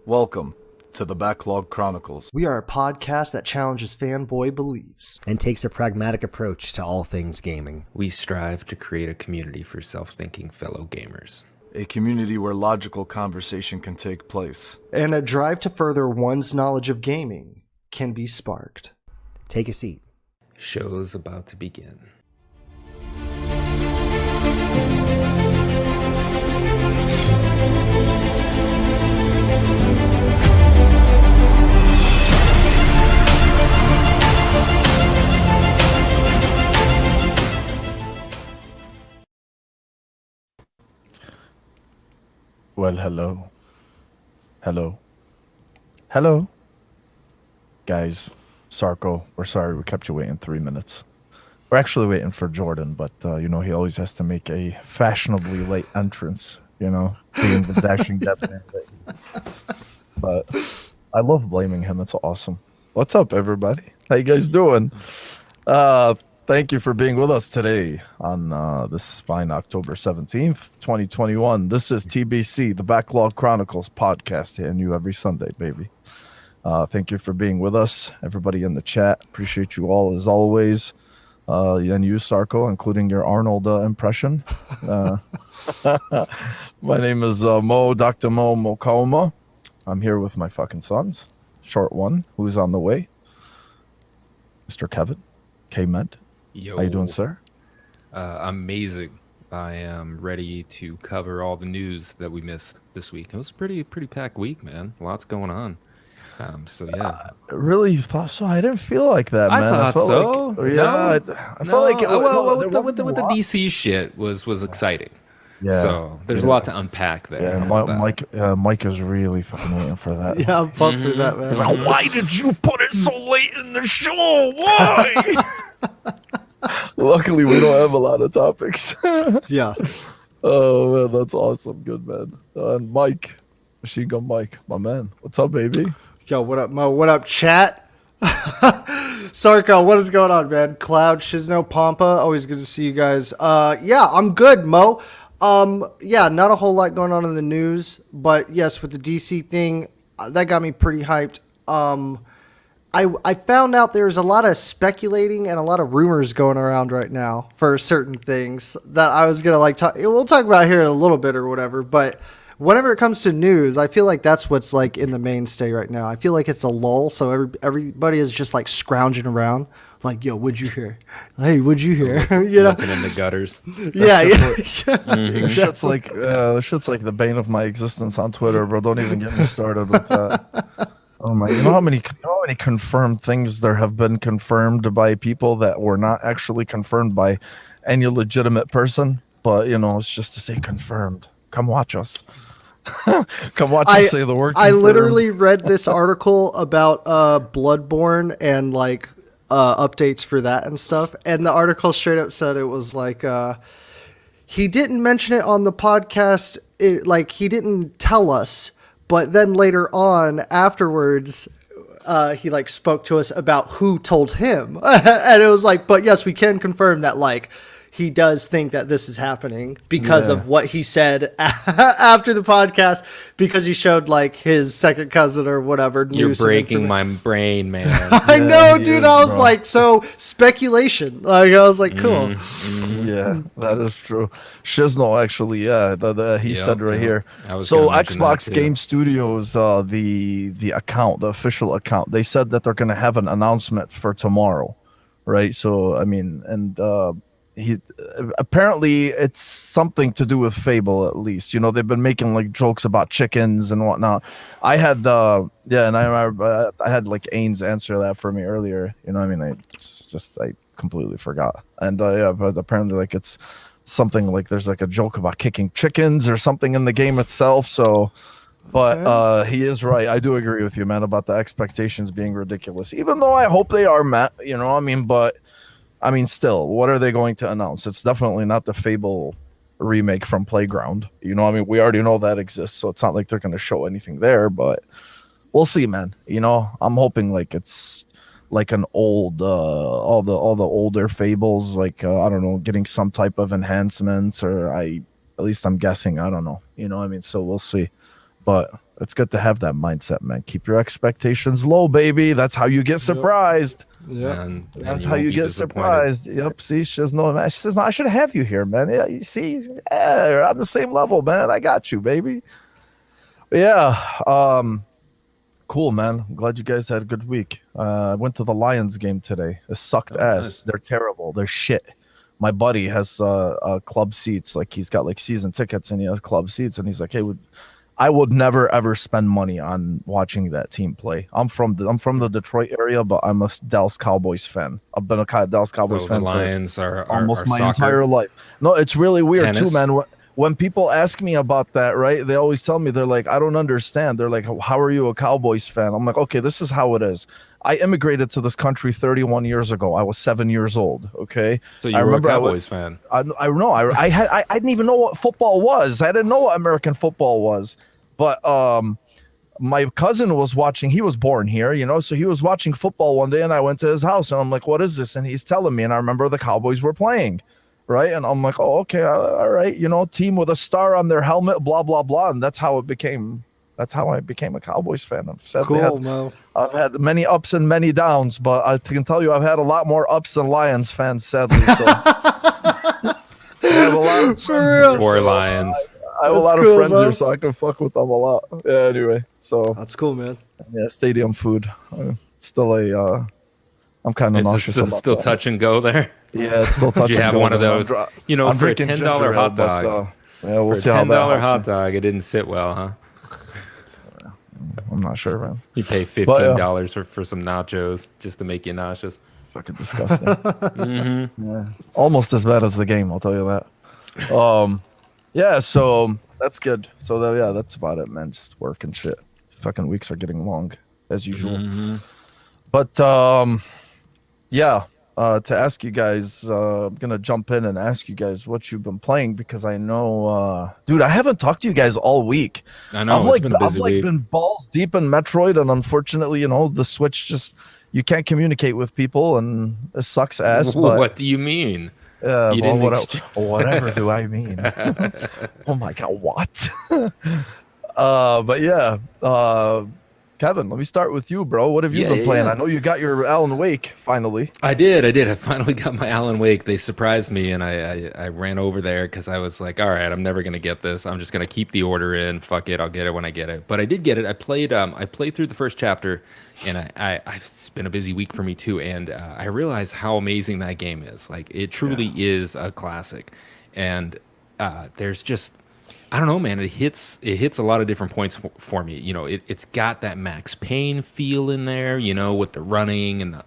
Welcome to the Backlog Chronicles. We are a podcast that challenges fanboy beliefs and takes a pragmatic approach to all things gaming. We strive to create a community for self-thinking fellow gamers. A community where logical conversation can take place. and a drive to further one's knowledge of gaming can be sparked. Take a seat. Show's about to begin. Well, hello. Guys, Sarko, we're sorry we kept you waiting 3 minutes. We're actually waiting for Jordan, but, he always has to make a fashionably late entrance, being the dashing deaf man that he is. But I love blaming him. It's awesome. What's up, everybody? How you guys doing? Thank you for being with us today on this fine October 17th, 2021. This is TBC, the Backlog Chronicles podcast, hitting you every Sunday, baby. Thank you for being with us, everybody in the chat. Appreciate you all, as always. And you, Sarko, including your Arnold impression. My name is Dr. Mo Mokoma. I'm here with my fucking sons. Short one, who's on the way. Mr. Kevin, K-Med. Yo. How you doing, sir? Amazing. I am ready to cover all the news that we missed this week. It was a pretty packed week, man. Lots going on. So yeah. Really thought so? I didn't feel like that, man. I felt so. Like, yeah, I felt like it. With the DC shit was exciting. Yeah. So there's a lot to unpack there. Yeah, Mike is really fucking waiting for that. Yeah, I'm pumped for that, man. He's like, why did you put it so late in the show? Why? Luckily, we don't have a lot of topics. Yeah. Oh, man, that's awesome. Good, man. And Mike, Machine Gun Mike, my man. What's up, baby? Yo, what up, Mo? What up, chat? Sarko, what is going on, man? Cloud, Shizno, Pampa, always good to see you guys. Yeah, I'm good, Mo. Yeah, not a whole lot going on in the news, but yes, with the DC thing, that got me pretty hyped. I found out there's a lot of speculating and a lot of rumors going around right now for certain things that I was gonna we'll talk about here in a little bit or whatever, but whenever it comes to news, I feel like that's what's like in the mainstay right now. I feel like it's a lull, so everybody is just like scrounging around, like, yo, what'd you hear? Hey, what'd you hear? Looking in the gutters. Yeah. Exactly. Shit's like the bane of my existence on Twitter, bro. Don't even get me started with that. Oh my! You know how many confirmed things there have been confirmed by people that were not actually confirmed by any legitimate person, but it's just to say confirmed. Come watch us. Come watch us say the word. I literally read this article about Bloodborne and like updates for that and stuff, and the article straight up said it was like he didn't mention it on the podcast. He didn't tell us. But then later on, afterwards, he like spoke to us about who told him, and it was like, but yes, we can confirm that like he does think that this is happening because of what he said after the podcast, because he showed like his second cousin or whatever. You're breaking my brain, man. I know, dude. I was like, so speculation. Like I was like, cool. Yeah, that is true. Shizno actually, he said right here. So Xbox Game Studios, the account, the official account, they said that they're going to have an announcement for tomorrow, right? So I mean, and he apparently it's something to do with Fable, at least. They've been making like jokes about chickens and whatnot. I had and I remember I had like Ains answer that for me earlier. I completely forgot. And but apparently like it's something like there's like a joke about kicking chickens or something in the game itself. So but he is right. I do agree with you, man, about the expectations being ridiculous, even though I hope they are met, but I mean, still, what are they going to announce? It's definitely not the Fable remake from Playground. We already know that exists, so it's not like they're going to show anything there, but we'll see, man. I'm hoping like it's like an old, all the older Fables, like, I don't know, getting some type of enhancements, or at least I'm guessing, I don't know. So we'll see. But It's good to have that mindset, man. Keep your expectations low, baby. That's how you get surprised. Yeah, That's how you get surprised. Yep. See, she says no. She says no. I should have you here, man. Yeah. You see, you're on the same level, man. I got you, baby. But yeah. Cool, man. I'm glad you guys had a good week. I went to the Lions game today. It sucked ass. Nice. They're terrible. They're shit. My buddy has club seats. Like he's got like season tickets and he has club seats. And he's like, hey, I would never ever spend money on watching that team play. I'm from the Detroit area, but I'm a Dallas Cowboys fan. I've been a Dallas Cowboys fan. The Lions are almost my soccer. entire life. No, it's really weird Tennis. too, man. When people ask me about that, right, they always tell me, they're like, I don't understand. They're like, how are you a Cowboys fan? I'm like, okay, this is how it is. I immigrated to this country 31 years ago. I was 7 years old. Okay, so you were a Cowboys fan. I know. I didn't even know what football was. I didn't know what American football was. But my cousin was watching. He was born here, so he was watching football one day, and I went to his house, and I'm like, what is this? And he's telling me, and I remember the Cowboys were playing. Right. And I'm like, oh, okay. All right. Team with a star on their helmet, blah, blah, blah. And that's how I became a Cowboys fan. I've had many ups and many downs, but I can tell you I've had a lot more ups than Lions fans, sadly. So. I have a lot of friends. Poor Lions. I have a lot of friends here, so I can fuck with them a lot. Yeah, anyway. So that's cool, man. Yeah, stadium food. Still I'm kind of nauseous. It's still that. touch and go there. Yeah, it's still touch Did you have one of those? For a $10 hot dog. Yeah, we'll see how that. $10 hot hot dog, it didn't sit well, huh? I'm not sure, man. You pay $15 for some nachos just to make you nauseous. Fucking disgusting. Yeah, almost as bad as the game, I'll tell you that. Yeah, so that's good. So that's about it, man. Just work and shit. Fucking weeks are getting long as usual. But yeah. To ask you guys, I'm going to jump in and ask you guys what you've been playing, because I know, dude, I haven't talked to you guys all week. I know, it's been a busy week. I've been balls deep in Metroid, and unfortunately, the Switch you can't communicate with people, and it sucks ass. But, what do you mean? Whatever do I mean? Oh my God, what? But yeah, Kevin, let me start with you, bro. What have you been playing? I know you got your Alan Wake finally. I did. I finally got my Alan Wake. They surprised me, and I ran over there because I was like, all right, I'm never gonna get this. I'm just gonna keep the order in. Fuck it, I'll get it when I get it. But I did get it. I played through the first chapter, and it's been a busy week for me too. And I realized how amazing that game is. Like, it truly is a classic. And there's just, I don't know, man. It hits a lot of different points for me. It's got that Max Payne feel in there, with the running and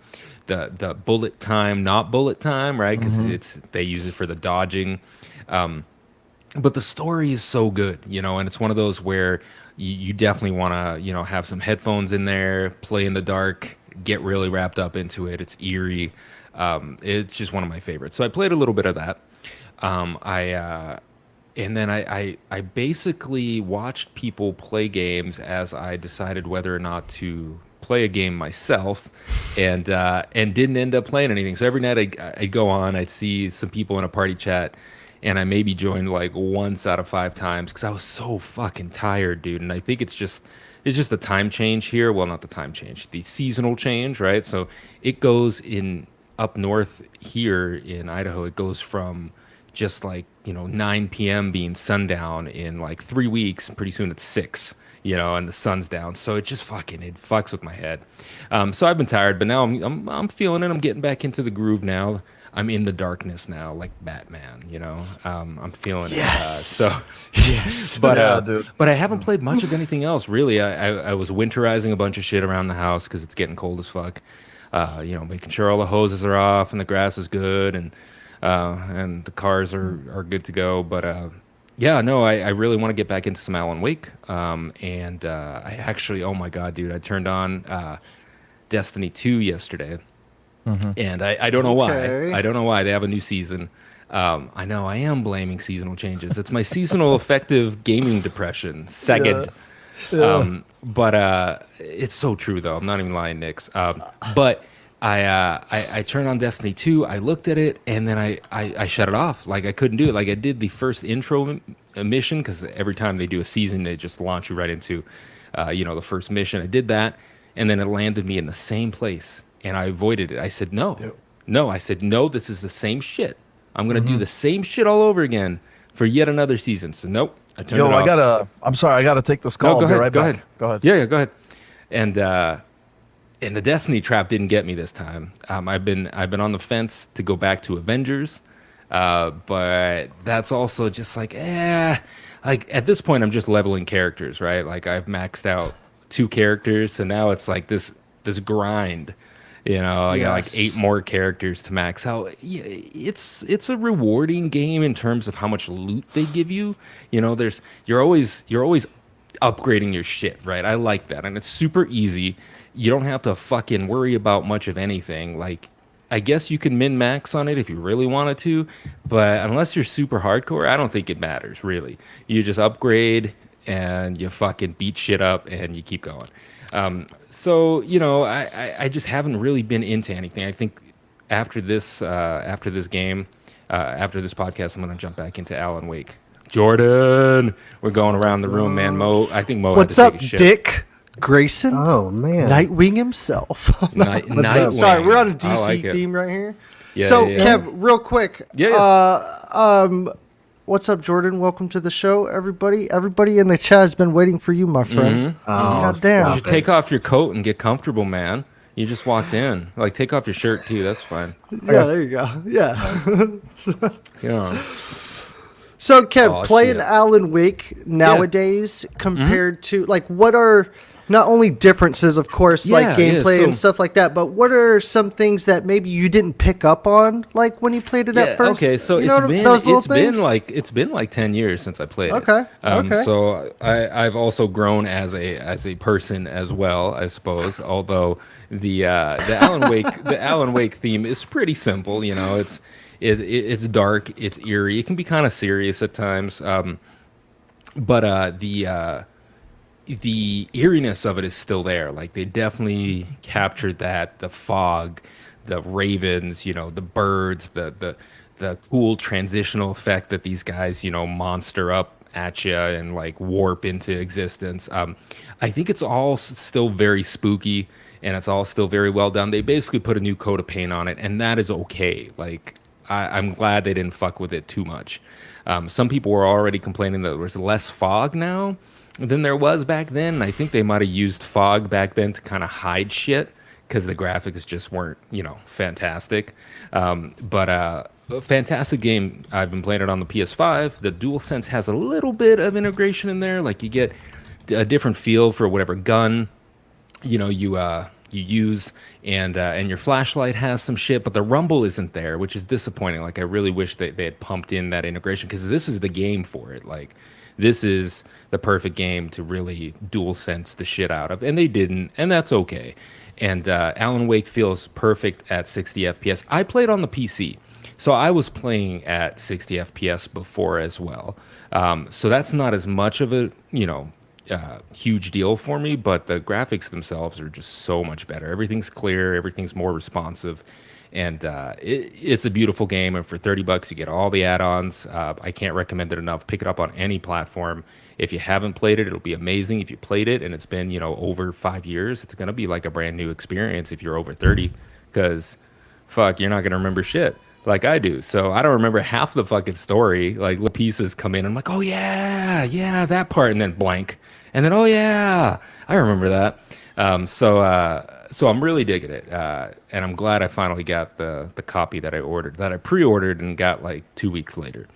the bullet time, not bullet time, right? Because they use it for the dodging. But the story is so good, and it's one of those where you definitely want to, have some headphones in there, play in the dark, get really wrapped up into it. It's eerie. It's just one of my favorites. So I played a little bit of that. And then I basically watched people play games as I decided whether or not to play a game myself, and didn't end up playing anything. So every night I'd go on, I'd see some people in a party chat, and I maybe joined like once out of 5 times because I was so fucking tired, dude. And I think it's just the time change here. Well, not the time change, the seasonal change, right? So it goes in up north here in Idaho. It goes from just like 9 p.m. being sundown in like 3 weeks. Pretty soon it's 6, and the sun's down. So it just it fucks with my head. So I've been tired, but now I'm feeling it. I'm getting back into the groove now. I'm in the darkness now, like Batman. I'm feeling it. Yes. But I haven't played much of anything else really. I was winterizing a bunch of shit around the house because it's getting cold as fuck. Making sure all the hoses are off and the grass is good and the cars are good to go. But I really want to get back into some Alan Wake. And I actually, oh my God, dude, I turned on Destiny 2 yesterday. And I don't know why. I don't know why. They have a new season. I know I am blaming seasonal changes. It's my seasonal affective gaming depression. Second. But it's so true, though. I'm not even lying, Nix. But I turned on Destiny 2. I looked at it, and then I shut it off. Like, I couldn't do it. Like, I did the first intro a mission, because every time they do a season, they just launch you right into, the first mission. I did that, and then it landed me in the same place, and I avoided it. I said, no. I said, no, this is the same shit. I'm going to do the same shit all over again for yet another season. So, nope. I turned it off. I'm sorry, I got to take this call. No, I'll be right back. Go ahead. Yeah, go ahead. And the Destiny trap didn't get me this time. I've been on the fence to go back to Avengers, but that's also just like at this point I'm just leveling characters, right? Like I've maxed out 2 characters, so now it's like this grind. I got like 8 more characters to max out. Yeah, it's a rewarding game in terms of how much loot they give you. You're always upgrading your shit, right? I like that, and it's super easy. You don't have to fucking worry about much of anything. Like, I guess you can min-max on it if you really wanted to, but unless you're super hardcore, I don't think it matters, really. You just upgrade, and you fucking beat shit up, and you keep going. I just haven't really been into anything. I think after this game, after this podcast, I'm going to jump back into Alan Wake. Jordan, we're going around the room, man. I think Mo. What's up, Dick Grayson? Oh man, Nightwing himself. Nightwing. Sorry, we're on a DC theme right here. Yeah, Kev, real quick. Yeah. What's up, Jordan? Welcome to the show, everybody. Everybody in the chat has been waiting for you, my friend. God damn. You should take off your coat and get comfortable, man. You just walked in. Like, take off your shirt too. That's fine. Yeah, there you go. Yeah. So, Kev, playing Alan Wake nowadays compared to, like, what are not only differences, of course, like gameplay and stuff like that, but what are some things that maybe you didn't pick up on, like, when you played it at first? Okay, so it's been like 10 years since I played it. Okay. So I've also grown as a person as well, I suppose, although the Alan Wake theme is pretty simple, It's dark, it's eerie, it can be kind of serious at times, but the eeriness of it is still there. Like, they definitely captured that, the fog, the ravens, the birds, the cool transitional effect that these guys, monster up at you and like warp into existence. I think it's all still very spooky, and it's all still very well done. They basically put a new coat of paint on it, and that is okay. Like, I'm glad they didn't fuck with it too much. Some people were already complaining that there was less fog now than there was back then. I think they might have used fog back then to kind of hide shit because the graphics just weren't, fantastic. But a fantastic game. I've been playing it on the PS5. The DualSense has a little bit of integration in there. Like, you get a different feel for whatever gun, you use, and your flashlight has some shit, but the rumble isn't there, which is disappointing. Like, I really wish they had pumped in that integration, because this is the game for it. Like, this is the perfect game to really dual sense the shit out of, and they didn't, and that's okay. And Alan Wake feels perfect at 60 FPS. I played on the PC, so I was playing at 60 FPS before as well. So that's not as much of a huge deal for me, but the graphics themselves are just so much better. Everything's clear, everything's more responsive, and it's a beautiful game. And for $30 you get all the add-ons. I can't recommend it enough. Pick it up on any platform. If you haven't played it, it'll be amazing. If you played it and it's been over 5 years, it's gonna be like a brand new experience if you're over 30, because fuck, you're not gonna remember shit like I do. So I don't remember half the fucking story. Like, little pieces come in, I'm like, oh yeah, that part, and then blank. And then, oh yeah, I remember that. So I'm really digging it, and I'm glad I finally got the copy that I pre-ordered and got like 2 weeks later.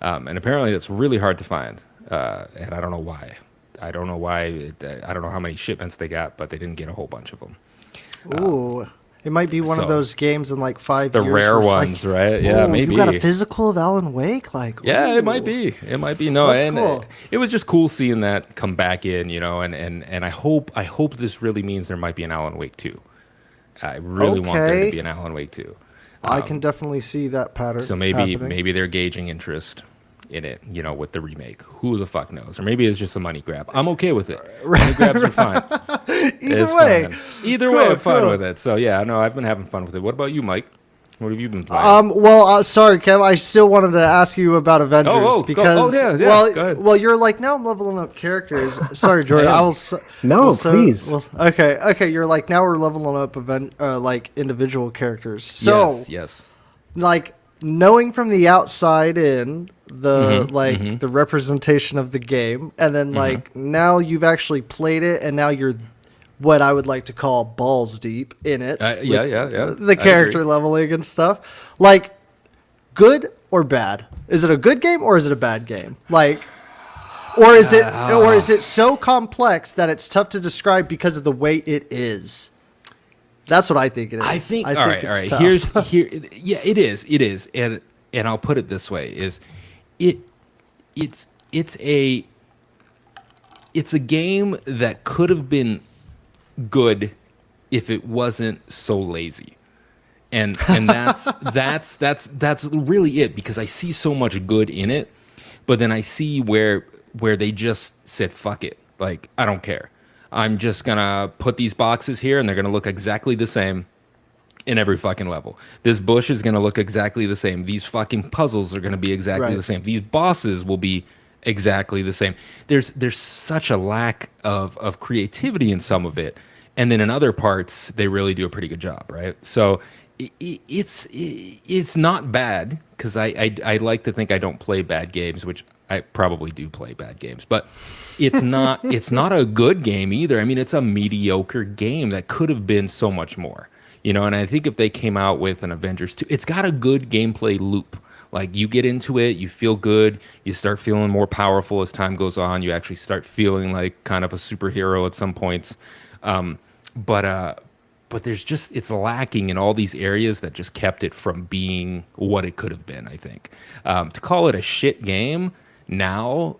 And apparently that's really hard to find, and I don't know why. I don't know how many shipments they got, but they didn't get a whole bunch of them. Ooh. It might be one of those games in like 5 years. The rare ones, like, right? Yeah, maybe. You got a physical of Alan Wake? Like, yeah, it might be. No, that's and cool. It was just cool seeing that come back in, and I hope this really means there might be an Alan Wake 2. I really want there to be an Alan Wake 2. I can definitely see that pattern. So maybe they're gauging interest in it, with the remake. Who the fuck knows? Or maybe it's just a money grab. I'm okay with it. Money grabs are fine. Either way, I'm fine with it. So yeah, no, I've been having fun with it. What about you, Mike? What have you been playing? Well, sorry, Kev. I still wanted to ask you about Avengers because well, you're like, now I'm leveling up characters. Sorry, Jordan. Please. Okay. You're like, now we're leveling up like individual characters. So yes. Like knowing from the outside in the the representation of the game, and then like now you've actually played it, and now you're what I would like to call balls deep in it. The character leveling and stuff. Like, good or bad? Is it a good game or is it a bad game? Like, or is it so complex that it's tough to describe because of the way it is? That's what I think it is. I think all right. Tough. It is, and I'll put it this way: it's a game that could have been good if it wasn't so lazy, and that's really it, because I see so much good in it, but then I see where they just said fuck it, like I don't care, I'm just gonna put these boxes here and they're gonna look exactly the same in every fucking level. This bush is gonna look exactly the same. These fucking puzzles are gonna be exactly the same. These bosses will be exactly the same. There's such a lack of creativity in some of it, and then in other parts they really do a pretty good job, right? So it's not bad, because I like to think I don't play bad games, which I probably do play bad games, but it's not a good game either. I mean, it's a mediocre game that could have been so much more, and I think if they came out with an Avengers 2, it's got a good gameplay loop. Like, you get into it, you feel good, you start feeling more powerful as time goes on, you actually start feeling like kind of a superhero at some points. But there's just, it's lacking in all these areas that just kept it from being what it could have been, I think. To call it a shit game now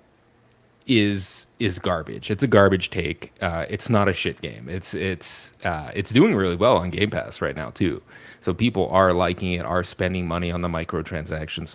is garbage. It's a garbage take. It's not a shit game. It's doing really well on Game Pass right now too. So people are liking it, are spending money on the microtransactions.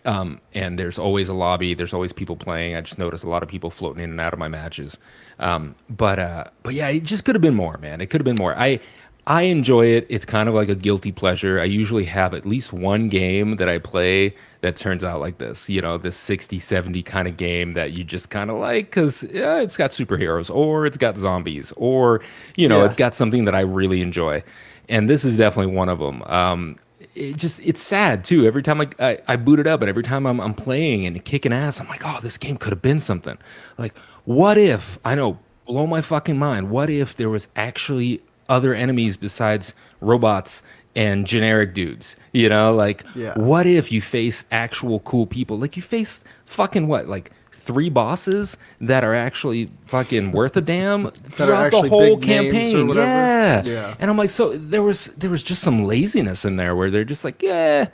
And there's always a lobby. There's always people playing. I just noticed a lot of people floating in and out of my matches. But yeah, it just could have been more, man. It could have been more. I enjoy it. It's kind of like a guilty pleasure. I usually have at least one game that I play that turns out like this, this 60, 70 kind of game that you just kind of like, because it's got superheroes, or it's got zombies, or, it's got something that I really enjoy. And this is definitely one of them. It's sad too. Every time I boot it up, and every time I'm playing and kicking ass, I'm like, oh, this game could have been something. Like, what if, blow my fucking mind, what if there was actually other enemies besides robots and generic dudes? What if you face actual cool people? Like, you face fucking what, like 3 bosses that are actually fucking worth a damn throughout the whole campaign. Yeah. And I'm like, so there was just some laziness in there where they're just like, yeah,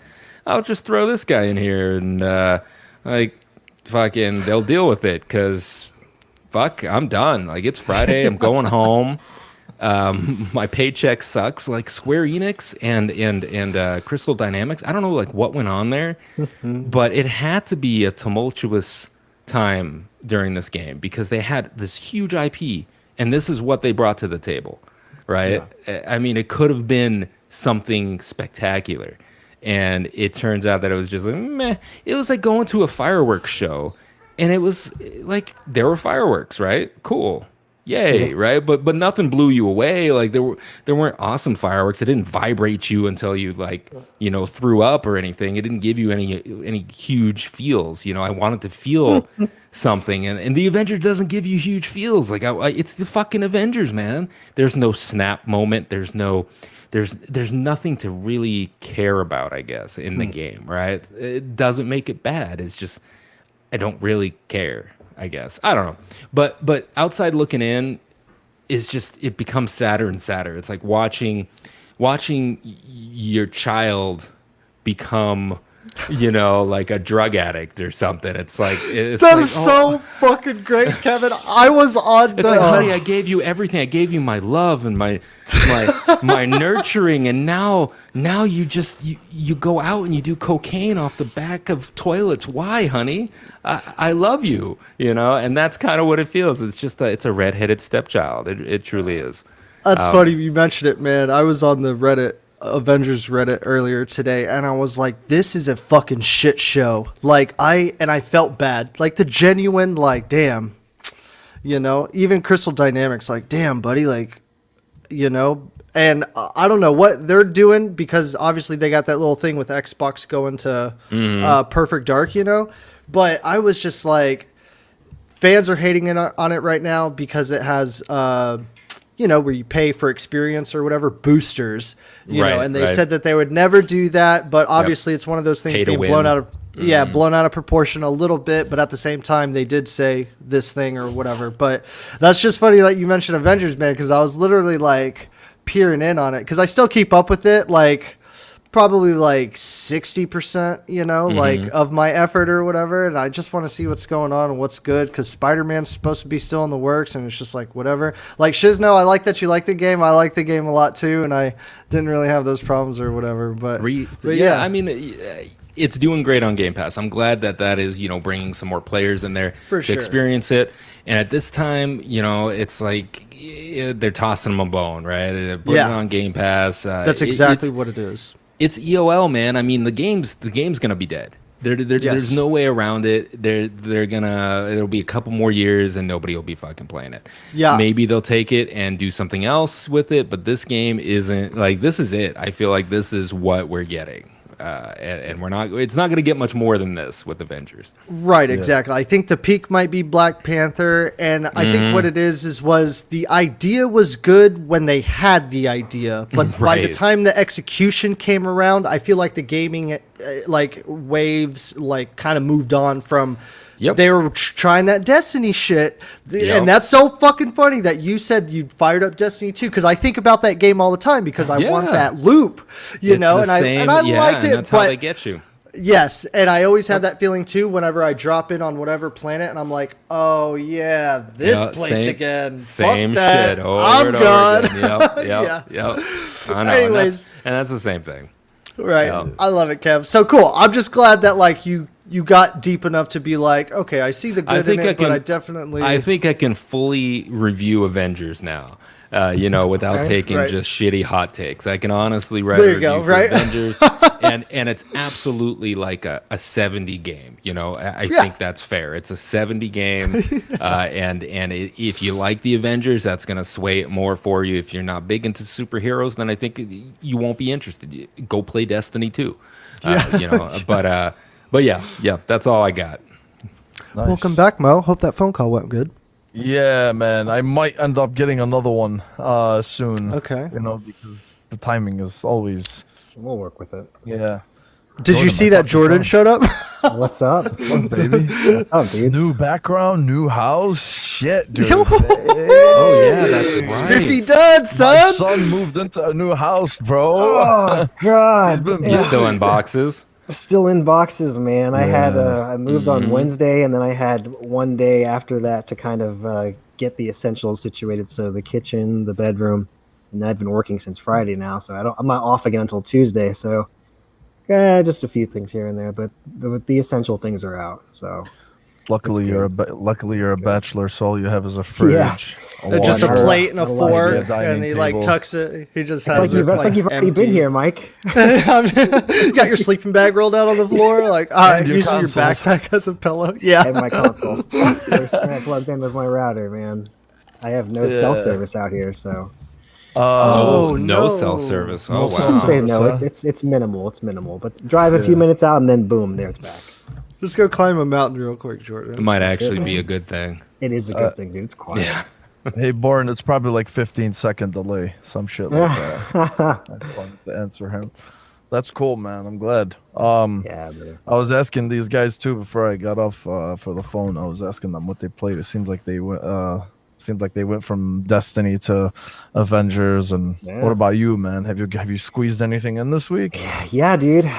I'll just throw this guy in here and like fucking they'll deal with it, because fuck, I'm done. Like, it's Friday, I'm going home. My paycheck sucks. Like, Square Enix and Crystal Dynamics, I don't know like what went on there, but it had to be a tumultuous time during this game, because they had this huge IP and this is what they brought to the table, right? Yeah. I mean, it could have been something spectacular, and it turns out that it was just like meh. It was like going to a fireworks show, and it was like there were fireworks, right? Cool. Yay, right? But nothing blew you away. Like, there weren't awesome fireworks. It didn't vibrate you until you threw up or anything. It didn't give you any huge feels. I wanted to feel something, and the Avengers doesn't give you huge feels. Like, it's the fucking Avengers, man. There's no snap moment. There's nothing to really care about, I guess, in the game, right? It doesn't make it bad. It's just I don't really care, I guess. I don't know. But outside looking in is just, it becomes sadder and sadder. It's like watching your child become, like a drug addict or something. It's like, that is so fucking great, Kevin. I was on It's like, honey, I gave you everything. I gave you my love and my nurturing, and now you just you go out and you do cocaine off the back of toilets. Why, honey? I love you, and that's kind of what it feels. It's just it's a redheaded stepchild. It truly is. That's funny you mentioned it, man. I was on the Reddit Avengers Reddit earlier today, and I was like, this is a fucking shit show. Like, I felt bad. Like, the genuine, like, damn. You know, even Crystal Dynamics, like, damn, buddy, like, you know. And I don't know what they're doing, because obviously they got that little thing with Xbox going to Perfect Dark, you know. But I was just like, fans are hating on it right now because it has, you know, where you pay for experience or whatever, boosters, you know, and they said that they would never do that. But obviously it's one of those things being blown out of, blown out of proportion a little bit. But at the same time, they did say this thing or whatever. But that's just funny that you mentioned Avengers, man, because I was literally like peering in on it, because I still keep up with it, like probably like 60%, you know, like of my effort or whatever. And I just want to see what's going on and what's good, because Spider-Man's supposed to be still in the works, and it's just like whatever. Like, Shizno, I like that you like the game. I like the game a lot too, and I didn't really have those problems or whatever. But yeah, I mean, it's doing great on Game Pass. I'm glad that is, you know, bringing some more players in there to experience it. And at this time, you know, it's like they're tossing them a bone, right? They're putting it on Game Pass. That's exactly what it is. It's EOL, man. I mean, the game's gonna be dead. There's no way around it. It'll be a couple more years and nobody will be fucking playing it. Yeah. Maybe they'll take it and do something else with it, but this game isn't, like, this is it. I feel like this is what we're getting. And it's not going to get much more than this with Avengers. Right, exactly. I think the peak might be Black Panther, and I think what it was the idea was good when they had the idea, but by the time the execution came around, I feel like the gaming like waves like kind of moved on from. Yep. They were trying that Destiny shit. And that's so fucking funny that you said you fired up Destiny 2, because I think about that game all the time, because I want that loop, you know, and I liked it. And that's how they get you. Yes, and I always have that feeling too whenever I drop in on whatever planet, and I'm like, oh yeah, this place again. Same Fuck that. shit over I'm and gone. over again. Yep. I know. Anyways. And that's the same thing. Right. I love it, Kev. So cool. I'm just glad that like you got deep enough to be like, okay, I see the good in it, but I definitely... I think I can fully review Avengers now, you know, without taking just shitty hot takes. I can honestly write a review for Avengers, and it's absolutely like a 70 game, you know. I think that's fair. It's a 70 game, and if you like the Avengers, that's going to sway it more for you. If you're not big into superheroes, then I think you won't be interested. Go play Destiny 2, you know, But yeah, that's all I got. Nice. Welcome back, Mo. Hope that phone call went good. Yeah, man. I might end up getting another one soon. Okay. You know, because the timing is always... We'll work with it. Yeah. Did you see that Jordan showed up? What's up? What's up, baby? What's up, dudes? New background, new house. Shit, dude. Oh, yeah, that's right. Spiffy done, son. My son moved into a new house, bro. Oh, God. He's still in boxes. Still in boxes, man. I moved on Wednesday, and then I had one day after that to kind of get the essentials situated. So the kitchen, the bedroom, and I've been working since Friday now, so I'm not off again until Tuesday. So just a few things here and there, but the essential things are out. So luckily you're a bachelor, so all you have is a fridge, just a plate and a fork, and he like tucks it. He just has it's like you've already been here, Mike. You got your sleeping bag rolled out on the floor, like using your backpack as a pillow. Yeah, and my console. Plugged in with my router, man. I have no cell service out here, so. No cell service. Oh, wow. I shouldn't say no. It's minimal. It's minimal, but drive a few minutes out and then boom, there it's back. Just go climb a mountain real quick, Jordan. It might actually be a good thing. It is a good thing, dude. It's quiet. Yeah. Hey, Born, it's probably like 15-second delay, some shit like that. I wanted to answer him. That's cool, man. I'm glad. Yeah, man. I was asking these guys too before I got off for the phone. I was asking them what they played. It seems like they went from Destiny to Avengers. And what about you, man? Have you squeezed anything in this week? Yeah, dude.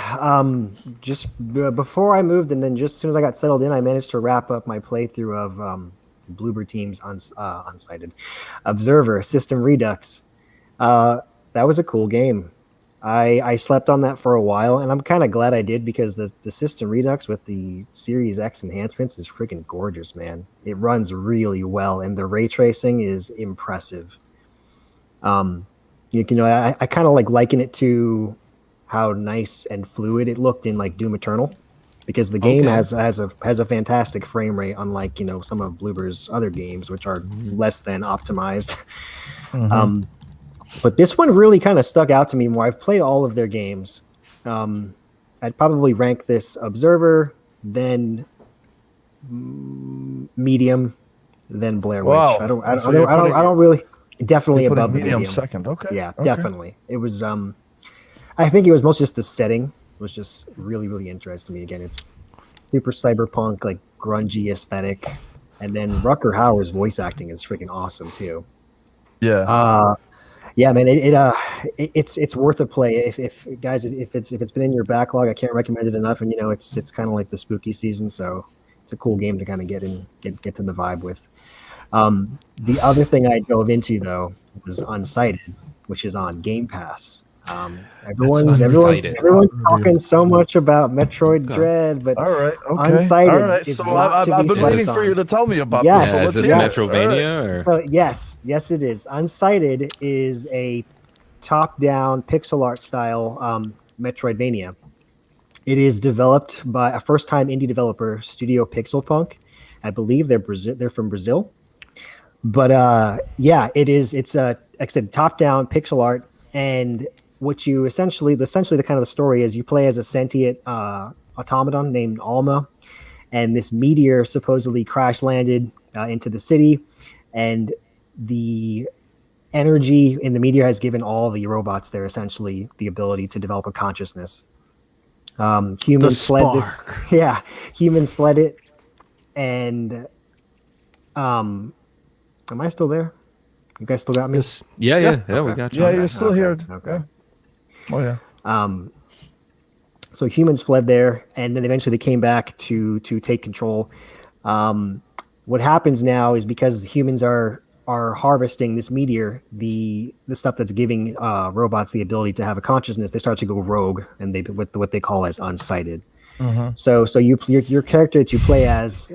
Just before I moved, and then just as soon as I got settled in, I managed to wrap up my playthrough of Bloober Team's unsighted Observer System Redux. That was a cool game. I slept on that for a while, and I'm kind of glad I did, because the System Redux with the Series X enhancements is freaking gorgeous, man. It runs really well, and the ray tracing is impressive. I kind of like liken it to how nice and fluid it looked in like Doom Eternal, because the game has a fantastic frame rate, unlike some of Bloober's other games, which are less than optimized. But this one really kind of stuck out to me more. I've played all of their games. I'd probably rank this Observer, then Medium, then Blair Witch. Wow. I don't really definitely above the Medium second. Okay. Yeah, okay. Definitely. It was I think it was mostly just the setting was just really, really interesting to me. Again, it's super cyberpunk, like grungy aesthetic. And then Rutger Hauer's voice acting is freaking awesome too. Yeah. Yeah, man, it's worth a play. If it's been in your backlog, I can't recommend it enough. And it's kind of like the spooky season, so it's a cool game to kind of get to the vibe with. The other thing I dove into though was Unsighted, which is on Game Pass. Everyone's talking so much about Metroid Dread, but all right, Unsighted. All right, so I've been waiting for you to tell me about this. So is this Metrovania? Or? So yes, it is. Unsighted is a top-down pixel art style Metroidvania. It is developed by a first-time indie developer, Studio Pixelpunk. I believe they're from Brazil. But it is. It's like I said, top-down pixel art, and what you essentially the kind of the story is you play as a sentient automaton named Alma, and this meteor supposedly crash landed into the city, and the energy in the meteor has given all the robots there essentially the ability to develop a consciousness. Humans fled this. Yeah, humans fled it, and am I still there? You guys still got me? Yeah, we got you. Yeah, you're still here. Okay. Oh yeah. So humans fled there, and then eventually they came back to take control. What happens now is because humans are harvesting this meteor, the stuff that's giving robots the ability to have a consciousness, they start to go rogue, and they what they call as unsighted. So your character that you play as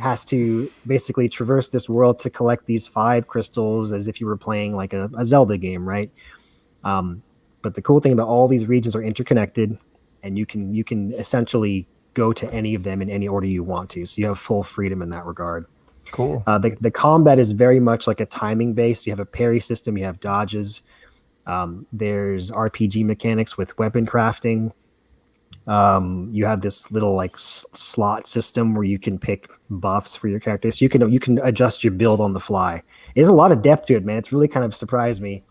has to basically traverse this world to collect these 5 crystals as if you were playing like a Zelda game, right? But the cool thing about all these regions are interconnected, and you can essentially go to any of them in any order you want to. So you have full freedom in that regard. Cool. The combat is very much like a timing based. You have a parry system, you have dodges. There's RPG mechanics with weapon crafting. You have this little like slot system where you can pick buffs for your characters. You can adjust your build on the fly. There's a lot of depth to it, man. It's really kind of surprised me.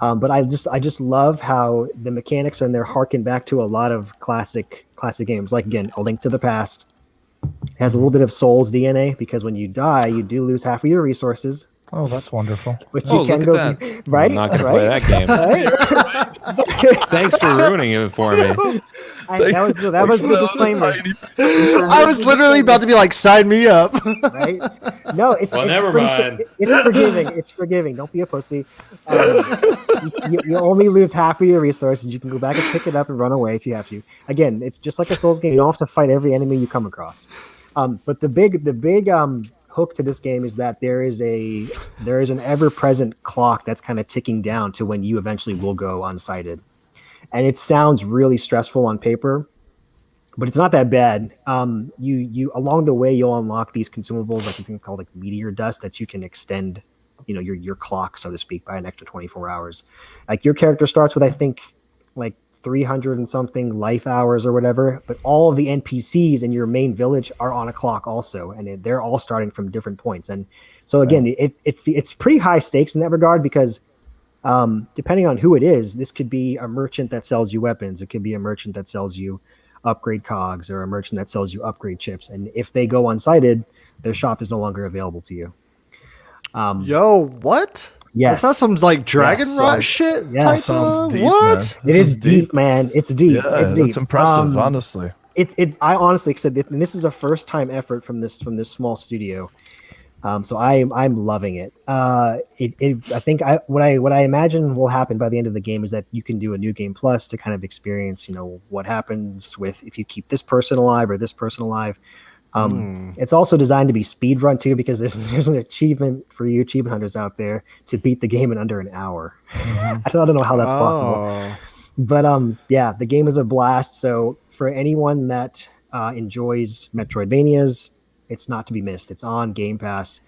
But I just love how the mechanics in there harken back to a lot of classic games. Like again, A Link to the Past. It has a little bit of Souls DNA because when you die, you do lose half of your resources. Oh, that's wonderful. But you can go right. I'm not going to play that game. Thanks for ruining it for me. That was the disclaimer. I was literally about to be like, sign me up. Right? No, never mind. It's forgiving. It's forgiving. Don't be a pussy. You only lose half of your resources. You can go back and pick it up and run away if you have to. Again, it's just like a Souls game. You don't have to fight every enemy you come across. But the big hook to this game is that there is an ever-present clock that's kind of ticking down to when you eventually will go unsighted. And it sounds really stressful on paper, but it's not that bad. You along the way you'll unlock these consumables, like a thing called like meteor dust, that you can extend, your clock, so to speak, by an extra 24 hours. Like your character starts with, I think, like 300 and something life hours or whatever, but all of the NPCs in your main village are on a clock also, and they're all starting from different points. And so again, it's pretty high stakes in that regard because depending on who it is, this could be a merchant that sells you weapons. It could be a merchant that sells you upgrade cogs, or a merchant that sells you upgrade chips. And if they go unsighted, their shop is no longer available to you. Yo, what? Yes. That's not some like dragon rot shit. Yes. Type Deep, what? Man. It is deep, man. It's deep. Yeah, it's deep. It's impressive, honestly. I honestly said, and this is a first time effort from this small studio. So I'm loving it. I think what I imagine will happen by the end of the game is that you can do a new game plus to kind of experience, what happens with if you keep this person alive or this person alive. It's also designed to be speed run too, because there's an achievement for you achievement hunters out there to beat the game in under an hour. I don't know how that's possible, but yeah, the game is a blast. So for anyone that enjoys Metroidvanias, it's not to be missed. It's on Game Pass.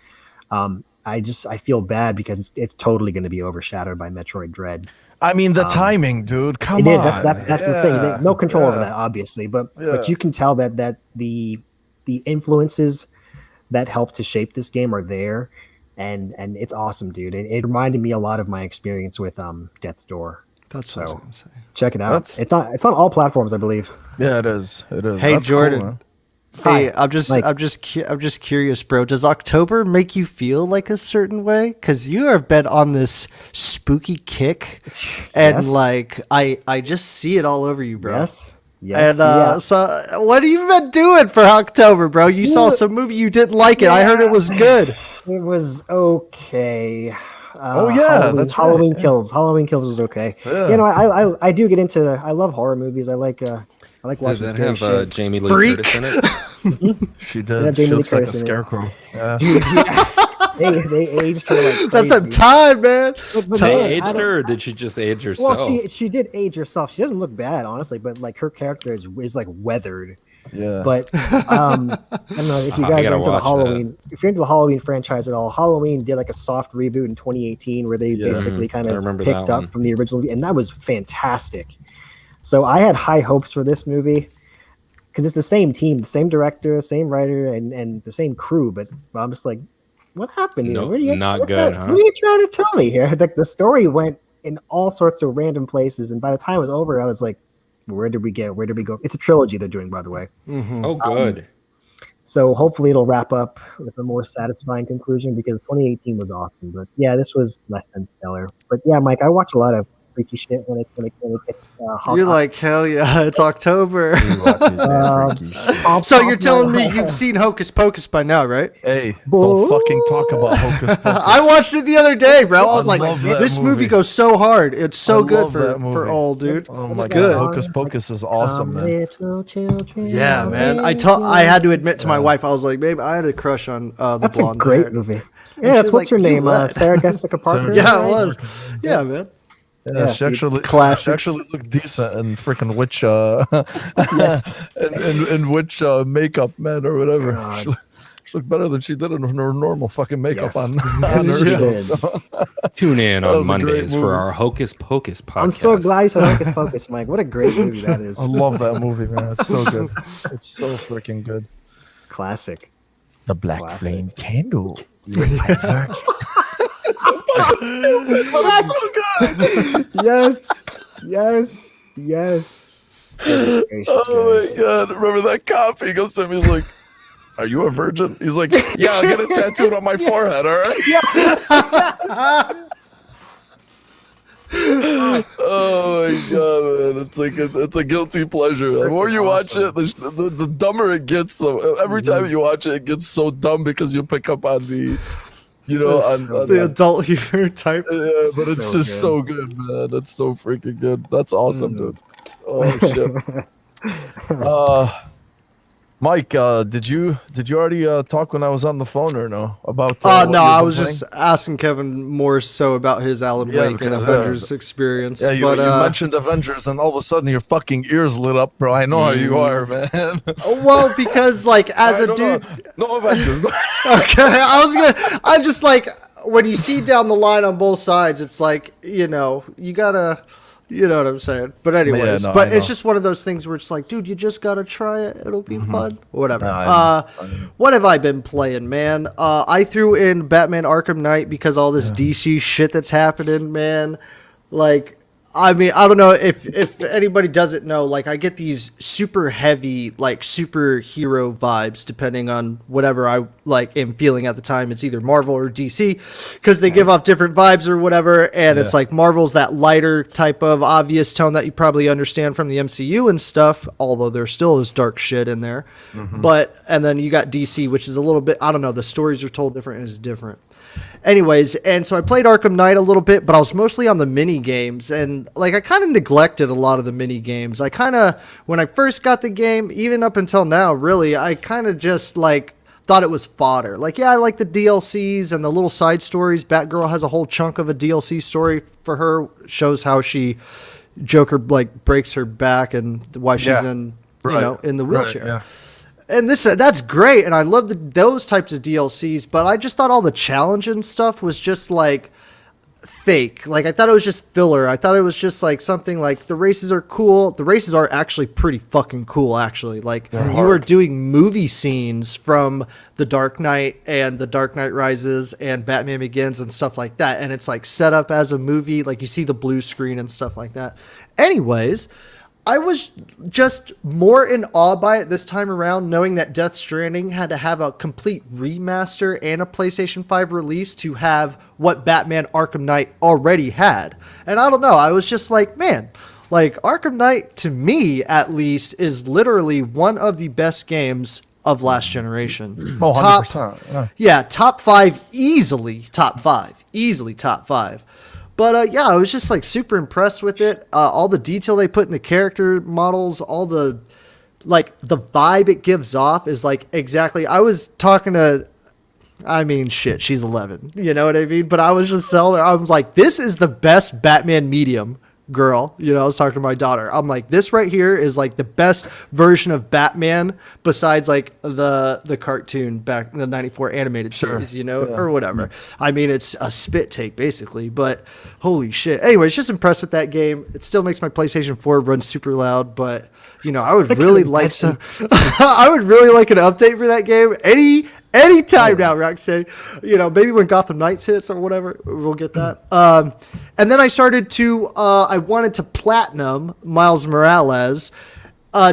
I feel bad because it's totally going to be overshadowed by Metroid Dread. I mean, the timing, dude. Come on. It is. That's the thing. They have no control over that, obviously, but you can tell that the influences that helped to shape this game are there, and it's awesome, dude. It reminded me a lot of my experience with Death's Door. That's what I was gonna say. Check it out. It's on all platforms, I believe. Yeah, it is. It is. Hey, That's Jordan. cool, Hey, Hi, I'm just curious, bro. Does October make you feel like a certain way? Because you have been on this spooky kick, and Yes. like I just see it all over you, bro. Yes. And yeah. so, what have you been doing for October, bro? You saw some movie, you didn't like it. I heard it was good. It was okay. Oh, yeah, that's right, Halloween yeah. Kills. Halloween Kills was okay. Yeah. You know, I do get into. I love horror movies. I like Does watching that scary have shit. Jamie Lee Freak. Curtis in it? She Yeah, did. Jamie She Lee looks like a Curtis in it. scarecrow. Yeah. They aged her like That's some crazy. time, man. But They man, I aged don't- her, or did she just age herself? Well, she did age herself. She doesn't look bad, honestly, but like her character is like weathered. Yeah. But I don't know if you I guys gotta are into the watch Halloween. If you're into the Halloween franchise at all, Halloween did like a soft reboot in 2018 where they basically kind I of remember picked that up one. from the original, and that was fantastic. So I had high hopes for this movie because it's the same team, the same director, same writer, and the same crew. But I'm just like, what happened here? No, What are you, not what good, the- huh? What are you trying to tell me here? Like the story went in all sorts of random places, and by the time it was over, I was like, where did we go? It's a trilogy they're doing, by the way. Oh, good. So hopefully it'll wrap up with a more satisfying conclusion because 2018 was awesome. But yeah, this was less than stellar. But yeah, Mike, I watch a lot of freaky shit when it gets hot. You're like, hell yeah, it's October. He watches that freaky shit. So you're telling me you've seen Hocus Pocus by now, right? Hey, don't fucking talk about Hocus Pocus. I watched it the other day, bro. I was I like, love that this movie movie. goes so hard. It's so I good love that movie. for all, dude. Oh It's my good. god, Hocus Pocus is awesome, man. Little children. Yeah, man. I had to admit to my wife, I was like, babe, I had a crush on the That's a blonde. great hair. movie. she Yeah, that's was what's her like, "You name? what?" Sarah Jessica Parker. Yeah, right? it was. Yeah, man. Yeah, she actually classics. looked decent in freaking witch in witch makeup, man, or whatever. God. She looked better than she did in her normal fucking makeup Yes. on Yes, her she show. did. So, Tune in That on was a great Mondays movie. for our Hocus Pocus podcast. I'm so glad you said Hocus Pocus, Mike. What a great movie that is. I love that movie, man. It's so good. It's so freaking good. Classic. The Black Classic. Flame Candle. My virgin. Yes. Yes. Yes. Oh my god! Remember that cop? He goes to him. He's like, "Are you a virgin?" He's like, "Yeah, I'll get it tattooed on my forehead." All right. Oh my god, man! It's like it's a guilty pleasure. The more you watch it, the dumber it gets. Though every time you watch it, it gets so dumb because you pick up on the, on The adult humor type. yeah, but it's So just so good, man. It's so freaking good. That's awesome, dude. Oh shit. Mike, did you already talk when I was on the phone or no about? what No, you've I been was playing? just asking Kevin more so about his Alan Yeah, Wake and because, Avengers experience. Yeah, you but mentioned Avengers, and all of a sudden your fucking ears lit up, bro. I know how you are, man. well, because like as a No, dude, no Avengers. okay, I just like when you see down the line on both sides, it's like you gotta. You know what I'm saying? But anyways, I but it's know. just one of those things where it's like, dude, you just gotta try it. It'll be fun. Whatever. No, I know. What have I been playing, man? I threw in Batman Arkham Knight because all this DC shit that's happening, man. Like, I mean, I don't know if anybody doesn't know, like, I get these super heavy, like, superhero vibes depending on whatever I, like, am feeling at the time. It's either Marvel or DC because they give off different vibes or whatever, and it's like Marvel's that lighter type of obvious tone that you probably understand from the MCU and stuff, although there still is dark shit in there. But, and then you got DC, which is a little bit, I don't know, the stories are told different and it's different. Anyways, and so I played Arkham Knight a little bit, but I was mostly on the mini games, and and like I kind of neglected a lot of the mini games. I kind of, when I first got the game, even up until now, really, I kind of just like thought it was fodder. Like, yeah, I like the DLCs and the little side stories. Batgirl has a whole chunk of a DLC story for her, shows how Joker like breaks her back and why she's in the wheelchair. Right, yeah. And that's great, and I love those types of DLCs, but I just thought all the challenge and stuff was just like fake. Like I thought it was just filler. I thought it was just like something like the races are cool. The races are actually pretty fucking cool, actually. Like you are doing movie scenes from The Dark Knight and The Dark Knight Rises and Batman Begins and stuff like that, and it's like set up as a movie. Like you see the blue screen and stuff like that. Anyways, I was just more in awe by it this time around, knowing that Death Stranding had to have a complete remaster and a PlayStation 5 release to have what Batman Arkham Knight already had. And I don't know, I was just like, man, like Arkham Knight, to me at least, is literally one of the best games of last generation. Oh, 100%. Top 5, easily top 5. But yeah, I was just like super impressed with it. All the detail they put in the character models, all the like the vibe it gives off is like exactly. I was talking to, I mean, shit, she's 11. You know what I mean? But I was just telling her, I was like, this is the best Batman medium, girl. You know, I was talking to my daughter. I'm like, this right here is like the best version of Batman besides like the cartoon back in the 94 animated series, you know, or whatever. I mean, it's a spit take basically, but holy shit. Anyways, just impressed with that game. It still makes my PlayStation 4 run super loud, but you know, I would really like some, I would really like an update for that game. Anytime now, Rocksteady. You know, maybe when Gotham Knights hits or whatever, we'll get that. And then I started to, I wanted to platinum Miles Morales,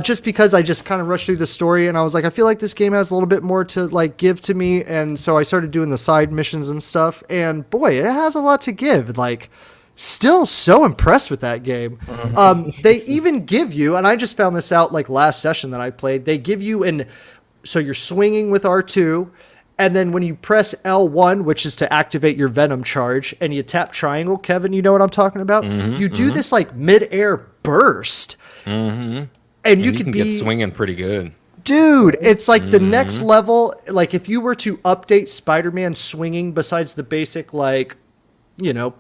just because I just kind of rushed through the story and I was like, I feel like this game has a little bit more to like give to me. And so I started doing the side missions and stuff. And boy, it has a lot to give. Like, still so impressed with that game. They even give you, and I just found this out like last session that I played, they give you so you're swinging with R2, and then when you press L1, which is to activate your Venom charge, and you tap triangle, Kevin, you know what I'm talking about? You do this like mid-air burst, and you can get swinging pretty good. Dude, it's like the next level. Like if you were to update Spider-Man swinging besides the basic, like, you know,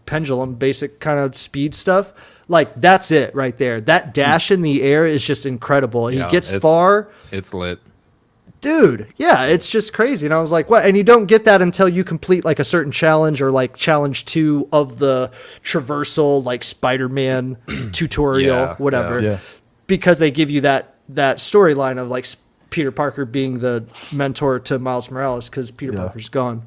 pendulum, basic kind of speed stuff, like that's it right there. That dash in the air is just incredible. He gets far. It's lit. Dude, yeah, it's just crazy. And I was like, what? And you don't get that until you complete like a certain challenge or like challenge 2 of the traversal, like Spider-Man tutorial, whatever. Because they give you that storyline of like Peter Parker being the mentor to Miles Morales because Peter Parker's gone.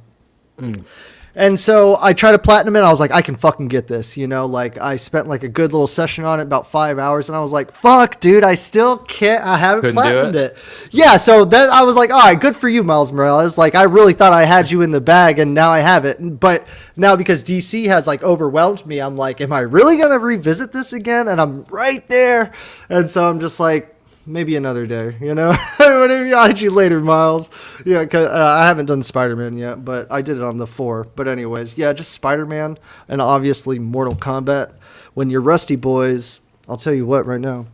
And so I tried to platinum it. I was like, I can fucking get this, you know, like I spent like a good little session on it, about 5 hours. And I was like, fuck, dude, I still can't, I haven't platinumed it. Yeah. So then I was like, all right, good for you, Miles Morales. Like I really thought I had you in the bag and now I have it. But now because DC has like overwhelmed me, I'm like, am I really going to revisit this again? And I'm right there. And so I'm just like, maybe another day, you know. Whatever, I'll hit you later, Miles. Yeah, cause I haven't done Spider-Man yet, but I did it on the 4. But anyways, yeah, just Spider-Man and obviously Mortal Kombat. When you're rusty, boys, I'll tell you what right now,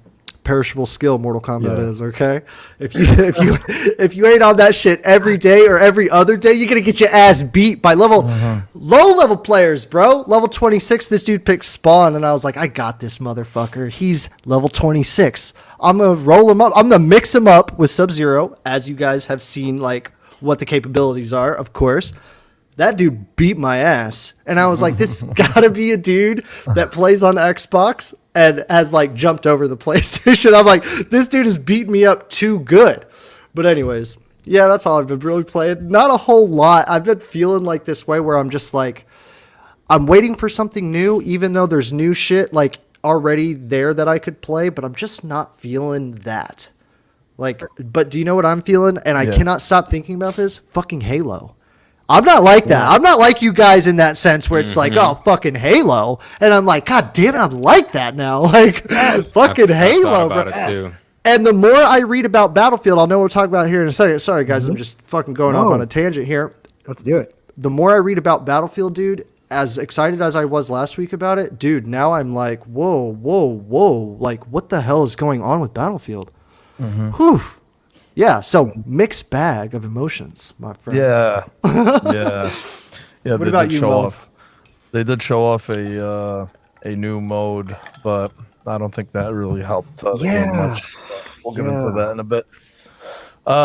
perishable skill Mortal Kombat is. Okay, if you ain't on that shit every day or every other day, you're gonna get your ass beat by low level players, bro. Level 26, this dude picked Spawn, and I was like, I got this motherfucker. He's level 26. I'm going to roll him up. I'm going to mix him up with Sub-Zero, as you guys have seen, like, what the capabilities are, of course. That dude beat my ass. And I was like, this has got to be a dude that plays on Xbox and has, like, jumped over the PlayStation. I'm like, this dude has beaten me up too good. But anyways, yeah, that's all I've been really playing. Not a whole lot. I've been feeling like this way where I'm just like, I'm waiting for something new, even though there's new shit, like, already there that I could play, but I'm just not feeling that. Like, but do you know what I'm feeling? And I cannot stop thinking about this. Fucking Halo. I'm not like that. I'm not like you guys in that sense where it's like, oh, fucking Halo. And I'm like, God damn it, I'm like that now. Like, fucking Halo, bro. And the more I read about Battlefield, I'll know what we'll talk about here in a second. Sorry, guys, I'm just fucking going off on a tangent here. Let's do it. The more I read about Battlefield, dude, as excited as I was last week about it, dude, now I'm like, whoa. Like, what the hell is going on with Battlefield? Whew. Yeah, so mixed bag of emotions, my friends. Yeah. Yeah. What about you, Mo? They did show off a new mode, but I don't think that really helped the game much. We'll get into that in a bit.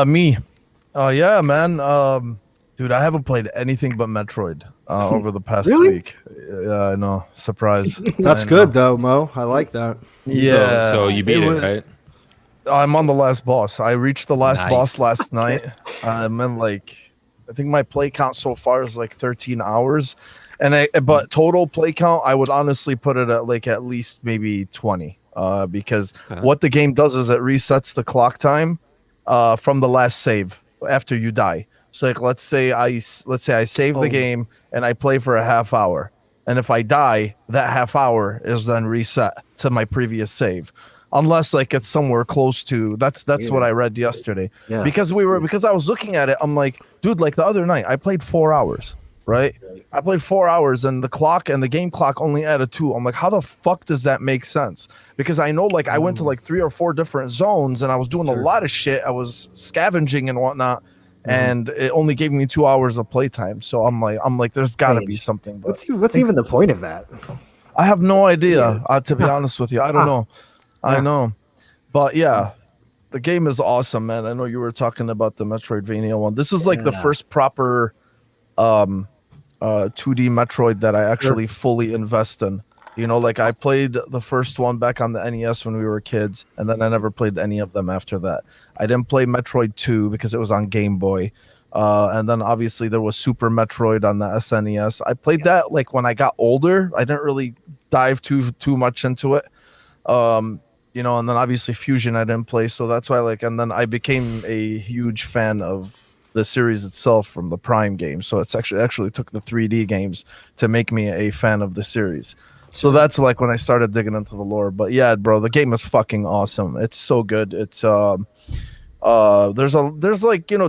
Me. Yeah, man. Dude, I haven't played anything but Metroid over the past week. Yeah, I know. Surprise. That's good, though, Mo. I like that. Yeah. So you beat it, right? I'm on the last boss. I reached the last boss last night. I'm in I think my play count so far is like 13 hours. But total play count, I would honestly put it at at least maybe 20. Because what the game does is it resets the clock time from the last save after you die. So let's say I save the game and I play for a half hour, and if I die, that half hour is then reset to my previous save, unless it's somewhere close to. That's what I read yesterday. Yeah. Because I was looking at it, I'm like, dude, the other night I played 4 hours, right? I played 4 hours, and the clock and the game clock only added 2. I'm like, how the fuck does that make sense? Because I know I went to 3 or 4 different zones, and I was doing a lot of shit. I was scavenging and whatnot. And it only gave me 2 hours of playtime, so I'm like, there's got to be something. But what's even the point of that? I have no idea. To be honest with you, I don't know. I know, but yeah, the game is awesome, man. I know you were talking about the Metroidvania one. This is the first proper 2D Metroid that I actually fully invest in. I played the first one back on the NES when we were kids, and then I never played any of them after that. I didn't play Metroid 2 because it was on Game Boy. And then obviously there was Super Metroid on the SNES. I played that when I got older. I didn't really dive too much into it. And then obviously Fusion I didn't play, so that's why and then I became a huge fan of the series itself from the Prime game. So it's actually took the 3D games to make me a fan of the series. So that's when I started digging into the lore. But yeah, bro, the game is fucking awesome. It's so good. It's there's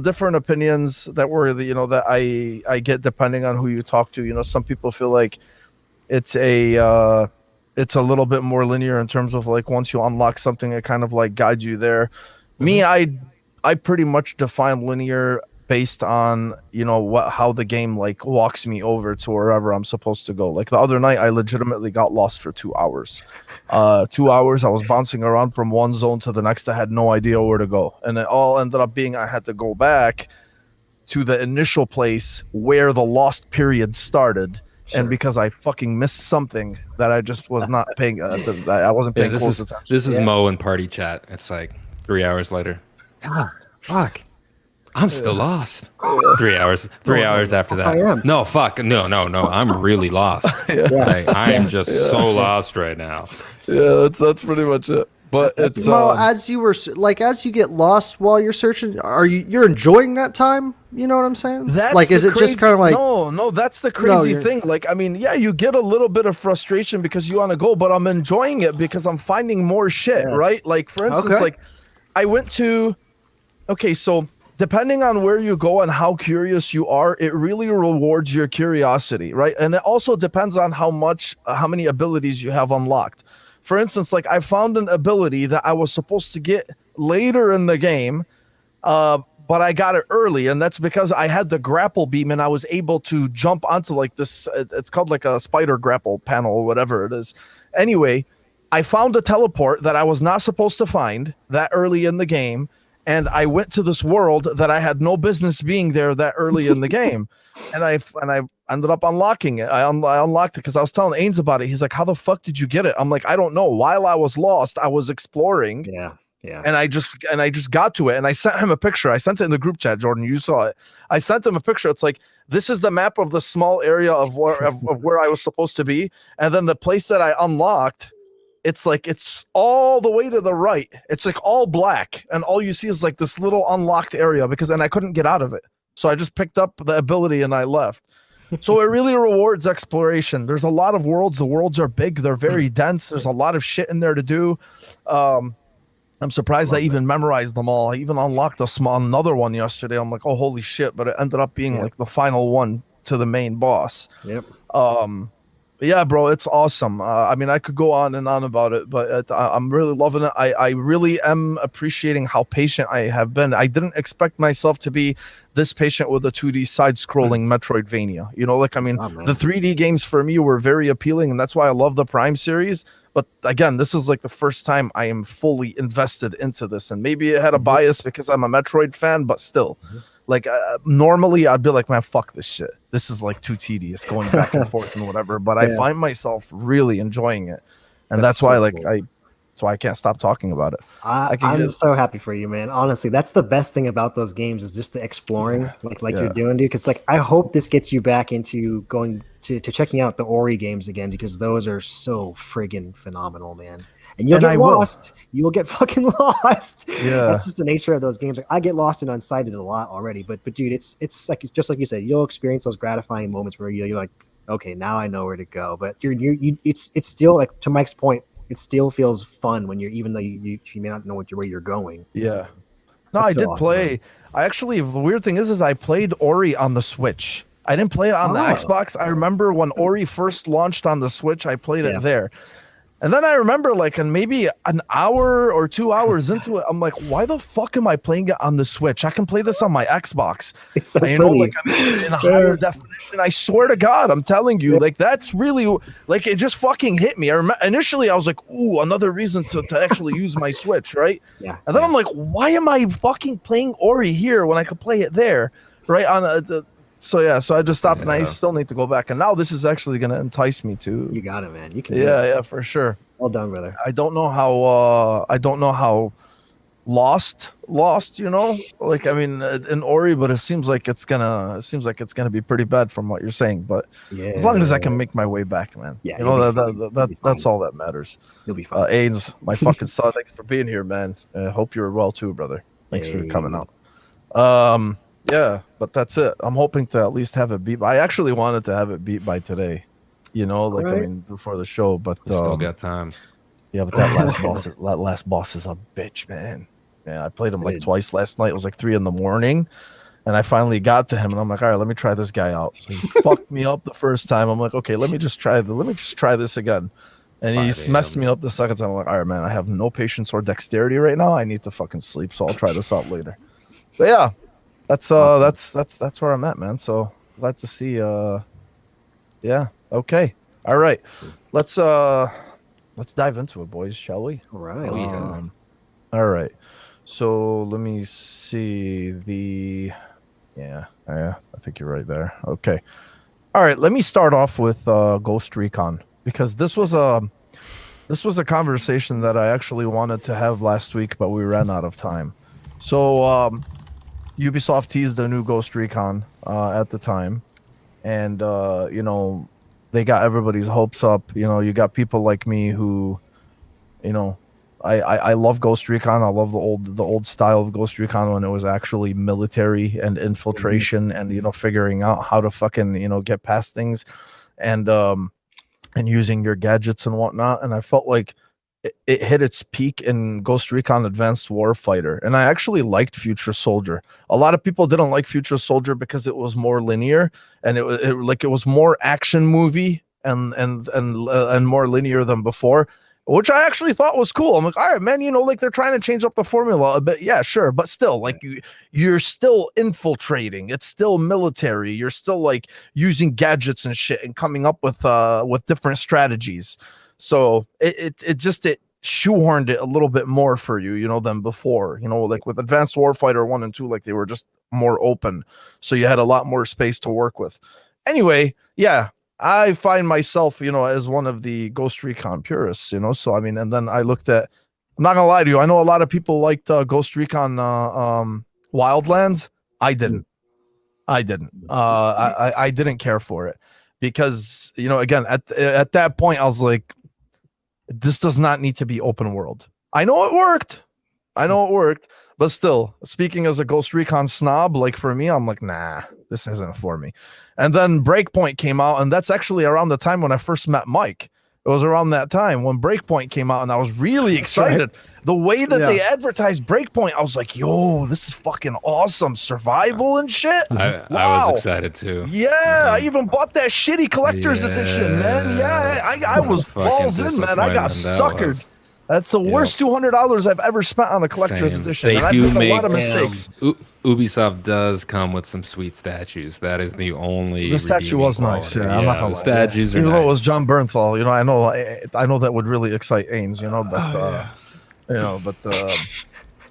different opinions that were that I get depending on who you talk to. Some people feel like it's a little bit more linear in terms of once you unlock something, it kind of guides you there. Me, I pretty much define linear based on how the game walks me over to wherever I'm supposed to go. The other night I legitimately got lost for 2 hours. 2 hours I was bouncing around from one zone to the next. I had no idea where to go, and it all ended up being I had to go back to the initial place where the lost period started. Sure. And because I fucking missed something that I just was not paying I wasn't paying close attention. This is Mo and party chat. It's 3 hours later. Fuck. I'm still lost. 3 hours. 3 hours after that. I am. No, fuck. No. I'm really lost. I am just so lost right now. Yeah, that's pretty much it. But it's well, as you get lost while you're searching, you're enjoying that time? You know what I'm saying? That's is it crazy, just kind of no, that's the crazy thing. You get a little bit of frustration because you want to go, but I'm enjoying it because I'm finding more shit, right? For instance, I went to so depending on where you go and how curious you are, it really rewards your curiosity, right? And it also depends on how many abilities you have unlocked. For instance, I found an ability that I was supposed to get later in the game, but I got it early, and that's because I had the grapple beam and I was able to jump onto this, it's called a spider grapple panel or whatever it is. Anyway, I found a teleport that I was not supposed to find that early in the game, and I went to this world that I had no business being there that early in the game. And I ended up unlocking it. I unlocked it because I was telling Ains about it. He's like, how the fuck did you get it? I'm like, I don't know. While I was lost, I was exploring. Yeah. And I just got to it, and I sent him a picture. I sent it in the group chat, Jordan. You saw it. I sent him a picture. It's this is the map of the small area of where I was supposed to be. And then the place that I unlocked, it's it's all the way to the right. It's all black, and all you see is this little unlocked area and I couldn't get out of it. So I just picked up the ability and I left. So it really rewards exploration. There's a lot of worlds. The worlds are big. They're very dense. There's a lot of shit in there to do. I'm surprised I even memorized them all. I even unlocked another one yesterday. I'm like, oh, holy shit. But it ended up being the final one to the main boss. Yep. Yeah, bro, it's awesome. I mean, I could go on and on about it, but I'm really loving it. I really am appreciating how patient I have been. I didn't expect myself to be this patient with a 2D side-scrolling Metroidvania. You know, like, I mean, the 3D games for me were very appealing, and that's why I love the Prime series. But again, this is like the first time I am fully invested into this, and maybe it had a bias because I'm a Metroid fan, but still. Like, normally I'd be like, man, fuck this shit. This is like too tedious going back and forth and whatever. But I find myself really enjoying it. And that's why, like, cool. That's why I can't stop talking about it. I'm so happy for you, man. Honestly, that's the best thing about those games is just the exploring, like you're doing, dude. Because, like, I hope this gets you back into going to checking out the Ori games again, because those are so friggin' phenomenal, man. And you'll get lost. You will get fucking lost. Yeah, that's just the nature of those games. Like, I get lost in Unsighted a lot already, but dude, it's like just like you said, you'll experience those gratifying moments where you're like, okay, now I know where to go. But it's still, like, to Mike's point, it still feels fun when even though you may not know where you're going. Yeah. No, I did play. I actually, the weird thing is I played Ori on the Switch. I didn't play it on the Xbox. I remember when Ori first launched on the Switch, I played it there. And then I remember, like, and maybe an hour or 2 hours into it, I'm like, why the fuck am I playing it on the Switch? I can play this on my Xbox. It's so you know, like, I mean, in higher definition. I swear to God, I'm telling you, like, that's really, like, it just fucking hit me. I remember initially I was like, ooh, another reason to actually use my Switch, right? Yeah. And then I'm like, why am I fucking playing Ori here when I could play it there, right? So I just stopped, and I still need to go back. And now this is actually going to entice me to. You got it, man. You can. Yeah, for sure. Well done, brother. I don't know how lost, you know, like, I mean, in Ori, but it seems like it's gonna be pretty bad from what you're saying. But as long as I can make my way back, man, you know, that's all that matters. You'll be fine. Ains, my fucking son, thanks for being here, man. Hope you're well too, brother. Thanks for coming out. Yeah, but that's it. I'm hoping to at least have it beat. I actually wanted to have it beat by today, you know, like, I mean, before the show, but still got time. Yeah, but that last boss is a bitch, man. Yeah, I played him like twice last night. It was like 3 a.m, and I finally got to him, and I'm like, all right, let me try this guy out. So he fucked me up the first time. I'm like, okay, let me just try this again. And he messed me up the second time. I'm like, all right, man, I have no patience or dexterity right now. I need to fucking sleep, so I'll try this out later. But yeah. That's where I'm at, man. So glad to see. Yeah. Okay. All right. Let's dive into it, boys. Shall we? All right. All right. So let me see Yeah. I think you're right there. Okay. All right. Let me start off with Ghost Recon, because this was a conversation that I actually wanted to have last week, but we ran out of time. So Ubisoft teased the new Ghost Recon at the time, and you know, they got everybody's hopes up. You know, you got people like me who, you know, I love Ghost Recon. I love the old style of Ghost Recon when it was actually military and infiltration, and, you know, figuring out how to fucking, you know, get past things, and using your gadgets and whatnot. And I felt like it hit its peak in Ghost Recon Advanced Warfighter, and I actually liked Future Soldier. A lot of people didn't like Future Soldier because it was more linear, and it was more action movie and more linear than before, which I actually thought was cool. I'm like, all right, man, you know, like, they're trying to change up the formula a bit. Yeah, sure, but still, like, you're still infiltrating. It's still military. You're still, like, using gadgets and shit and coming up with different strategies. So it shoehorned it a little bit more for you, you know, than before. You know, like with Advanced Warfighter 1 and 2, like, they were just more open, so you had a lot more space to work with. Anyway, yeah, I find myself, you know, as one of the Ghost Recon purists, you know. So I mean, and then I looked at, I'm not gonna lie to you, I know a lot of people liked Ghost Recon Wildlands. I didn't. I didn't care for it, because, you know, again, at that point I was like, this does not need to be open world. I know it worked, but still, speaking as a Ghost Recon snob, like, for me, I'm like, nah, this isn't for me. And then Breakpoint came out, and that's actually around the time when I first met Mike. It was around that time when Breakpoint came out, and I was really excited. Right. The way that they advertised Breakpoint, I was like, yo, this is fucking awesome. Survival and shit. I was excited too. Yeah, I even bought that shitty collector's edition, man. Yeah, I was balls in, man. I got suckered. That's the worst $200 I've ever spent on a collector's edition. They do make a lot of mistakes. Ubisoft does come with some sweet statues. That is the only. The statue was nice. Yeah, I'm not gonna lie. Statues are nice. Though it was John Bernthal. You know, I know that would really excite Ains. You know, but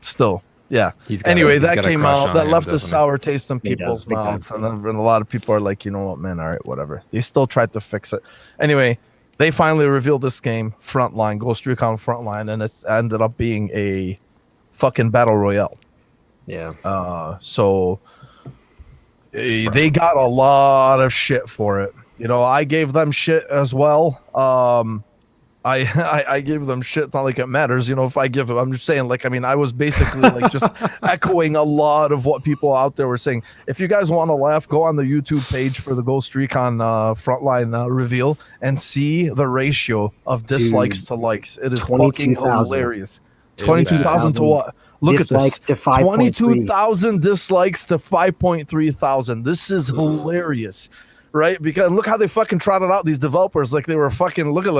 still, yeah. Anyway, that came out. That left a sour taste in people's mouths, and a lot of people are like, you know what, man? All right, whatever. They still tried to fix it. Anyway. They finally revealed this game, Frontline, Ghost Recon Frontline, and it ended up being a fucking battle royale. Yeah. So they got a lot of shit for it. You know, I gave them shit as well. I gave them shit, not like it matters, you know, if I give it. I'm just saying, like, I mean, I was basically like just echoing a lot of what people out there were saying. If you guys want to laugh, go on the YouTube page for the Ghost Recon Frontline reveal and see the ratio of dislikes to likes. It is fucking hilarious. 22,000 to what? Look at this. 22,000 dislikes to 5.3 thousand. This is hilarious. Right, because look how they fucking trotted out these developers like they were fucking look at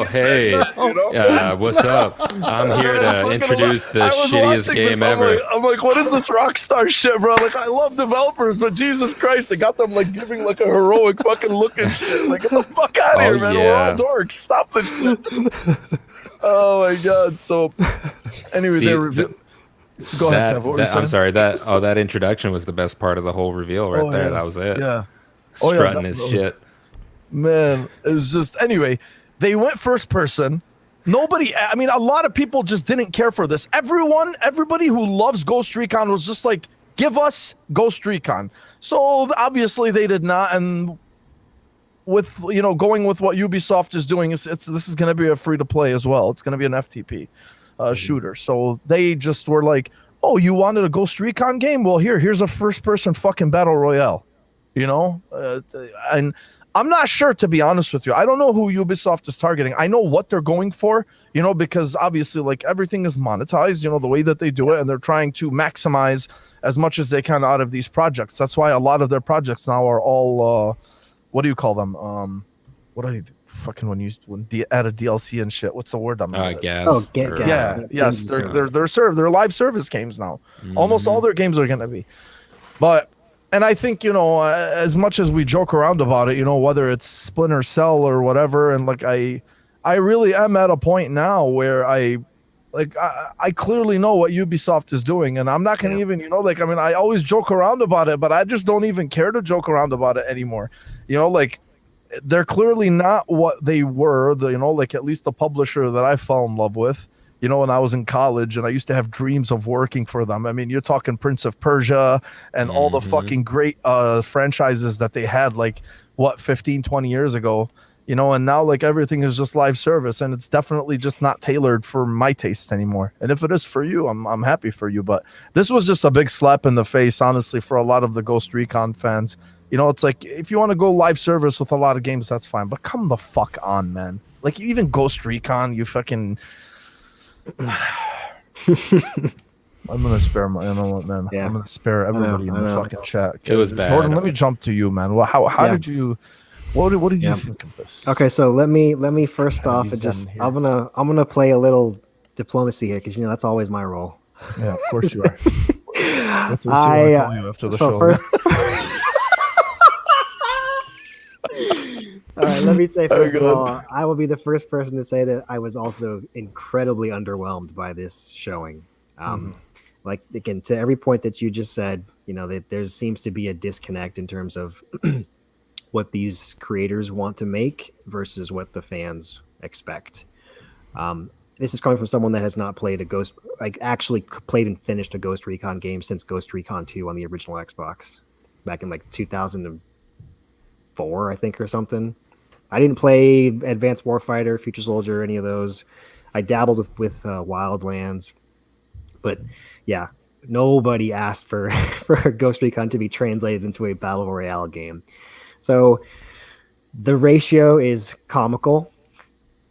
hey, what's up? I'm here to introduce the shittiest game ever. I'm like, what is this Rockstar shit, bro? Like, I love developers, but Jesus Christ, they got them like giving like a heroic fucking look and shit. Like, get the fuck out of here, man. We're all dorks. Stop this shit. Oh my god. So anyway, so go ahead, Kev. I'm sorry. That introduction was the best part of the whole reveal right there. Yeah. That was it. Yeah. Strutting his shit. Man, it was just anyway. They went first person. Nobody. I mean, a lot of people just didn't care for this. Everybody who loves Ghost Recon was just like, give us Ghost Recon. So obviously they did not. And with going with what Ubisoft is doing, this is going to be a free to play as well. It's going to be an FTP. Shooter. So they just were like, oh, you wanted a Ghost Recon game? Well, here's a first-person fucking battle royale, you know? And I'm not sure, to be honest with you. I don't know who Ubisoft is targeting. I know what they're going for, you know, because obviously, like, everything is monetized, you know, the way that they do it, and they're trying to maximize as much as they can out of these projects. That's why a lot of their projects now are all, what do you call them? What are they fucking when add a DLC and shit? What's the word I'm gas. Oh, gas. Yes, they're live service games now. Almost all their games are gonna be. But and I think, you know, as much as we joke around about it, you know, whether it's Splinter Cell or whatever, and like I really am at a point now where I clearly know what Ubisoft is doing, and I'm not gonna even, you know, like, I mean, I always joke around about it, but I just don't even care to joke around about it anymore. You know, like, they're clearly not what they were, you know, like at least the publisher that I fell in love with, you know, when I was in college, and I used to have dreams of working for them. I mean, you're talking Prince of Persia and all the fucking great franchises that they had, like, what, 15, 20 years ago, you know, and now, like, everything is just live service, and it's definitely just not tailored for my taste anymore. And if it is for you, I'm happy for you. But this was just a big slap in the face, honestly, for a lot of the Ghost Recon fans. You know, it's like, if you want to go live service with a lot of games, that's fine. But come the fuck on, man. Like, even Ghost Recon, you fucking... I'm going to spare my... You know what, man? Yeah. I'm going to spare everybody in the fucking chat. It was bad. Jordan, let me jump to you, man. Well, how did you... What did you think of this? Okay, so let me first off, I'm gonna play a little diplomacy here, because, you know, that's always my role. Yeah, of course you are. I call you after the show. First... All right, let me say first of all, I will be the first person to say that I was also incredibly underwhelmed by this showing. Like, again, to every point that you just said, you know, that there seems to be a disconnect in terms of what these creators want to make versus what the fans expect. This is coming from someone that has not played actually played and finished a Ghost Recon game since Ghost Recon 2 on the original Xbox back in like 2004, I think, or something. I didn't play Advanced Warfighter, Future Soldier, any of those. I dabbled with Wildlands, but yeah, nobody asked for Ghost Recon to be translated into a battle royale game. So The ratio is comical,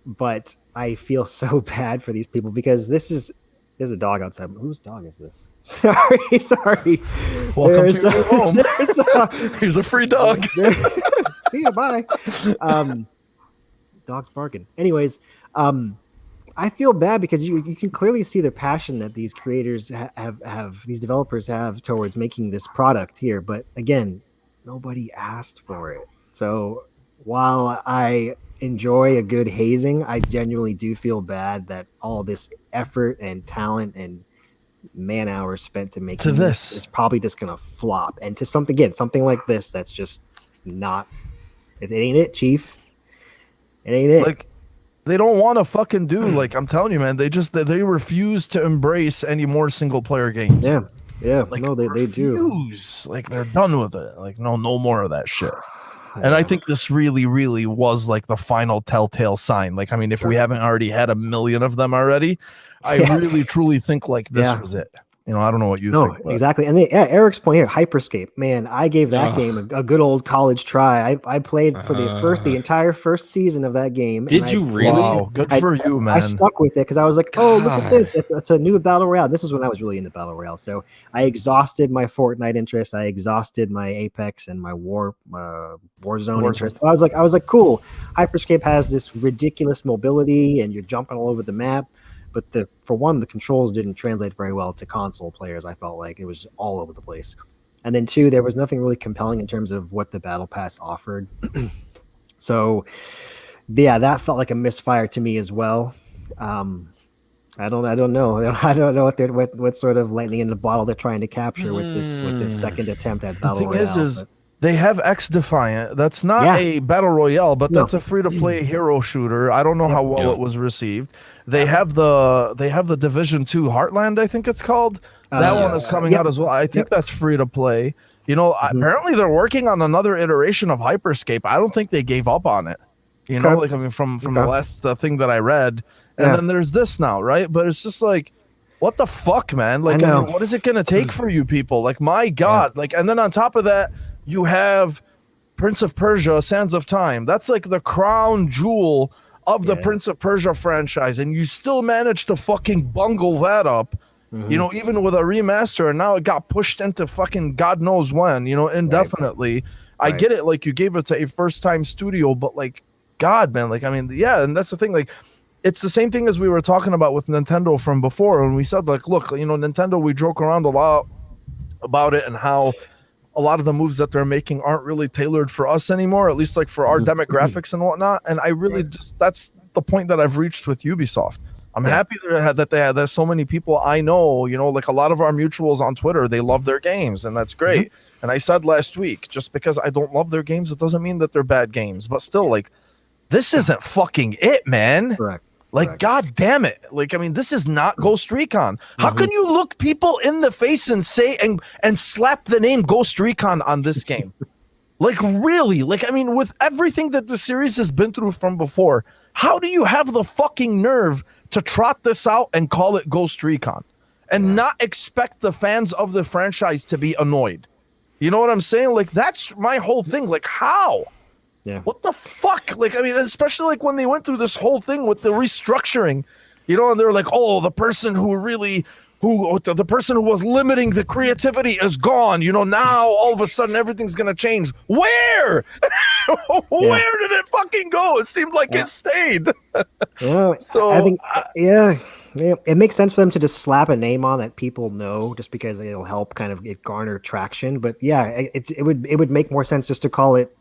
but I feel so bad for these people because there's a dog outside. Whose dog is this? Sorry. Welcome to your home. Here's a free dog. See you, bye. Dog's barking. Anyways, I feel bad because you can clearly see the passion that these creators have these developers have towards making this product here. But again, nobody asked for it. So while I enjoy a good hazing, I genuinely do feel bad that all this effort and talent and man hours spent to make this is probably just gonna flop. And to something like this, that's just not. It ain't it, Chief. It ain't it. Like, they don't want to fucking do, like, I'm telling you, man, they refuse to embrace any more single player games. Yeah, like, no, they do. Like, they're done with it. Like, no more of that shit. And I think this really, really was like the final telltale sign. Like, I mean, if we haven't already had a million of them already, I really, truly think like this was it. You know, I don't know what you think. No, exactly. And Eric's point here, Hyperscape. Man, I gave that game a good old college try. I played for the entire first season of that game. Did you really? Wow, good for you, man. I stuck with it because I was like, oh, look at this. It's a new Battle Royale. This is when I was really into Battle Royale. So I exhausted my Fortnite interest. I exhausted my Apex and my Warzone interest. So I was like, cool. Hyperscape has this ridiculous mobility and you're jumping all over the map. But for one, the controls didn't translate very well to console players. I felt like it was all over the place. And then two, there was nothing really compelling in terms of what the Battle Pass offered. So, yeah, that felt like a misfire to me as well. I don't know. I don't know what sort of lightning in the bottle they're trying to capture with this second attempt at Battle Royale. The thing is they have X Defiant. That's not a battle royale, but that's a free-to-play hero shooter. I don't know how well it was received. They have the Division 2 Heartland, I think it's called. That one is coming out as well. I think that's free to play. You know, apparently they're working on another iteration of Hyperscape. I don't think they gave up on it. You know, like, I mean, from the last thing that I read, and then there's this now, right? But it's just like, what the fuck, man? Like, I mean, what is it gonna take for you people? Like, my God, like, and then on top of that, you have Prince of Persia: Sands of Time. That's like the crown jewel of the Prince of Persia franchise, and you still managed to fucking bungle that up. You know, even with a remaster, and now it got pushed into fucking God knows when, you know, indefinitely. I get it, like, you gave it to a first-time studio, but, like, God, man, like, I mean, and that's the thing, like, it's the same thing as we were talking about with Nintendo from before, when we said, like, look, you know, Nintendo, we joke around a lot about it and how a lot of the moves that they're making aren't really tailored for us anymore, at least like for our demographics and whatnot. And I really that's the point that I've reached with Ubisoft. I'm happy that there's so many people I know, you know, like a lot of our mutuals on Twitter, they love their games, and that's great. And I said last week, just because I don't love their games, it doesn't mean that they're bad games. But still, like, this isn't fucking it, man. Correct. Like, God damn it. Like, I mean, this is not Ghost Recon. How can you look people in the face and say and slap the name Ghost Recon on this game? Like, really? Like, I mean, with everything that the series has been through from before, how do you have the fucking nerve to trot this out and call it Ghost Recon and not expect the fans of the franchise to be annoyed? You know what I'm saying? Like, that's my whole thing. Like, how? Yeah. What the fuck? Like, I mean, especially like when they went through this whole thing with the restructuring, you know, and they're like, oh, the person who was limiting the creativity is gone. You know, now all of a sudden everything's going to change. Where? Where did it fucking go? It seemed like it stayed. So I think, it makes sense for them to just slap a name on that people know, just because it'll help kind of garner traction. But yeah, it would make more sense just to call it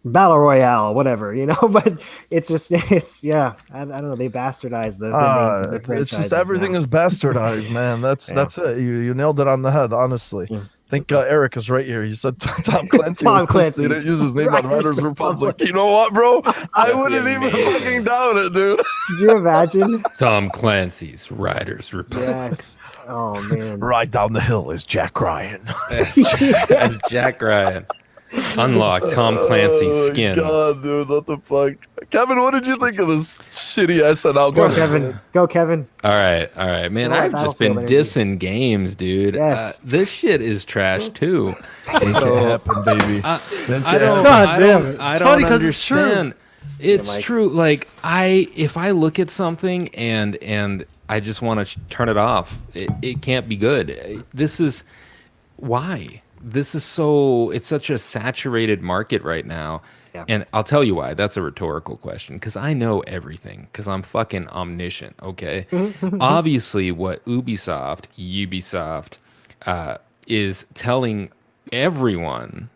Battle Royale, whatever, you know. But I don't know, they bastardized the name. It's just everything is bastardized, man. That's it. You nailed it on the head, honestly. I think Eric is right here. He said Tom Clancy. They didn't use his name on Riders Republic. You know what, bro? I wouldn't even fucking doubt it, dude. Could you imagine? Tom Clancy's Riders Republic. Yes. Oh man. Ride down the hill as Jack Ryan. as Jack Ryan. Unlock Tom Clancy's skin. Oh my god, dude, what the fuck? Kevin, what did you think of this shitty SNL? Go, Kevin. Go, Kevin. All right, man. I've just been dissing games, dude. Yes. This shit is trash too. So happen, baby. I funny don't 'cause it's true. understand. It's true. Like if I look at something and I just want to turn it off, it can't be good. This is why. This is it's such a saturated market right now. Yeah. And I'll tell you why. That's a rhetorical question because I know everything because I'm fucking omniscient. Okay. Obviously, what Ubisoft is telling everyone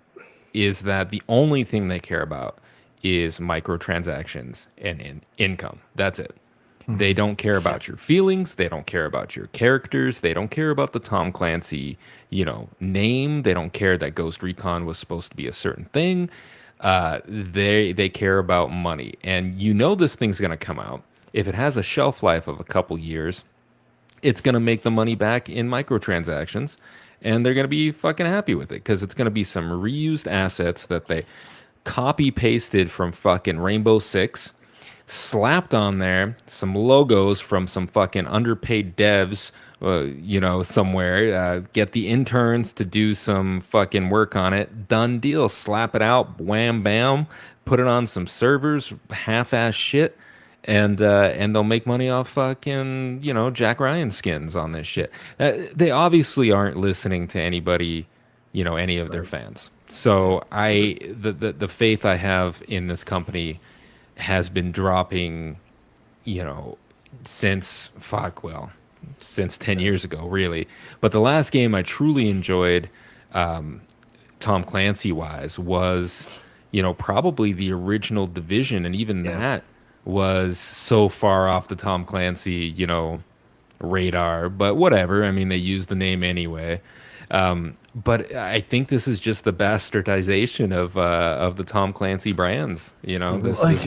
is that the only thing they care about is microtransactions and income. That's it. They don't care about your feelings. They don't care about your characters. They don't care about the Tom Clancy, name. They don't care that Ghost Recon was supposed to be a certain thing. They care about money. And this thing's going to come out. If it has a shelf life of a couple years, it's going to make the money back in microtransactions. And they're going to be fucking happy with it because it's going to be some reused assets that they copy pasted from fucking Rainbow Six, slapped on there some logos from some fucking underpaid devs, somewhere, get the interns to do some fucking work on it. Done deal. Slap it out. Wham, bam. Put it on some servers. Half-ass shit. And they'll make money off fucking, Jack Ryan skins on this shit. They obviously aren't listening to anybody, any of their fans. So the faith I have in this company has been dropping, since 10 years ago, really. But the last game I truly enjoyed, Tom Clancy wise, was, probably the original Division. And even that was so far off the Tom Clancy, radar, but whatever. I mean, they used the name anyway. But I think this is just the bastardization of the Tom Clancy brands. This is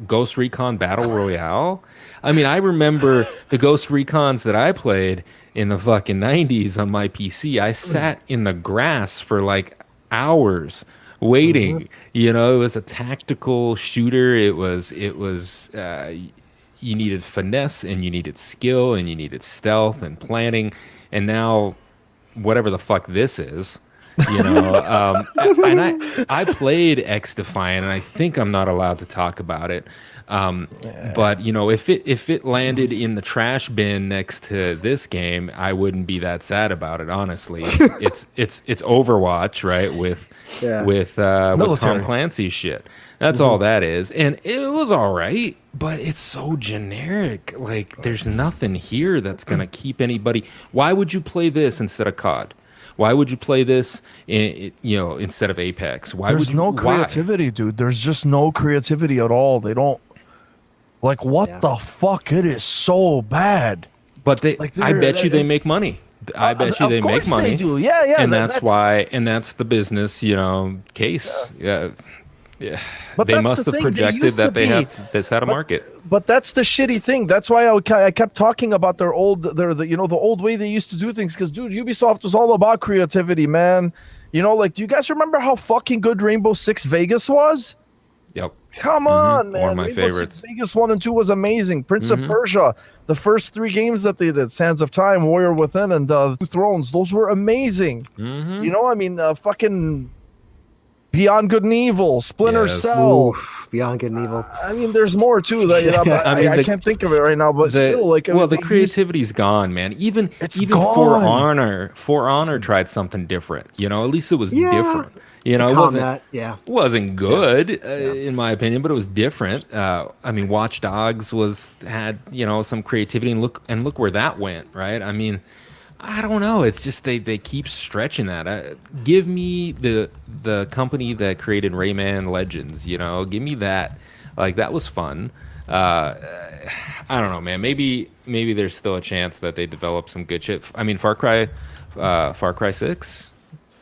Ghost Recon Battle Royale. I mean, I remember the Ghost Recons that I played in the fucking 90s on my PC. I sat in the grass for like hours waiting. It was a tactical shooter. It was you needed finesse and you needed skill and you needed stealth and planning. And now whatever the fuck this is, and I played X Defiant, and I think I'm not allowed to talk about it. But if it landed in the trash bin next to this game, I wouldn't be that sad about it. Honestly, it's Overwatch, right? With Tom Clancy shit. That's all that is, and it was all right, but it's so generic. Like, there's nothing here that's gonna keep anybody. Why would you play this instead of COD? Why would you play this, instead of Apex? There's no creativity, dude. There's just no creativity at all. They don't. Like, what the fuck? It is so bad. But I bet you they make money. I bet you they make money. They do. Yeah. And that's why, and that's the business, case. Yeah. But they must have projected that they had a market. But that's the shitty thing. That's why I kept talking about the old way they used to do things. Because, dude, Ubisoft was all about creativity, man. Do you guys remember how fucking good Rainbow Six Vegas was? Yep. Come on, man. One of my Rainbow favorites. Six Vegas 1 and 2 was amazing. Prince of Persia, the first 3 games that they did, Sands of Time, Warrior Within, and Two Thrones, those were amazing. Fucking Beyond Good and Evil, Splinter Cell. Oof, Beyond Good and Evil. I mean, there's more too. That I can't think of it right now, but still, the creativity's gone, man. Even gone. For Honor tried something different. At least it was different. It wasn't good in my opinion, but it was different. Watch Dogs had some creativity, and look where that went, right? I mean, I don't know. It's just they keep stretching that. Give me the company that created Rayman Legends. Give me that. Like, that was fun. I don't know, man. Maybe there's still a chance that they develop some good shit. I mean, Far Cry 6.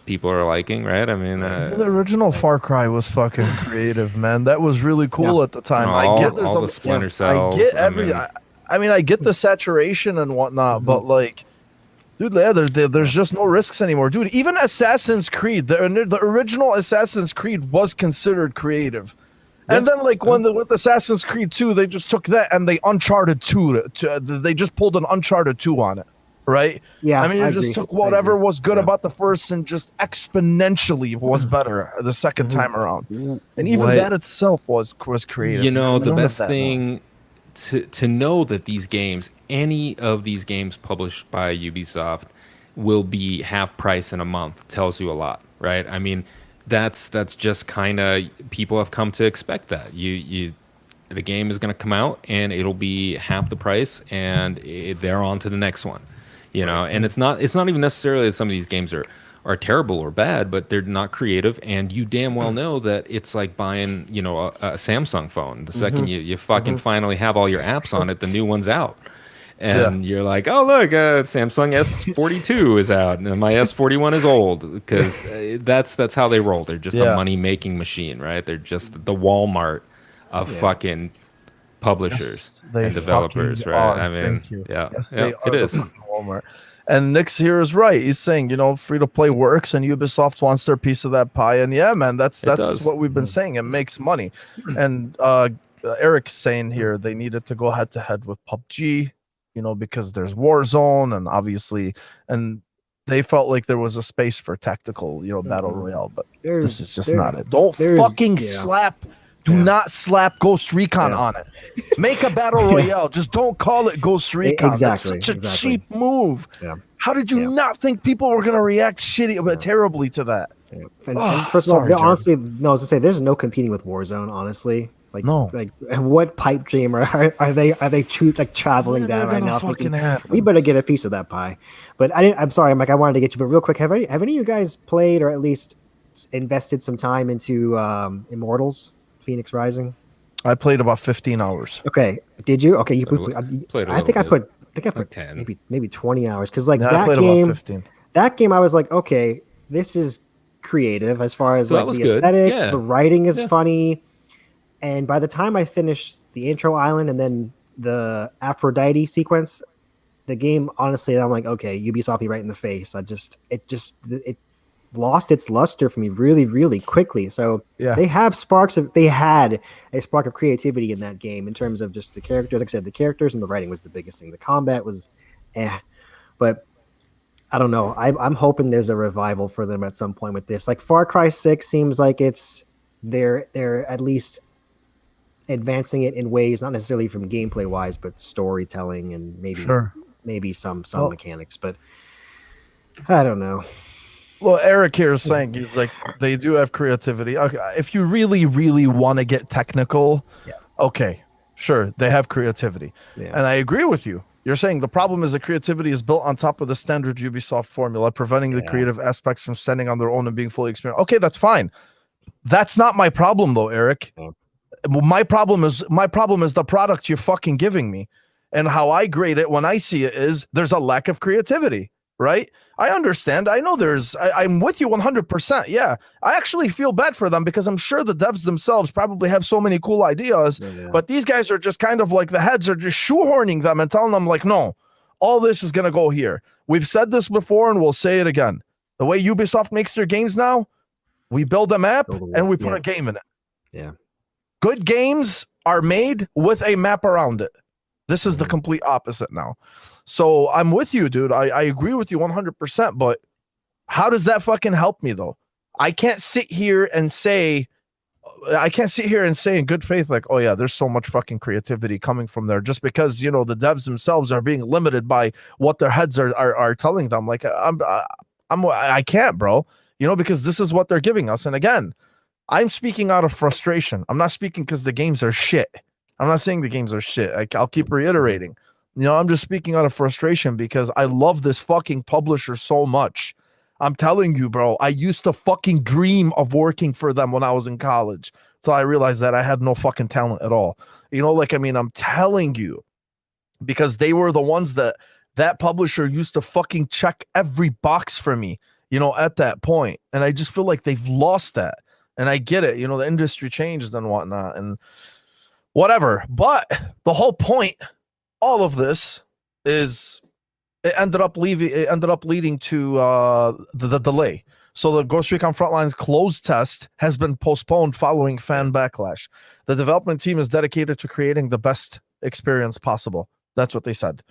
People are liking, right? I mean, the original Far Cry was fucking creative, man. That was really cool at the time. I get all the Splinter Cells. I get I get the saturation and whatnot, but like, Dude, yeah, there's just no risks anymore. Dude, even Assassin's Creed, the original Assassin's Creed was considered creative. And then, like, with Assassin's Creed 2, they just took that and they Uncharted 2, they just pulled an Uncharted 2 on it, right? Yeah, I mean, you just took whatever was good about the first and just exponentially was better the second time around. And even that itself was creative. You know, the best thing to know that these games, any of these games published by Ubisoft, will be half price in a month tells you a lot, right? I mean, that's just kind of, people have come to expect that. The game is going to come out and it'll be half the price, and they're on to the next one, you know. And it's not even necessarily that some of these games are terrible or bad, but they're not creative, and you damn well know that it's like buying, you know, a Samsung phone. The second you fucking finally have all your apps on it, the new one's out. And you're like, oh, look, Samsung S42 is out, and my S41 is old, because that's how they roll. They're just a money-making machine, right? They're just the Walmart of fucking publishers and developers, right? I mean, it is. Walmart. And Nick's here is right. He's saying, you know, free-to-play works, and Ubisoft wants their piece of that pie. And yeah, man, that's what we've been saying. It makes money. And Eric's saying here they needed to go head-to-head with PUBG, you know, because there's Warzone, and obviously, and they felt like there was a space for tactical, you know, battle royale, but this is just not it. Don't fucking do not slap Ghost Recon on it. Make a battle royale. Just don't call it Ghost Recon. Exactly. That's such a cheap move. Yeah. How did you not think people were going to react terribly to that? Yeah. And first of all, honestly, no, I was to say, there's no competing with Warzone, honestly. Like, no. Like, what pipe dream are they traveling down right now? Thinking, we better get a piece of that pie. But I'm sorry, Mike. I wanted to get you, but real quick, have any of you guys played or at least invested some time into Immortals, Phoenix Rising? I played about 15 hours. Okay, did you? Okay, you played. I think I put like 10, maybe 20 hours, because like that game, I was like, okay, this is creative as far as like the aesthetics, the writing is funny. And by the time I finished the intro island and then the Aphrodite sequence, the game, honestly, I'm like, okay, Ubisoft me right in the face. It lost its luster for me really, really quickly. So they had a spark of creativity in that game in terms of just the characters. Like I said, the characters and the writing was the biggest thing. The combat was but I don't know. I'm hoping there's a revival for them at some point with this. Like Far Cry 6 seems like they're at least advancing it in ways, not necessarily from gameplay wise, but storytelling and maybe some mechanics. But I don't know. Well, Eric here is saying, he's like, they do have creativity. Okay, if you really, really want to get technical, okay, sure, they have creativity. Yeah. And I agree with you. You're saying the problem is the creativity is built on top of the standard Ubisoft formula, preventing the creative aspects from standing on their own and being fully experienced. Okay, that's fine. That's not my problem, though, Eric. Yeah. My problem is the product you're fucking giving me, and how I grade it when I see it is there's a lack of creativity, right? I understand. I know I'm with you 100%. Yeah, I actually feel bad for them because I'm sure the devs themselves probably have so many cool ideas, but these guys are just kind of like, the heads are just shoehorning them and telling them like, no, all this is going to go here. We've said this before and we'll say it again. The way Ubisoft makes their games now, we build a map and we put a game in it. Yeah. Good games are made with a map around it. This is the complete opposite now. So I'm with you, dude. I agree with you 100%, but how does that fucking help me, though? I can't sit here and say in good faith, like, oh yeah, there's so much fucking creativity coming from there, just because, you know, the devs themselves are being limited by what their heads are telling them. Like, I can't, bro, you know, because this is what they're giving us. And again, I'm speaking out of frustration. I'm not speaking because the games are shit. I'm not saying the games are shit. I'll keep reiterating. You know, I'm just speaking out of frustration because I love this fucking publisher so much. I'm telling you, bro, I used to fucking dream of working for them when I was in college. So I realized that I had no fucking talent at all. You know, like, I mean, I'm telling you, because they were the ones that publisher used to fucking check every box for me, you know, at that point. And I just feel like they've lost that. And I get it, you know, the industry changed and whatnot and whatever. But the whole point, all of this is it ended up leading to the delay. So the Ghost Recon Frontline's closed test has been postponed following fan backlash. The development team is dedicated to creating the best experience possible. That's what they said.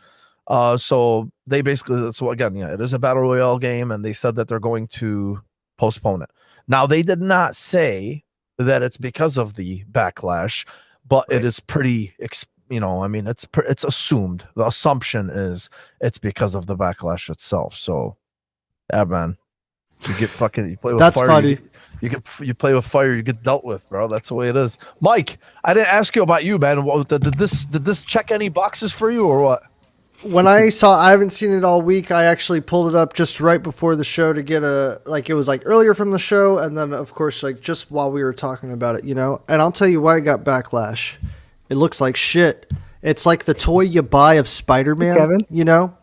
So they basically, so again, yeah, it is a battle royale game, and they said that they're going to postpone it. Now, they did not say that it's because of the backlash, but it is pretty, I mean, it's assumed. The assumption is it's because of the backlash itself. So, yeah, man, you play with That's fire. funny. You play with fire, you get dealt with, bro. That's the way it is. Mike, I didn't ask you about you, man. Did this check any boxes for you or what? When I haven't seen it all week. I actually pulled it up just right before the show to get it was like earlier from the show. And then of course, like just while we were talking about it, and I'll tell you why I got backlash. It looks like shit. It's like the toy you buy of Spider-Man,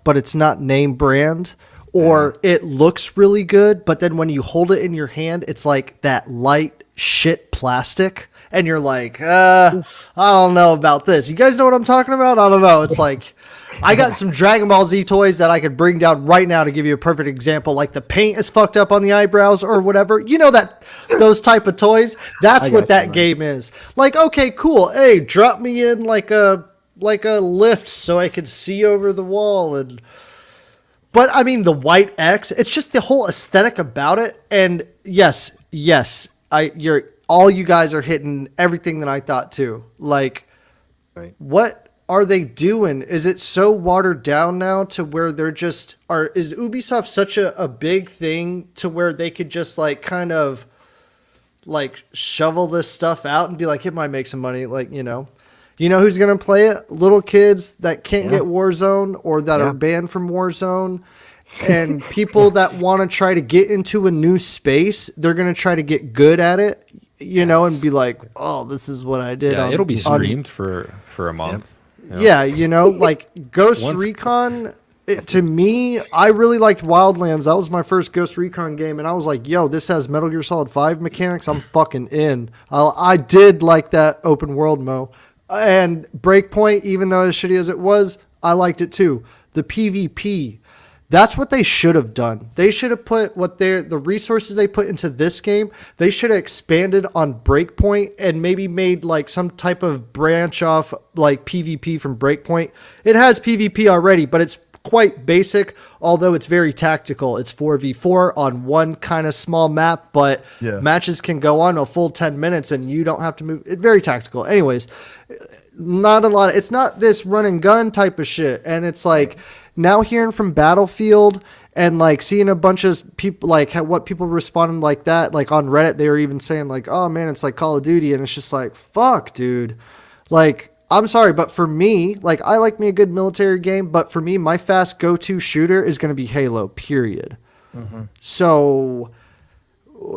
but it's not name brand, or it looks really good. But then when you hold it in your hand, it's like that light shit plastic. And you're like, I don't know about this. You guys know what I'm talking about? I don't know. It's like, I got some Dragon Ball Z toys that I could bring down right now to give you a perfect example. Like the paint is fucked up on the eyebrows or whatever. Those type of toys. That's what that game is. Like, okay, cool. Hey, drop me in like a lift so I can see over the wall. But I mean, the white X, it's just the whole aesthetic about it. And yes, all you guys are hitting everything that I thought too. Like, what are they doing? Is it so watered down now to where they're just is Ubisoft such a big thing to where they could just like kind of like shovel this stuff out and be like, it might make some money. Like, who's going to play it? Little kids that can't get Warzone or that are banned from Warzone. And people that want to try to get into a new space, they're going to try to get good at it. And be like, oh, this is what I did. Yeah, it'll be streamed for a month. Yeah, like Ghost Recon, to me, I really liked Wildlands. That was my first Ghost Recon game, and I was like, yo, this has Metal Gear Solid 5 mechanics. I'm fucking in. I did like that open world mo. And Breakpoint, even though as shitty as it was, I liked it too. The PvP, that's what they should have done. They should have put the resources they put into this game. They should have expanded on Breakpoint and maybe made like some type of branch off like PvP from Breakpoint. It has PvP already, but it's quite basic, although it's very tactical. It's 4v4 on one kind of small map, but matches can go on a full 10 minutes and you don't have to move. It's very tactical. Anyways, not a lot. It's not this run and gun type of shit. And it's like, now hearing from Battlefield and like seeing a bunch of people, like what people responding like that, like on Reddit, they were even saying like, oh man, it's like Call of Duty. And it's just like, fuck, dude. Like, I'm sorry, but for me, like I like me a good military game, but for me, my fast go-to shooter is going to be Halo, period. Mm-hmm. So,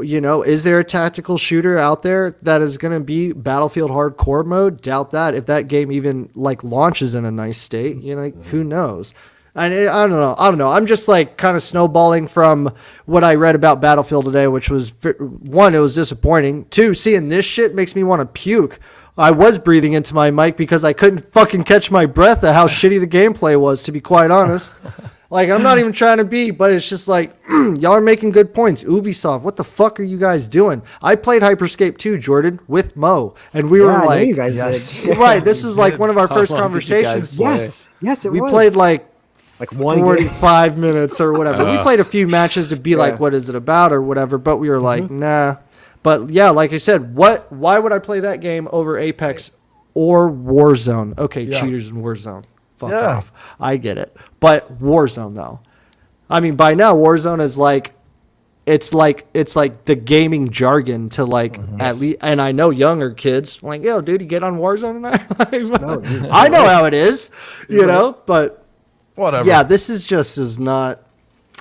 is there a tactical shooter out there that is going to be Battlefield hardcore mode? Doubt that. If that game even like launches in a nice state, who knows? I don't know. I'm just like kind of snowballing from what I read about Battlefield today, which was one, it was disappointing. Two, seeing this shit makes me want to puke. I was breathing into my mic because I couldn't fucking catch my breath at how shitty the gameplay was, to be quite honest. Like, I'm not even trying to be, but it's just like, y'all are making good points. Ubisoft, what the fuck are you guys doing? I played Hyperscape 2, Jordan, with Mo, and we were like, you guys did. Right, this is like one of our first conversations. Yes, it we was. Played like 45 minutes or whatever. We played a few matches to be like, what is it about or whatever, but we were like, nah. But yeah, like I said, why would I play that game over Apex or Warzone? Okay, cheaters in Warzone. Fuck off. I get it. But Warzone though. I mean, by now Warzone is like it's like the gaming jargon to like at least, and I know younger kids like, yo, dude, you get on Warzone tonight? I know how it is, but whatever. Yeah, this is not.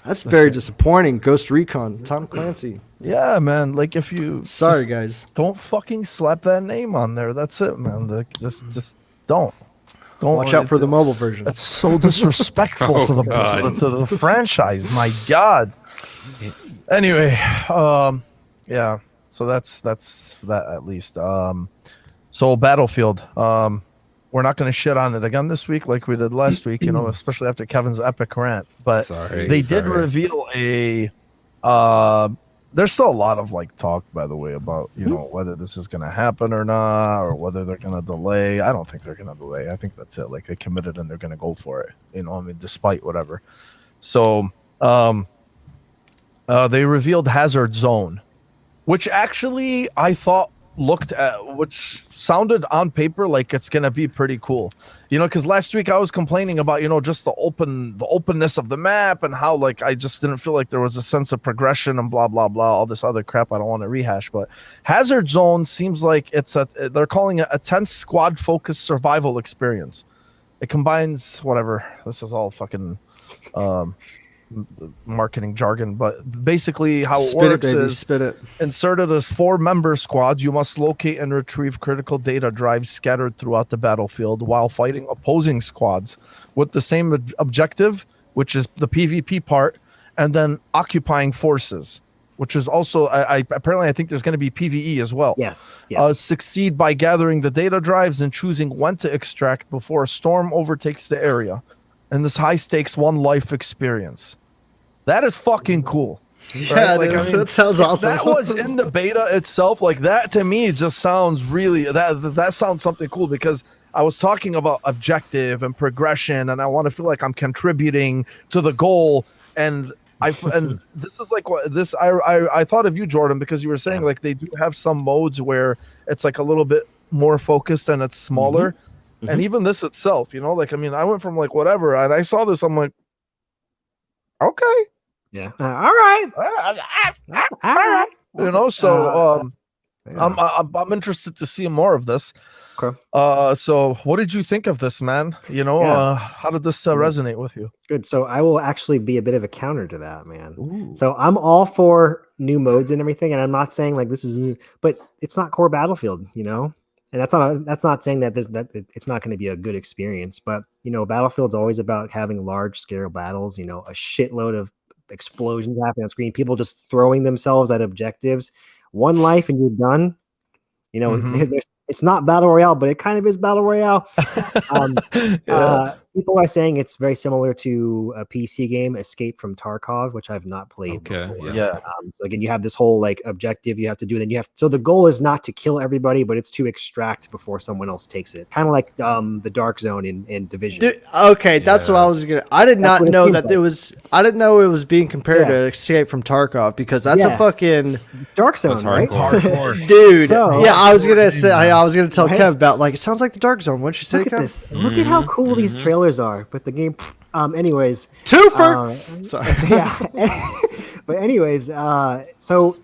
That's very disappointing. Ghost Recon, Tom Clancy. Yeah, man. Like if you guys, don't fucking slap that name on there. That's it, man. Like, just don't. Watch out for the mobile version. That's so disrespectful to the franchise. My God. Anyway, yeah. So that's that at least. So Battlefield. What we're not going to shit on it again this week like we did last week, especially after Kevin's epic rant. But they did reveal a there's still a lot of like talk, by the way, about whether this is going to happen or not, or whether they're going to delay. I don't think they're going to delay. I think that's it. Like, they committed and they're going to go for it. Despite whatever. So they revealed Hazard Zone, which actually I thought which sounded on paper like it's going to be pretty cool. Because last week I was complaining about, just the openness of the map and how, like, I just didn't feel like there was a sense of progression and blah, blah, blah, all this other crap I don't want to rehash. But Hazard Zone seems like they're calling it a tense squad-focused survival experience. It combines whatever. This is all fucking marketing jargon, but basically how it works is inserted as 4-member squads. You must locate and retrieve critical data drives scattered throughout the battlefield while fighting opposing squads with the same objective, which is the PvP part, and then occupying forces, which is also apparently I think there's going to be PvE as well. Yes. Succeed by gathering the data drives and choosing when to extract before a storm overtakes the area. And this high-stakes one-life experience. That is fucking cool. Yeah, right? That sounds awesome. That was in the beta itself. Like, that to me just sounds really... That sounds something cool, because I was talking about objective and progression, and I want to feel like I'm contributing to the goal. And this is like what this... I thought of you, Jordan, because you were saying like they do have some modes where it's like a little bit more focused and it's smaller. Mm-hmm. And even this itself, I went from like whatever, and I saw this, I'm like, okay. Yeah. All right. So I'm interested to see more of this. Okay. So what did you think of this, man? How did this resonate with you? Good. So I will actually be a bit of a counter to that, man. Ooh. So I'm all for new modes and everything, and I'm not saying like this is new, but it's not core Battlefield, And that's not saying that it's not going to be a good experience, but Battlefield's always about having large scale battles, a shitload of explosions happening on screen, people just throwing themselves at objectives, one life and you're done. It's not battle royale, but it kind of is battle royale. People are saying it's very similar to a PC game, Escape from Tarkov, which I've not played before. Yeah. So again, you have this whole like objective you have to do. Then so the goal is not to kill everybody, but it's to extract before someone else takes it. Kind of like the Dark Zone in Division. That's what I was gonna. I did not know that it was. I didn't know it was being compared to Escape from Tarkov, because that's a fucking Dark Zone, right? Dude. So, I was gonna say. I was gonna tell Kev about like it sounds like the Dark Zone. What'd you say, Kev? Look at how cool these trailers are, but the game anyways sorry. But anyways, so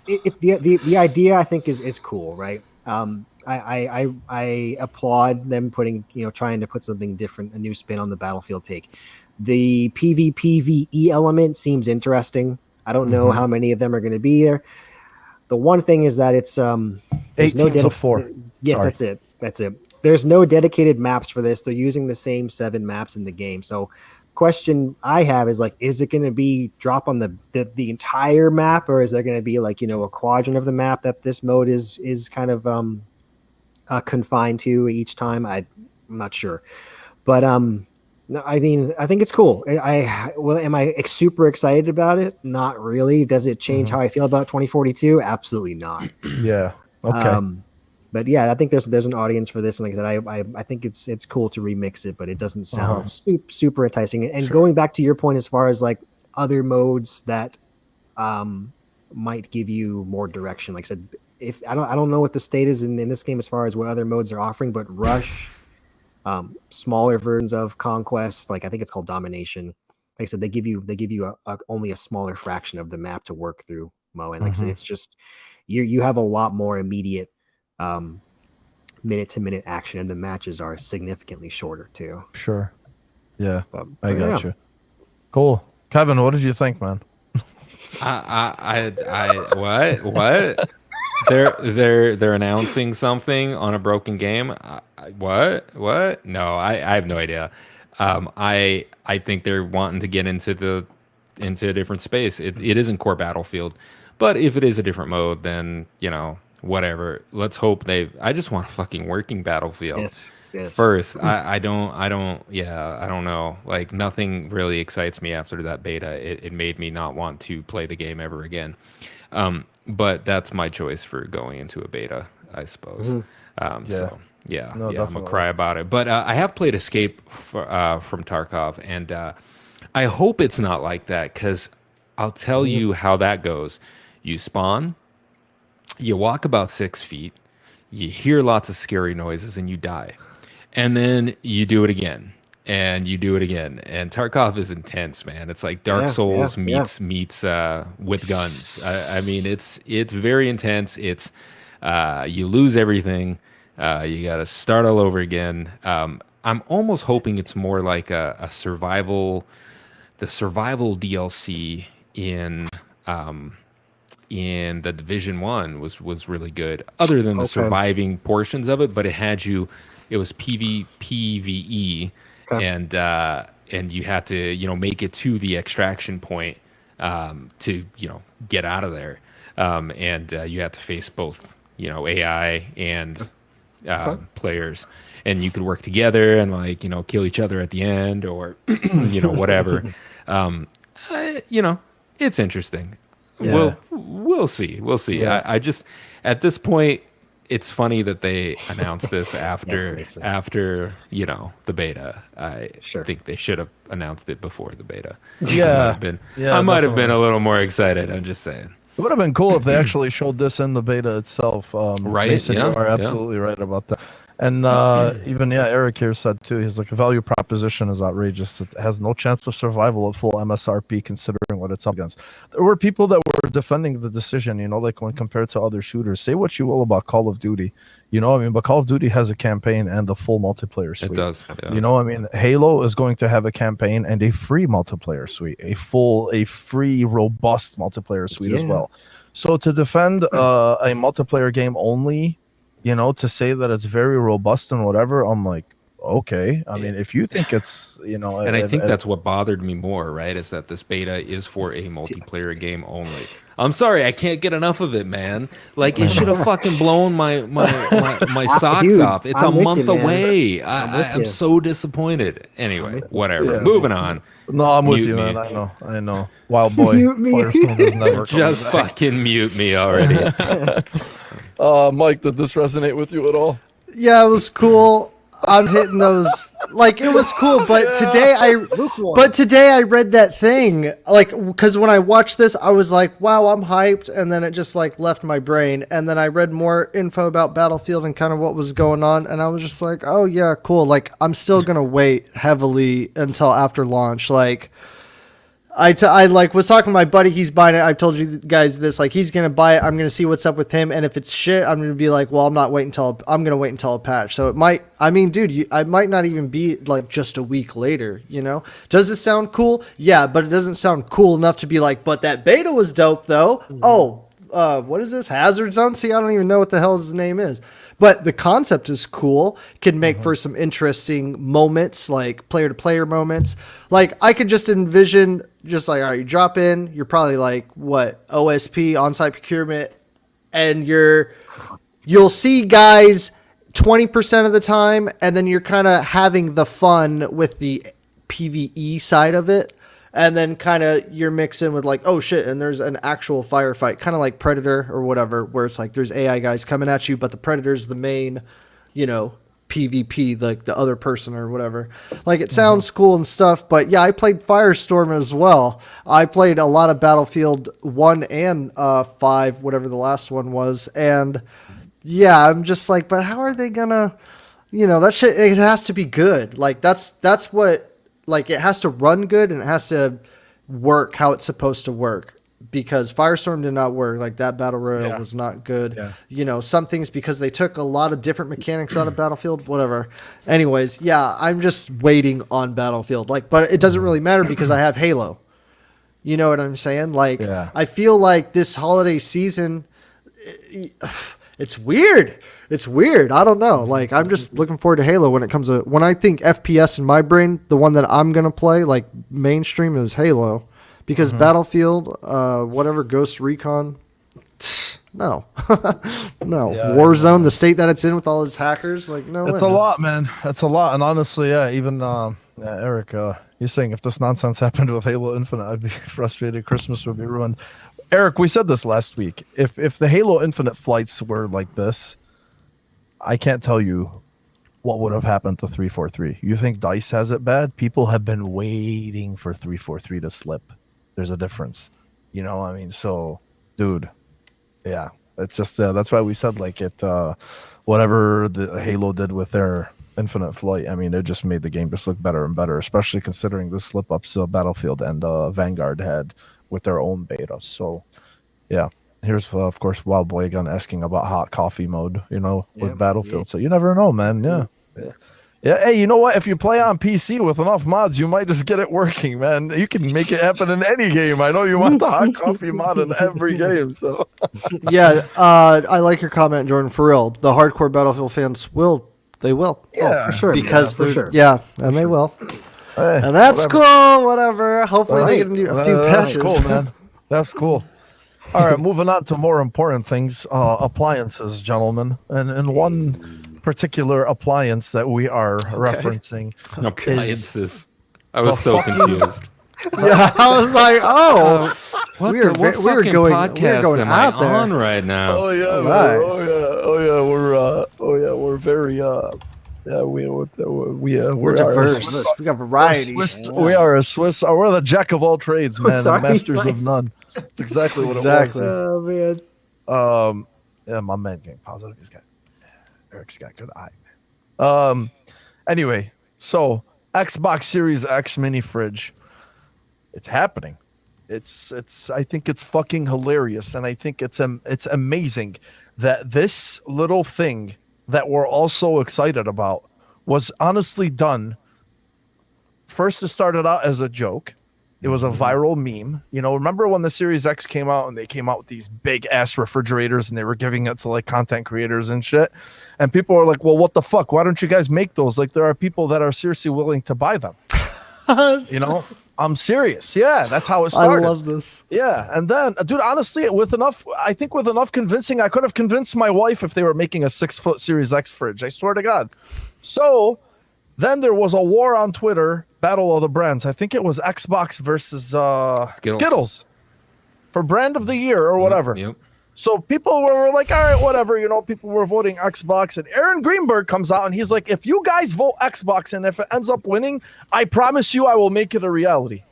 the idea I think is cool, right? I applaud them trying to put something different, a new spin on the Battlefield take. The PvPvE element seems interesting. I don't know how many of them are going to be there. The one thing is that it's 18 to 4. Yes, sorry. That's it. There's no dedicated maps for this. They're using the same 7 maps in the game. So question I have is like, is it going to be drop on the entire map, or is there going to be like, a quadrant of the map that this mode is kind of confined to each time? I'm not sure. But no, I mean, I think it's cool. Am I super excited about it? Not really. Does it change how I feel about 2042? Absolutely not. Yeah. Okay. But yeah, I think there's an audience for this, and like I said, I think it's cool to remix it, but it doesn't sound super enticing. And going back to your point, as far as like other modes that might give you more direction, like I said, if I don't know what the state is in this game as far as what other modes they're offering, but Rush, smaller versions of Conquest, like I think it's called Domination. Like I said, they give you only a smaller fraction of the map to work through, Mo, and like I said, it's just you have a lot more immediate minute-to-minute action, and the matches are significantly shorter too. Sure. Yeah, I got you. Cool. Kevin, what did you think, man? What? They're announcing something on a broken game. What? No, I have no idea. I think they're wanting to get into a different space. It isn't core Battlefield, but if it is a different mode, then whatever. Let's hope I just want a fucking working Battlefield. Yes. first. I don't know. Like, nothing really excites me after that beta. It made me not want to play the game ever again. But that's my choice for going into a beta, I suppose. So yeah, I'm gonna cry about it. But I have played Escape from Tarkov, and I hope it's not like that, because I'll tell you how that goes. You spawn, you walk about 6 feet, you hear lots of scary noises, and you die. And then you do it again, and you do it again. And Tarkov is intense, man. It's like Dark Souls meets with guns. I mean, it's very intense. It's you lose everything. You got to start all over again. I'm almost hoping it's more like the survival DLC in the Division 1 was really good, other than the surviving portions of it. But it was PvE, and you had to make it to the extraction point to get out of there, and you had to face both AI and players, and you could work together and kill each other at the end, or whatever. It's interesting. We'll see. I just, at this point, it's funny that they announced this after the beta. I think they should have announced it before the beta. I might have been a little more excited. I'm just saying. It would have been cool if they actually showed this in the beta itself. Right? Mason, you are absolutely right about that. And even Eric here said too, he's like, the value proposition is outrageous. It has no chance of survival at full MSRP considering what it's up against. There were people that were defending the decision, like when compared to other shooters. Say what you will about Call of Duty, but Call of Duty has a campaign and a full multiplayer suite. It does. Yeah. Halo is going to have a campaign and a free multiplayer suite, a free, robust multiplayer suite as well. So to defend a multiplayer game only, to say that it's very robust and whatever, I'm like, okay. I mean, if you think it's, and I think that's what bothered me more, right? Is that this beta is for a multiplayer game only. I'm sorry, I can't get enough of it, man. Like, it should have fucking blown my socks off. It's a month away. I'm so disappointed. Anyway, whatever. Yeah. Moving on. No, I'm with you, man. I know. Wild boy. Firestone does never just fucking mute me already. Mike, did this resonate with you at all? Yeah, it was cool. I'm hitting those, it was cool, but today I read that thing, because when I watched this, I was like, wow, I'm hyped, and then it just left my brain, and then I read more info about Battlefield and kind of what was going on, and I was just like, oh yeah, cool. I'm still gonna wait heavily until after launch. I was talking to my buddy, he's buying it. I've told you guys this, he's going to buy it. I'm going to see what's up with him. And if it's shit, I'm going to be like, well, I'm going to wait until a patch. So it might, I might not even be just a week later, Does it sound cool? Yeah, but it doesn't sound cool enough to be but that beta was dope though. Mm-hmm. Oh, what is this? Hazard Zone? See, I don't even know what the hell his name is. But the concept is cool. Can make for some interesting moments, player-to-player moments. I could just envision, all right, you drop in, you're probably OSP, on-site procurement, and you'll see guys 20% of the time, and then you're kind of having the fun with the PvE side of it. And then kind of you're mixing with oh shit, and there's an actual firefight, kind of like Predator or whatever, where it's there's AI guys coming at you, but the Predator's the main, PvP, the other person or whatever. It sounds cool and stuff, but yeah, I played Firestorm as well. I played a lot of Battlefield 1 and 5, whatever the last one was, and yeah, I'm just but how are they gonna, that shit, it has to be good. That's what. It has to run good and it has to work how it's supposed to work, because Firestorm did not work. That Battle Royale was not good. Yeah. Some things because they took a lot of different mechanics out of Battlefield, whatever. Anyways, yeah, I'm just waiting on Battlefield. But it doesn't really matter because I have Halo. You know what I'm saying? I feel this holiday season, it's weird. It's weird. I don't know. I'm just looking forward to Halo when it comes to, when I think FPS in my brain, the one that I'm going to play, mainstream is Halo, because Battlefield, whatever, Ghost Recon, No. No. Yeah, Warzone, the state that it's in with all its hackers, like, no. It's a lot, man. It's a lot. And honestly, yeah, even Eric, you're saying if this nonsense happened with Halo Infinite, I'd be frustrated. Christmas would be ruined. Eric, we said this last week. If the Halo Infinite flights were like this, I can't tell you what would have happened to 343. You think DICE has it bad? People have been waiting for 343 to slip. There's a difference. You know, I mean, so, dude, yeah. It's just, that's why we said, like, whatever the Halo did with their Infinite Flight, I mean, it just made the game just look better and better, especially considering the slip-ups Battlefield and Vanguard had with their own beta. So, yeah. Here's, of course, Wild Boy Gun asking about hot coffee mode, you know, with Battlefield. Yeah. So you never know, man. Yeah. Hey, you know what? If you play on PC with enough mods, you might just get it working, man. You can make it happen in any game. I know you want the hot coffee mod in every game. So, yeah, I like your comment, Jordan. For real, the hardcore Battlefield fans will. They will. Yeah, for sure. Because for sure. Yeah, and they will. Hey, and that's cool. Whatever. Hopefully they get a few patches. That's cool, man. That's cool. All right, moving on to more important things. Appliances, gentlemen, and one particular appliance that we are referencing. Appliances. I was so confused. Yeah, I was like, oh, what we're going out there on right now. Oh yeah, we're very we're diverse. We got variety. We are a Swiss. We're the jack of all trades, man, and masters of none. That's exactly what it was. Oh man. Yeah, my man getting positive. Eric's got good eye, man. Anyway, so Xbox Series X mini fridge. It's happening. I think it's fucking hilarious, and I think it's amazing that this little thing that we're all so excited about was honestly done. First, it started out as a joke. It was a viral meme. You know, remember when the Series X came out and they came out with these big ass refrigerators and they were giving it to like content creators and shit? And people were like, well, what the fuck? Why don't you guys make those? Like, there are people that are seriously willing to buy them. You know, I'm serious. Yeah, that's how it started. I love this. Yeah. And then, dude, honestly, I think with enough convincing, I could have convinced my wife if they were making a 6-foot Series X fridge. I swear to God. So then there was a war on Twitter, battle of the brands. I think it was Xbox versus Skittles for brand of the year or whatever. Yep. So people were like, all right, whatever. You know, people were voting Xbox. And Aaron Greenberg comes out and he's like, if you guys vote Xbox and if it ends up winning, I promise you I will make it a reality.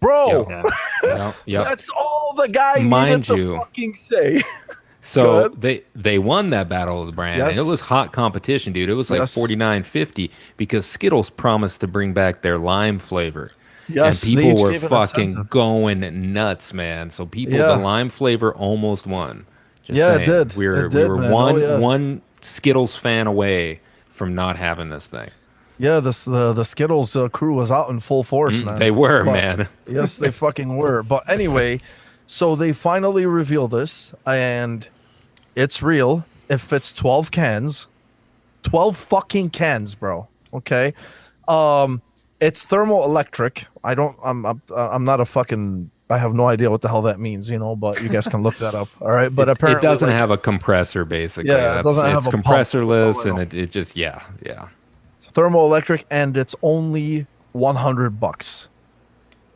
Bro, that's all the guy needed to fucking say. So they won that battle of the brand. Yes. And it was hot competition, dude. It was like 49-50 because Skittles promised to bring back their lime flavor. Yes, and people were fucking going nuts, man. So the lime flavor almost won. Just saying. It did. We were one Skittles fan away from not having this thing. Yeah, the Skittles crew was out in full force, man. They were, man. Yes, they fucking were. But anyway, so they finally reveal this, and it's real. It fits 12 cans. 12 fucking cans, bro. Okay? It's thermoelectric. I'm not a fucking, I have no idea what the hell that means, you know, but you guys can look that up. All right. But apparently it doesn't have a compressor, basically. Yeah, it's compressorless and it just, yeah. It's thermoelectric and it's only $100.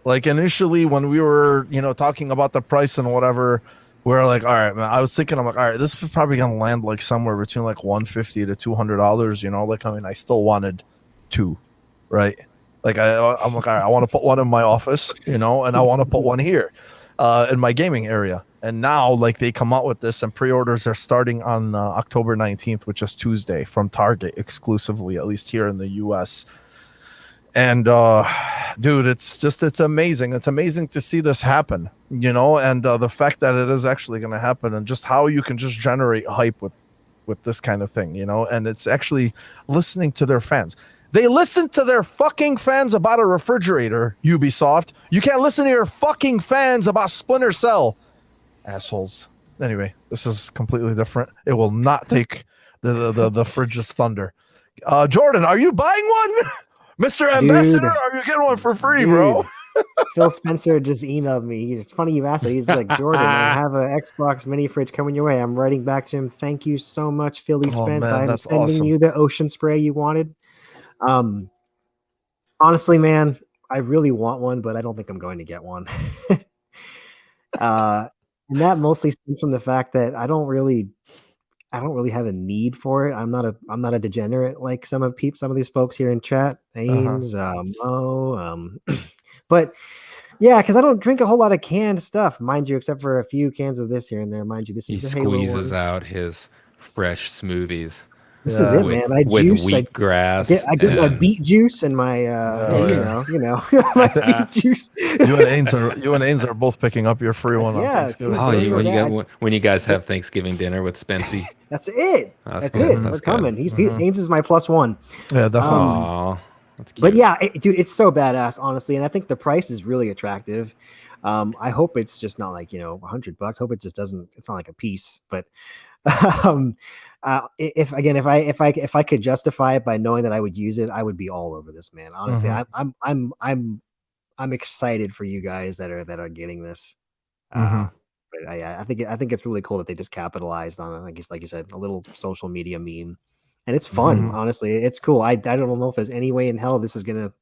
Like initially when we were, you know, talking about the price and whatever, we were like, all right, man, I was thinking, I'm like, all right, this is probably going to land like somewhere between like $150 to $200, you know, like, I mean, I still wanted two, right? Like I'm like, all right, I want to put one in my office, you know, and I want to put one here in my gaming area. And now, like, they come out with this, and pre-orders are starting on October 19th, which is Tuesday, from Target exclusively, at least here in the U.S. And dude, it's amazing. It's amazing to see this happen, you know, and the fact that it is actually going to happen, and just how you can just generate hype with this kind of thing, you know, and it's actually listening to their fans. They listen to their fucking fans about a refrigerator, Ubisoft. You can't listen to your fucking fans about Splinter Cell. Assholes. Anyway, this is completely different. It will not take the fridge's thunder. Jordan, are you buying one? Mr. Ambassador, are you getting one for free, bro? Phil Spencer just emailed me. It's funny you asked it. He's like, Jordan, I have an Xbox mini fridge coming your way. I'm writing back to him. Thank you so much, Philly Spence. Man, I'm sending you the ocean spray you wanted. Honestly, man, I really want one, but I don't think I'm going to get one. And that mostly stems from the fact that I don't really have a need for it. I'm not a degenerate like some of these folks here in chat. Ames, but yeah, because I don't drink a whole lot of canned stuff, mind you, except for a few cans of this here and there. Mind you, this is the Halo one. He squeezes out his fresh smoothies. This is it, man. I with juice wheatgrass. I get my beet juice and my you know my beet juice. You and Ains are both picking up your free one on Thanksgiving. When you guys have Thanksgiving dinner with Spency. That's it. That's it. We're coming. Ains is my +1. Yeah, definitely. That's cute. But yeah, dude, it's so badass, honestly, and I think the price is really attractive. I hope it's just not like $100. Hope it just doesn't. It's not like a piece, but if I could justify it by knowing that I would use it, I would be all over this, man. Honestly, I'm excited for you guys that are getting this. But I think it's really cool that they just capitalized on it. I guess, like you said, a little social media meme, and it's fun. Honestly, it's cool. I don't know if there's any way in hell this is gonna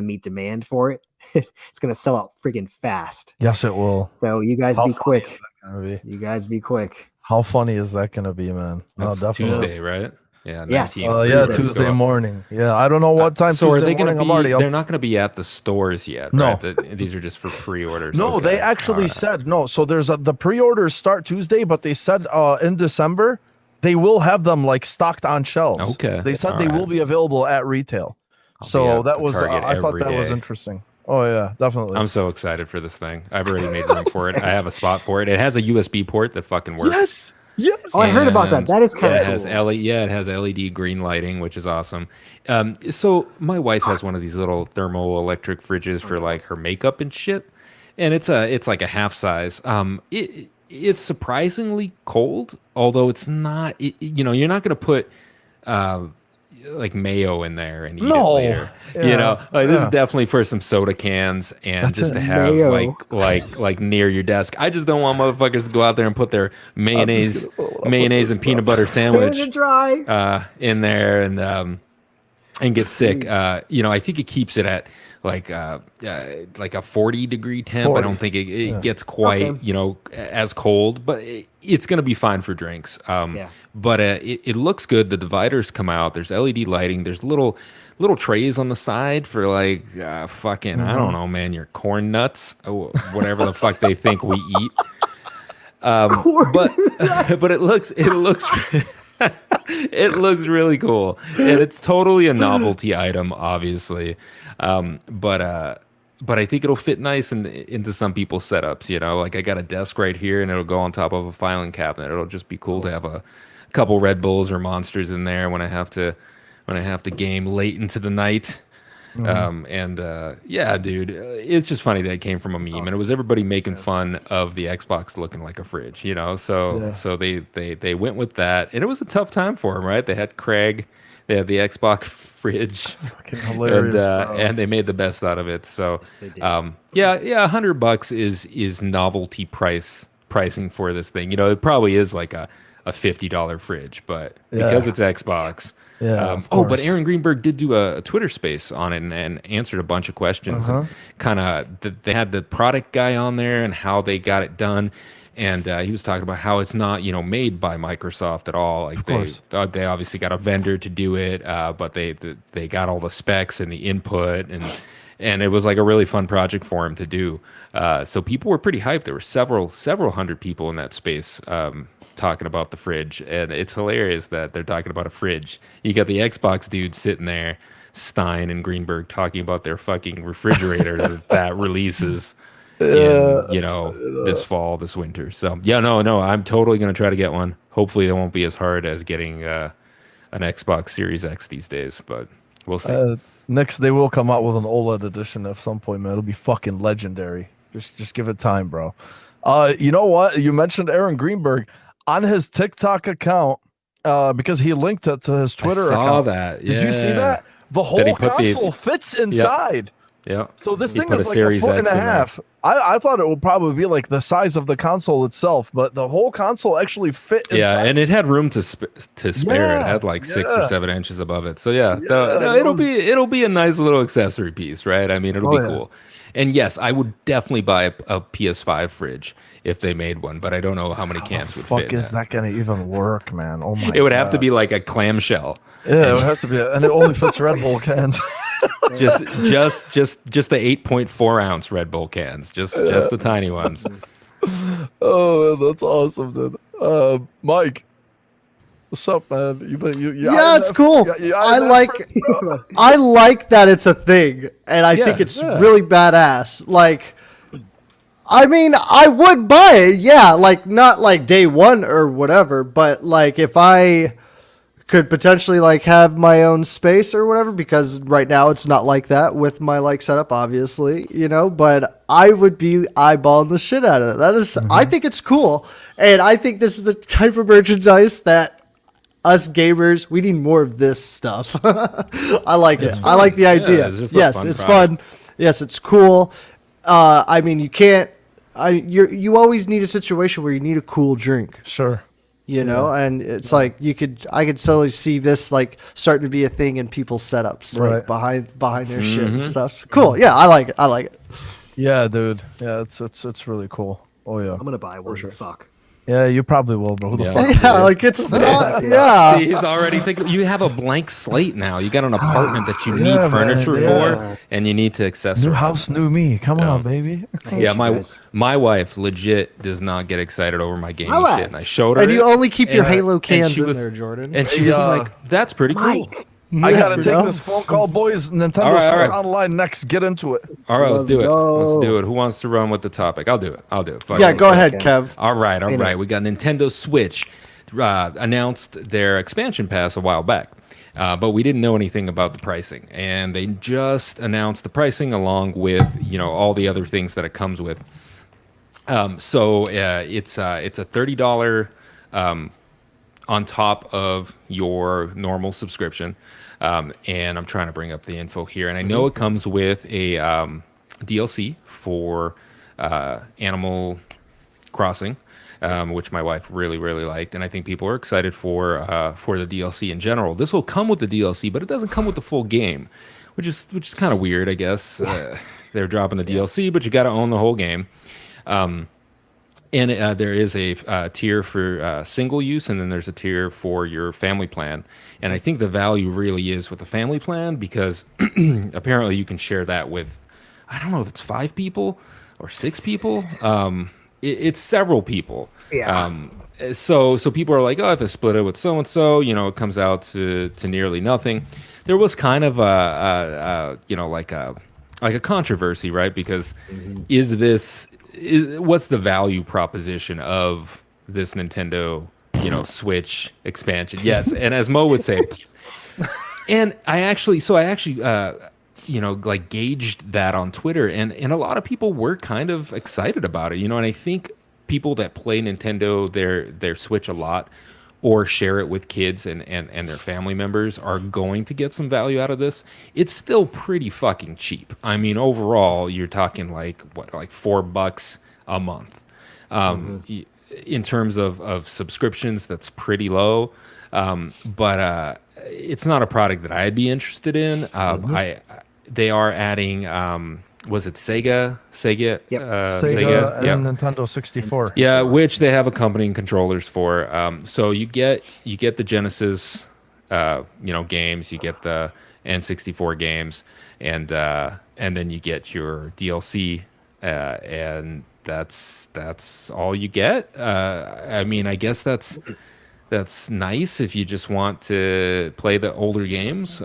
meet demand for it. It's gonna sell out freaking fast. Yes, it will. So you guys be quick. You guys be quick. How funny is that gonna be, man? That's definitely Tuesday, right? Yeah. Yes. Tuesday morning. Yeah, I don't know what time. So Tuesday are they going to be? They're not going to be at the stores yet, right? These are just for pre-orders. No, okay. They actually said no. So there's the pre-orders start Tuesday, but they said in December they will have them like stocked on shelves. Okay. They said they will be available at retail. So that was I thought that was interesting. Oh yeah, definitely. I'm so excited for this thing. I've already made room for it. I have a spot for it. It has a USB port that fucking works. Yes. Oh, I heard about that. That is kind of cool. It has LED green lighting, which is awesome. So my wife has one of these little thermoelectric fridges for like her makeup and shit, and it's like a half size. It's surprisingly cold, although it's not. You're not gonna put like mayo in there and eat it later. Yeah. This is definitely for some soda cans and just to have mayo. like near your desk. I just don't want motherfuckers to go out there and put their mayonnaise and peanut butter sandwich in there and get sick. I think it keeps it at like a 40-degree temp. 40. I don't think it gets quite as cold, but it's gonna be fine for drinks. But it looks good. The dividers come out. There's LED lighting. There's little trays on the side for like fucking I don't know, man, your corn nuts, whatever the fuck they think we eat. But it looks it looks really cool, and it's totally a novelty item, obviously. But I think it'll fit nice into some people's setups. Like I got a desk right here, and it'll go on top of a filing cabinet. It'll just be cool to have a couple Red Bulls or Monsters in there when I have to game late into the night. Yeah, dude, it's just funny that it came from a meme, and it was everybody making fun of the Xbox looking like a fridge, So they went with that, and it was a tough time for them, right? They had Craig, they had the Xbox fridge, and they made the best out of it. So, $100 is novelty pricing for this thing. It probably is like a $50 fridge, but because it's Xbox. But Aaron Greenberg did do a Twitter space on it and answered a bunch of questions. Kind of, they had the product guy on there and how they got it done, and he was talking about how it's not made by Microsoft at all. Like they obviously got a vendor to do it, but they got all the specs and the input and it was like a really fun project for him to do. So people were pretty hyped. There were several hundred people in that space talking about the fridge, and it's hilarious that they're talking about a fridge. You got the Xbox dude sitting there, Stein and Greenberg, talking about their fucking refrigerator that releases in this winter. So no, I'm totally gonna try to get one. Hopefully it won't be as hard as getting an Xbox Series X these days, but we'll see. Next, they will come out with an OLED edition at some point, man. It'll be fucking legendary. Just give it time, bro. You know what? You mentioned Aaron Greenberg on his TikTok account because he linked it to his Twitter account. I saw that. Yeah. Did you see that? The whole console fits inside. Yeah. So this You thing put is a like Series a foot and X a in there. half. I thought it would probably be like the size of the console itself, but the whole console actually fit inside. Yeah, and it had room to spare. It Yeah, had like 6 or yeah. 7 inches above it. So yeah, Yeah, it'll be a nice little accessory piece, right? I mean, it'll Oh, be yeah. cool. And yes, I would definitely buy a PS5 fridge if they made one, but I don't know how many cans would Fuck, fit. in is that gonna even work, man? Oh my! It would have to God. be like a clamshell. Yeah, it has to be, and it only fits Red Bull cans. Just the 8.4 ounce Red Bull cans, just the tiny ones. Oh, man, that's awesome, dude. Mike, what's up, man? Yeah, it's cool. I like that it's a thing, and I think it's really badass. Like, I mean, I would buy it, yeah, like not like day one or whatever, but like if I could potentially like have my own space or whatever, because right now it's not like that with my like setup, obviously, you know, but I would be eyeballing the shit out of it. That is, I think it's cool, and I think this is the type of merchandise that us gamers, we need more of this stuff. I like it. I like the idea. it's just a Yes, fun it's product. fun. Yes, it's cool. I mean, you can't. You always need a situation where you need a cool drink, Sure. you know, and it's like I could totally see this like starting to be a thing in people's setups, like behind their shit and stuff. Cool. Yeah, I like it. I like it. Yeah, dude. Yeah, it's really cool. Oh yeah. I'm gonna buy one. Fuck. Yeah, you probably will, bro. Who the Yeah. fuck? Yeah, like it's not. Yeah. See, he's already thinking. You have a blank slate now. You got an apartment that you need Yeah, man, furniture yeah. for, and you need to accessorize. New house, new me. Come on, baby. Yeah, my wife legit does not get excited over my gaming wife. shit, and I showed her. And you it, only keep your and Halo cans she in was- there, Jordan. And she was like, "That's pretty cool." I gotta Yeah, take bro. this phone call, boys. Nintendo All right, all starts right. online next. Get into it. All right, let's do it. go. Let's do it. Who wants to run with the topic? I'll do it. Fuck Yeah, it. go ahead, Kev. All right. We got Nintendo Switch announced their expansion pass a while back, but we didn't know anything about the pricing, and they just announced the pricing along with all the other things that it comes with. So it's a $30 on top of your normal subscription, and I'm trying to bring up the info here, and I know it comes with a DLC for Animal Crossing, which my wife really liked, and I think people are excited for the DLC in general. This will come with the DLC, but it doesn't come with the full game, which is kind of weird, I guess. They're dropping the DLC, but you got to own the whole game. And there is a tier for single use, and then there's a tier for your family plan. And I think the value really is with the family plan, because apparently you can share that with, I don't know if it's 5 people or 6 people. It's several people. Yeah. So people are like, oh, if I split it with so and so, it comes out to nearly nothing. There was kind of like a controversy, right? Because what's the value proposition of this Nintendo, Switch expansion? Yes, and as Mo would say, and I actually like gauged that on Twitter, and a lot of people were kind of excited about it, and I think people that play Nintendo, their Switch a lot, or share it with kids and their family members, are going to get some value out of this. It's still pretty fucking cheap. I mean, overall, you're talking like $4 a month. In terms of subscriptions, that's pretty low. But it's not a product that I'd be interested in. They are adding, was it Sega? Yep. Sega and Nintendo 64. Yeah, which they have accompanying controllers for. So you get the Genesis, games. You get the N64 games, and then you get your DLC, and that's all you get. I mean, I guess that's nice if you just want to play the older games.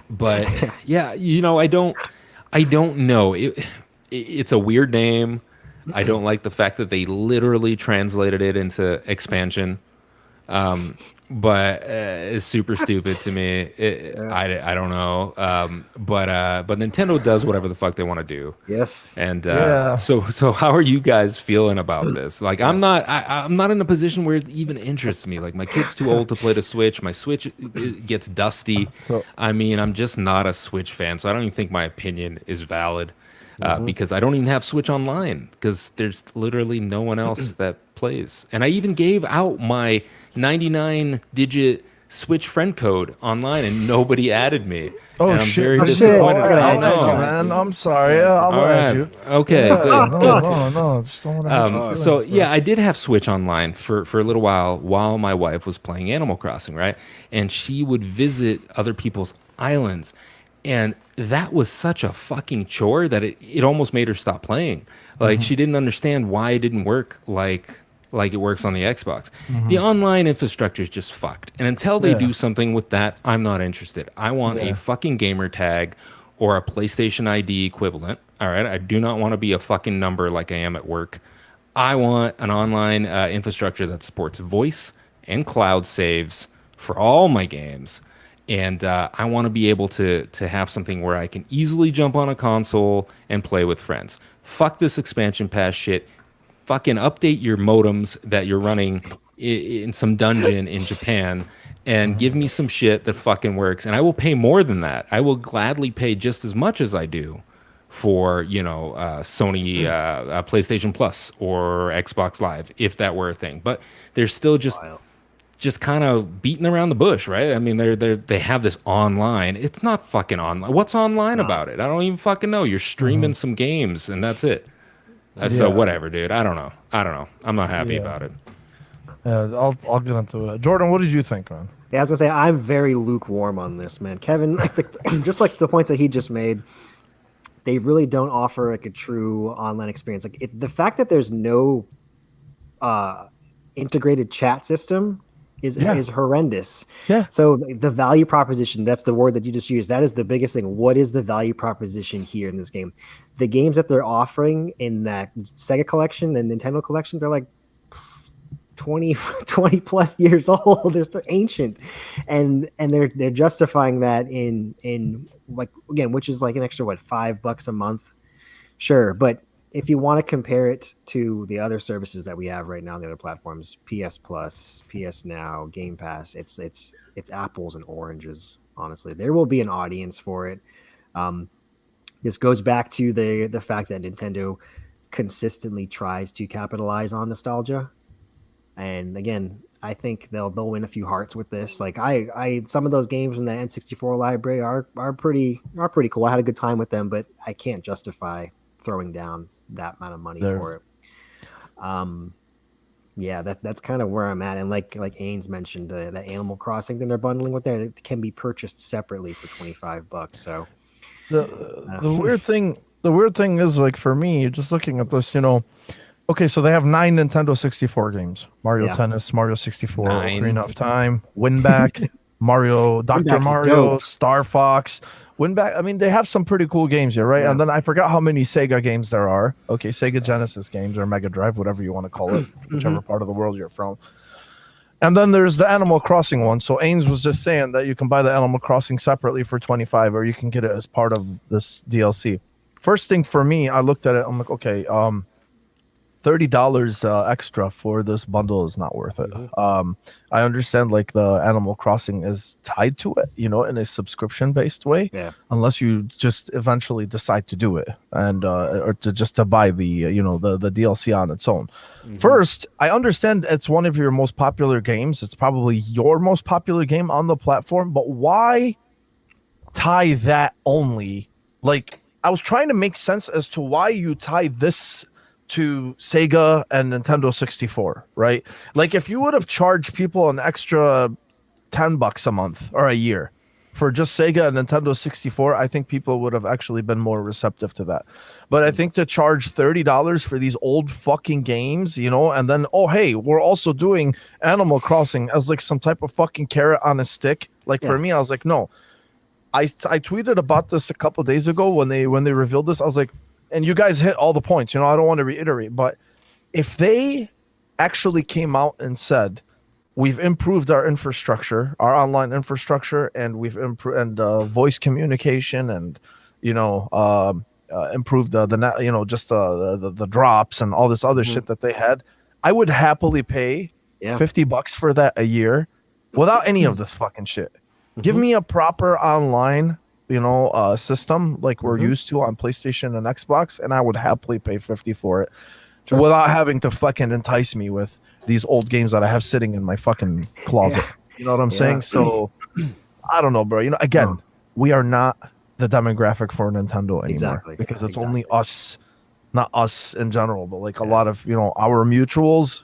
But yeah, I don't know. It's a weird name. I don't like the fact that they literally translated it into expansion. but it's super stupid to me. I don't know. But Nintendo does whatever the fuck they want to do. Yes. And so how are you guys feeling about this? Like, I'm not in a position where it even interests me. Like, my kid's too old to play the Switch. My Switch gets dusty. I mean, I'm just not a Switch fan, so I don't even think my opinion is valid. Because I don't even have Switch Online because there's literally no one else that plays. And I even gave out my 99-digit Switch friend code online and nobody added me. Oh, and I'm shit. very Oh, disappointed. shit. I'll add you, man. I'm sorry. I'll add you. Okay, yeah, good. No. Just don't want to So yeah, I did have Switch Online for a little while my wife was playing Animal Crossing, right? And she would visit other people's islands. And that was such a fucking chore that it almost made her stop playing. Like, she didn't understand why it didn't work like it works on the Xbox. The online infrastructure is just fucked. And until they do something with that, I'm not interested. I want a fucking gamer tag or a PlayStation ID equivalent. All right. I do not want to be a fucking number like I am at work. I want an online infrastructure that supports voice and cloud saves for all my games. And I want to be able to have something where I can easily jump on a console and play with friends. Fuck this expansion pass shit. Fucking update your modems that you're running in some dungeon in Japan and give me some shit that fucking works. And I will pay more than that. I will gladly pay just as much as I do for, Sony PlayStation Plus or Xbox Live, if that were a thing. But there's still just kind of beating around the bush, right? I mean, they have this online. It's not fucking online. What's online about it? I don't even fucking know. You're streaming some games and that's it. So whatever, dude. I don't know. I'm not happy about it. Yeah, I'll get into it. Jordan, what did you think, man? Yeah, I was gonna say I'm very lukewarm on this, man. Kevin, just like the points that he just made, they really don't offer like a true online experience. Like the fact that there's no integrated chat system is horrendous. Yeah. So the value proposition, that's the word that you just used. That is the biggest thing. What is the value proposition here in this game? The games that they're offering in that Sega collection and Nintendo collection, they're like 20 plus years old. They're so ancient. And they're justifying that in like, again, which is like an extra $5 a month. Sure. But if you want to compare it to the other services that we have right now on the other platforms, PS Plus, PS Now, Game Pass, it's apples and oranges. Honestly, there will be an audience for it. This goes back to the fact that Nintendo consistently tries to capitalize on nostalgia, and again, I think they'll win a few hearts with this. Like I some of those games in the N64 library are pretty cool. I had a good time with them, but I can't justify throwing down that amount of money for it. That's kind of where I'm at. And like Ains mentioned, that Animal Crossing thing they're bundling with there, it can be purchased separately for $25. So the weird thing is, like, for me, just looking at this, okay, so they have 9 Nintendo 64 games: Mario Tennis, Mario 64, Ocarina of Time, Winback, Mario, Dr. Mario, dope. Star Fox. Winback, I mean, they have some pretty cool games here, right? Yeah. And then I forgot how many Sega games there are. Okay, Sega Genesis games or Mega Drive, whatever you want to call it, whichever part of the world you're from. And then there's the Animal Crossing one. So Ains was just saying that you can buy the Animal Crossing separately for $25, or you can get it as part of this DLC. First thing for me, I looked at it. I'm like, okay, $30 extra for this bundle is not worth it. I understand, like, the Animal Crossing is tied to it, in a subscription based way, unless you just eventually decide to do it and or to buy the the DLC on its own. First, I understand it's one of your most popular games. It's probably your most popular game on the platform, but why tie that only? Like, I was trying to make sense as to why you tie this to Sega and Nintendo 64, right? Like, if you would have charged people an extra $10 a month or a year for just Sega and Nintendo 64, I think people would have actually been more receptive to that. But I think to charge $30 for these old fucking games, and then, oh, hey, we're also doing Animal Crossing as like some type of fucking carrot on a stick. Like, for me, I was like, no. I tweeted about this a couple days ago when they revealed this. I was like, and you guys hit all the points, I don't want to reiterate, but if they actually came out and said, we've improved our infrastructure, our online infrastructure, and we've improved voice communication, and improved just the drops and all this other shit that they had. I would happily pay $50 for that a year without any of this fucking shit. Give me a proper online system like we're used to on PlayStation and Xbox, and I would happily pay $50 for it without having to fucking entice me with these old games that I have sitting in my fucking closet. You know what I'm saying? So I don't know, bro. Again, we are not the demographic for Nintendo anymore because it's only us, not us in general, but like a lot of our mutuals.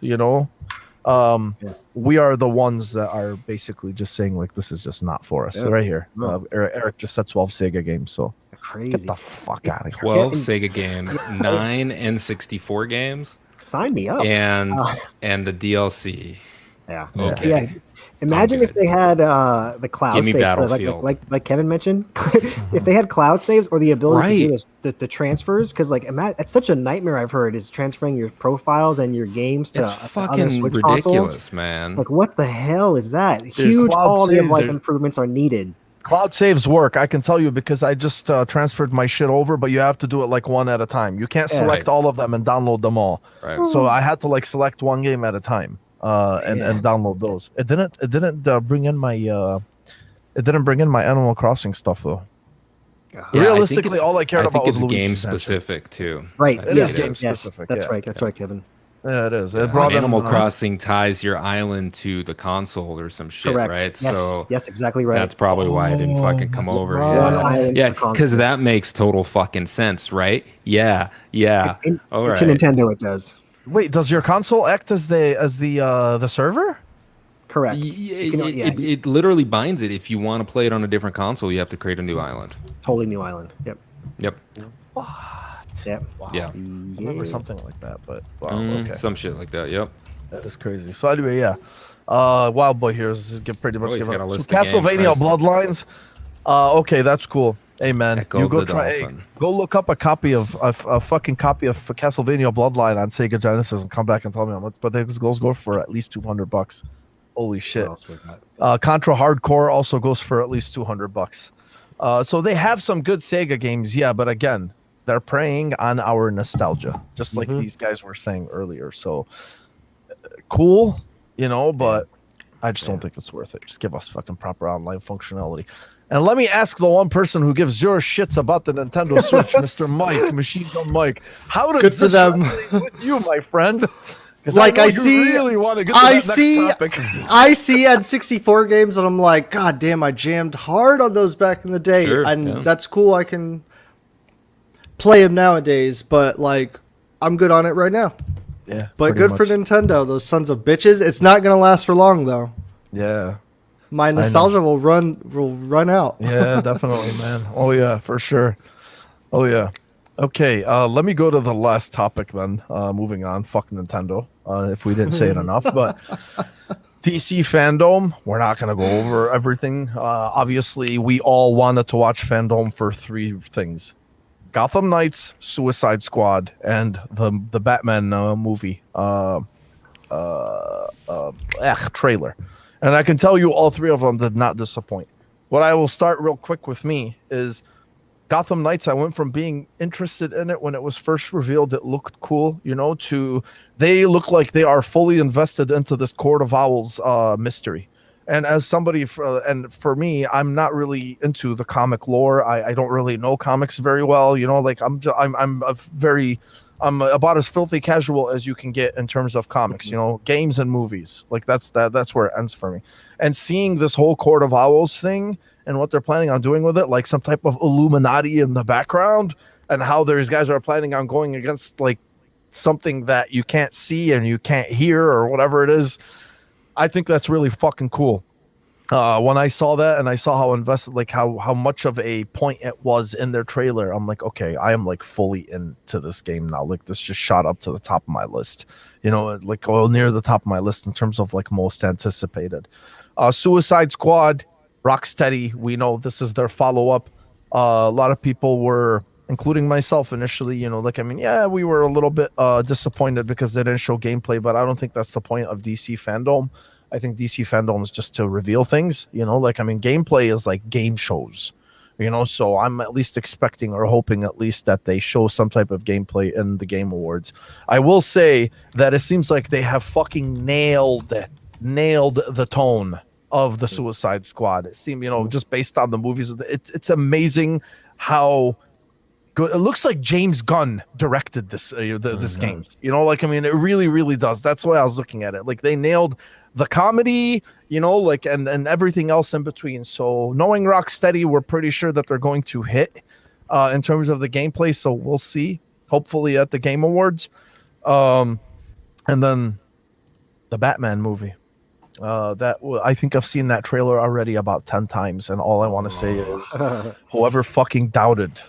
We are the ones that are basically just saying like this is just not for us. Right here, Eric just said 12 Sega games. So crazy. Get the fuck out of here. 12 Sega games, 9 N64 games. Sign me up. And the DLC. Yeah. Okay. Yeah. Imagine if they had the cloud Give me saves, Battlefield. like Kevin mentioned. If they had cloud saves or the ability to do the transfers, because it's such a nightmare. I've heard is transferring your profiles and your games to fucking other Switch ridiculous, consoles. man. Like what the hell is that? Huge quality of life improvements are needed. Cloud saves work, I can tell you, because I just transferred my shit over, but you have to do it like one at a time. You can't select all of them and download them all. Right. So I had to like select one game at a time and download those. It didn't bring in my Animal Crossing stuff though. Realistically, all I cared about was Luigi's game specific too. Right. It is game specific. That's right. That's right, Kevin. Yeah, it is. It brought Animal Crossing ties your island to the console or some shit, correct. Right? Yes. So yes, exactly right. That's probably why I didn't fucking come over. Yeah, because that makes total fucking sense, right? Yeah. All right. To Nintendo, it does. Wait, does your console act as the server? Correct. It literally binds it. If you want to play it on a different console, you have to create a new island. Totally new island. Yep. What? Yep. Wow. Yeah. I remember something like that, but okay. Some shit like that. Yep. That is crazy. So anyway, Wild Boy here is pretty much got a list of Castlevania games, Bloodlines. Okay, that's cool. Hey man, Echo you go the try. Dolphin. Go look up a fucking copy of Castlevania Bloodline on Sega Genesis and come back and tell me how much. But those go for at least $200. Holy shit. Contra Hardcore also goes for at least $200. So they have some good Sega games, but again, they're preying on our nostalgia, just like these guys were saying earlier. So cool, but I just don't think it's worth it. Just give us fucking proper online functionality. And let me ask the one person who gives zero shits about the Nintendo Switch, Mr. Mike, Machine Gun Mike. How does this resonate with you, my friend? Like I see N64 games and I'm like, God damn, I jammed hard on those back in the day. That's cool. I can play them nowadays, but like I'm good on it right now. Yeah. But good for Nintendo, those sons of bitches. It's not gonna last for long though. Yeah. My nostalgia will run out. Yeah, definitely, man. Oh yeah, for sure. Oh yeah. Okay, let me go to the last topic then. Moving on, fuck Nintendo. If we didn't say it enough, but DC Fandome. We're not gonna go over everything. Obviously, we all wanted to watch Fandome for 3 things: Gotham Knights, Suicide Squad, and the Batman movie trailer. And I can tell you all 3 of them did not disappoint. What I will start real quick with me is Gotham Knights. I went from being interested in it when it was first revealed, it looked cool, to they look like they are fully invested into this Court of Owls mystery. And as somebody, for me, I'm not really into the comic lore. I don't really know comics very well. Like I'm about as filthy casual as you can get in terms of comics. Games and movies. Like that's where it ends for me. And seeing this whole Court of Owls thing and what they're planning on doing with it, like some type of Illuminati in the background, and how these guys are planning on going against like something that you can't see and you can't hear or whatever it is. I think that's really fucking cool. When I saw that and I saw how invested, like how much of a point it was in their trailer, I'm like, okay, I am like fully into this game now. Like this just shot up to the top of my list, like near the top of my list in terms of like most anticipated. Suicide Squad, Rocksteady, we know this is their follow-up. A lot of people were, including myself initially, we were a little bit disappointed because they didn't show gameplay, but I don't think that's the point of DC Fandome. I think DC Fandome is just to reveal things, like, I mean, gameplay is like game shows, so I'm at least expecting or hoping at least that they show some type of gameplay in the Game Awards. I will say that it seems like they have fucking nailed the tone of the Suicide Squad. It seemed, just based on the movies, it's amazing how good it looks. Like James Gunn directed this this game. Like, I mean, it really, really does. That's why I was looking at it. Like, they nailed the comedy, like, and everything else in between. So knowing Rocksteady, we're pretty sure that they're going to hit in terms of the gameplay. So we'll see, hopefully at the Game Awards. And then the Batman movie. I think I've seen that trailer already about 10 times. And all I want to say is whoever fucking doubted,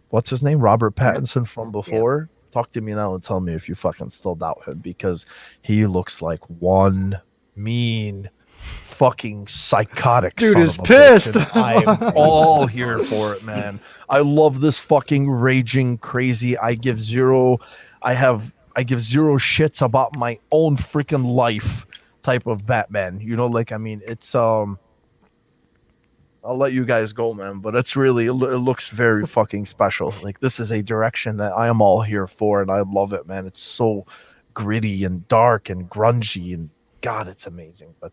what's his name? Robert Pattinson from before. Yeah. Talk to me now and tell me if you fucking still doubt him, because he looks like one mean fucking psychotic dude. Is pissed. I'm all here for it, man. I love this fucking raging crazy. I give zero shits about my own freaking life type of Batman. Like, I mean, it's I'll let you guys go, man, but it looks very fucking special. Like, this is a direction that I am all here for, and I love it, man. It's so gritty and dark and grungy, and God, it's amazing. But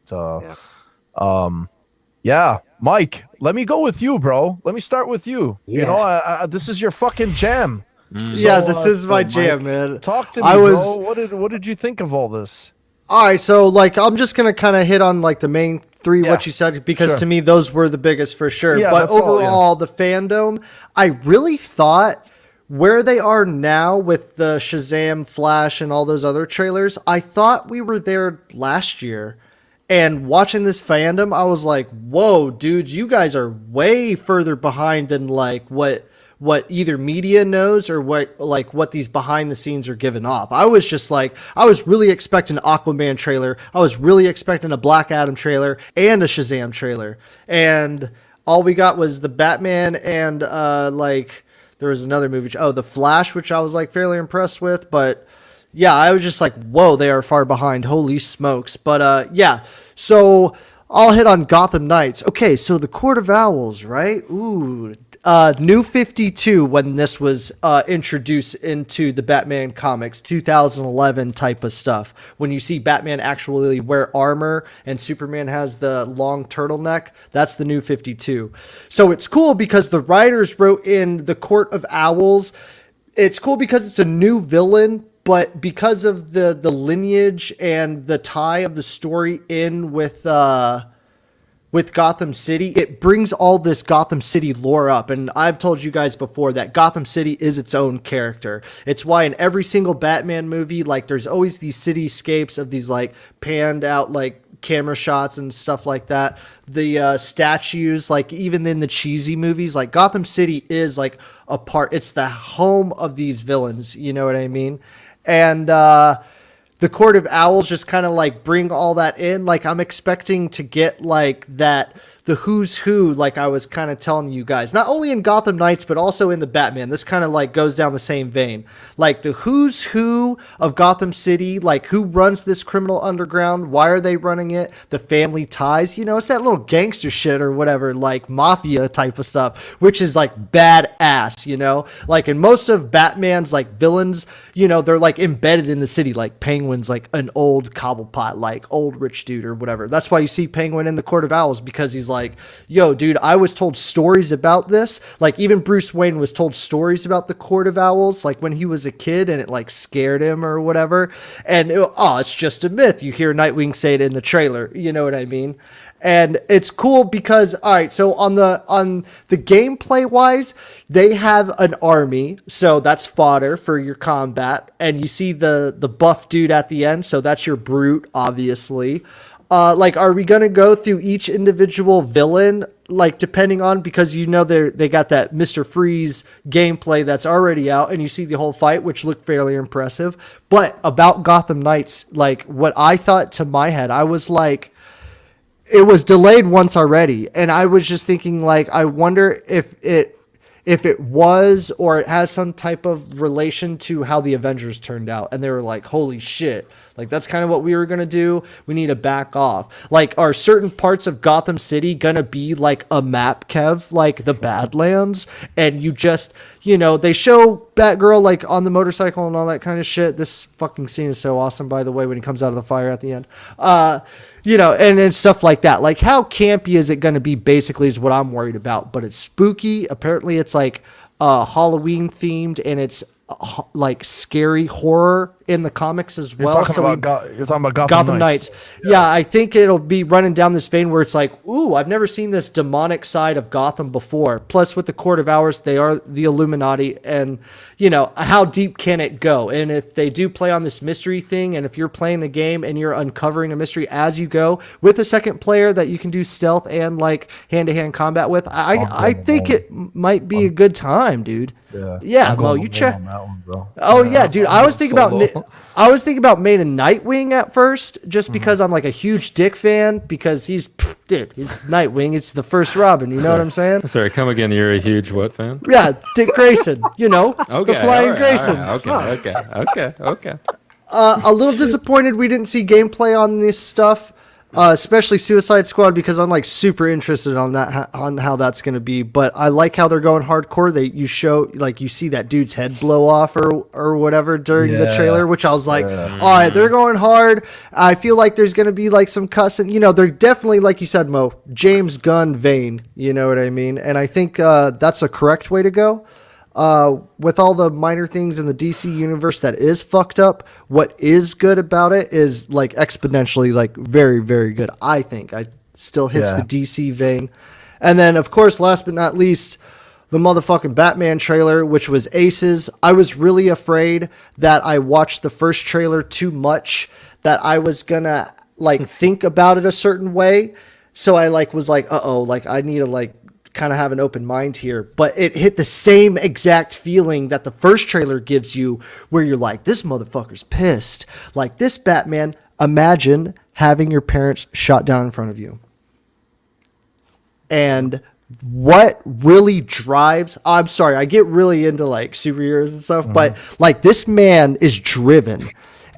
yeah, Mike, let me go with you, bro. Let me start with you. Yes. This is your fucking jam. Yeah, this is my jam, man. Talk to me, bro. What did you think of all this? All right, so like, I'm just gonna kind of hit on like the main three, what you said, because to me those were the biggest for sure. Yeah, but overall, the fandom, I really thought where they are now with the Shazam, Flash, and all those other trailers, I thought we were there last year. And watching this fandom, I was like, whoa, dudes, you guys are way further behind than like what either media knows or what these behind the scenes are giving off. I was just like, I was really expecting an Aquaman trailer. I was really expecting a Black Adam trailer and a Shazam trailer. And all we got was the Batman and there was another movie. The Flash, which I was like fairly impressed with. But yeah, I was just like, whoa, they are far behind. Holy smokes. But yeah, so I'll hit on Gotham Knights. Okay, so the Court of Owls, right? Ooh, New 52 when this was introduced into the Batman comics, 2011 type of stuff. When you see Batman actually wear armor and Superman has the long turtleneck, that's the New 52. So it's cool because the writers wrote in the Court of Owls. It's cool because it's a new villain, but because of the lineage and the tie of the story in with Gotham City, it brings all this Gotham City lore up. And I've told you guys before that Gotham City is its own character. It's why in every single Batman movie, like, there's always these cityscapes of these like panned out like camera shots and stuff like that. The statues, like even in the cheesy movies, like Gotham City is like a part. It's the home of these villains. You know what I mean? And the Court of Owls just kind of like bring all that in. Like, I'm expecting to get like that, the who's who, like I was kind of telling you guys, not only in Gotham Knights, but also in the Batman. This kind of like goes down the same vein. Like the who's who of Gotham City, like who runs this criminal underground? Why are they running it? The family ties, it's that little gangster shit or whatever, like mafia type of stuff, which is like badass, like in most of Batman's like villains, they're like embedded in the city, like Penguin's like an old cobblepot, like old rich dude or whatever. That's why you see Penguin in the Court of Owls, because he's like, yo, dude, I was told stories about this. Like even Bruce Wayne was told stories about the Court of Owls, like when he was a kid, and it like scared him or whatever. And it's just a myth. You hear Nightwing say it in the trailer. You know what I mean? And it's cool because, all right, so on the gameplay wise, they have an army, so that's fodder for your combat. And you see the buff dude at the end, so that's your brute, obviously. Like, are we gonna go through each individual villain? Like, depending on, because they got that Mr. Freeze gameplay that's already out, and you see the whole fight, which looked fairly impressive. But about Gotham Knights, like what I thought to my head, I was like, it was delayed once already, and I was just thinking, like, I wonder if it was, or it has some type of relation to how the Avengers turned out. And they were like, holy shit, Like, that's kind of what we were going to do. We need to back off. Like, are certain parts of Gotham City going to be like a map, Kev, like the Badlands? And you just, you know, they show Batgirl like on the motorcycle and all that kind of shit. This fucking scene is so awesome, by the way, when he comes out of the fire at the end. You know, and stuff like that. Like, how campy is it going to be, basically, is what I'm worried about. But it's spooky. Apparently, it's like Halloween themed, and it's like scary horror in the comics as well. You're talking about Gotham Knights. Yeah, I think it'll be running down this vein where it's like, ooh, I've never seen this demonic side of Gotham before. Plus, with the Court of Owls, they are the Illuminati, and you know, how deep can it go? And if they do play on this mystery thing, and if you're playing the game and you're uncovering a mystery as you go with a second player that you can do stealth and like hand-to-hand combat with, I think it might be a good time, dude. Yeah, Mo, you check. Oh yeah, dude. I was thinking about main and Nightwing at first, just because I'm like a huge Dick fan, because he's Nightwing. It's the first Robin. You know what I'm saying? Sorry, come again. You're a huge what fan? Yeah, Dick Grayson. You know, okay, the Flying Graysons. Okay. A little disappointed we didn't see gameplay on this stuff. Especially Suicide Squad, because I'm like super interested on that, on how that's going to be. But I like how they're going hardcore. You see that dude's head blow off or whatever during the trailer, which I was like, all right, they're going hard. I feel like there's going to be like some cussing. You know, they're definitely, like you said, Mo, James Gunn vein. You know what I mean? And I think that's a correct way to go. With all the minor things in the DC universe that is fucked up, what is good about it is like exponentially, like very, very good. I think I still hits the DC vein. And then of course, last but not least, the motherfucking Batman trailer, which was aces. I was really afraid that I watched the first trailer too much, that I was gonna like think about it a certain way. So I like was like, like I need to like kind of have an open mind here, but it hit the same exact feeling that the first trailer gives you, where you're like, this motherfucker's pissed. Like, this Batman, imagine having your parents shot down in front of you. And what really drives, I'm sorry, I get really into like superheroes and stuff, but like, this man is driven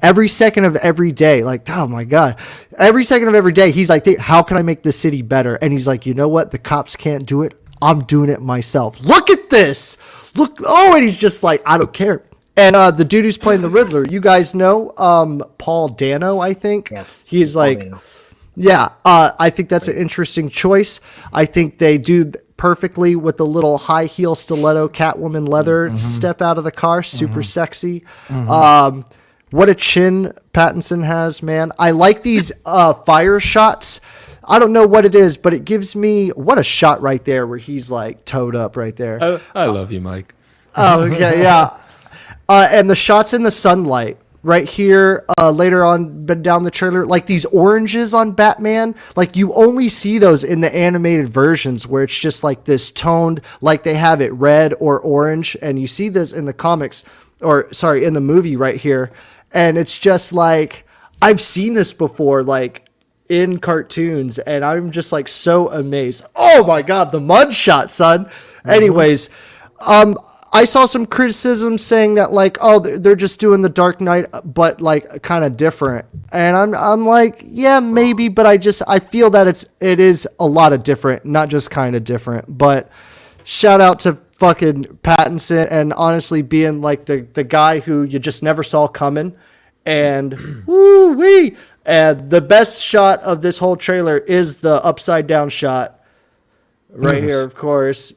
every second of every day. Like, oh my God, every second of every day, he's like, how can I make this city better? And he's like, you know what? The cops can't do it. I'm doing it myself. Look at this. Look. Oh, and he's just like, I don't care. And the dude who's playing the Riddler, you guys know, Paul Dano, I think. Yes, he's like, I think that's an interesting choice. I think they do perfectly with the little high heel stiletto Catwoman leather step out of the car. Super sexy. What a chin Pattinson has, man. I like these fire shots. I don't know what it is, but it gives me, what a shot right there where he's like toed up right there. I love you, Mike. Oh, okay, yeah. And the shots in the sunlight right here, later on down the trailer, like these oranges on Batman, like you only see those in the animated versions where it's just like this toned, like they have it red or orange. And you see this in the comics, in the movie right here. And it's just like, I've seen this before, like in cartoons, and I'm just like so amazed. Oh my God, the mud shot, son. Anyways, I saw some criticism saying that like, oh, they're just doing the Dark Knight, but like kind of different. And I'm like, yeah, maybe, but I feel that it is a lot of different, not just kind of different. But shout out to fucking Pattinson, and honestly being like the guy who you just never saw coming. And woo-wee. And the best shot of this whole trailer is the upside down shot right here, of course.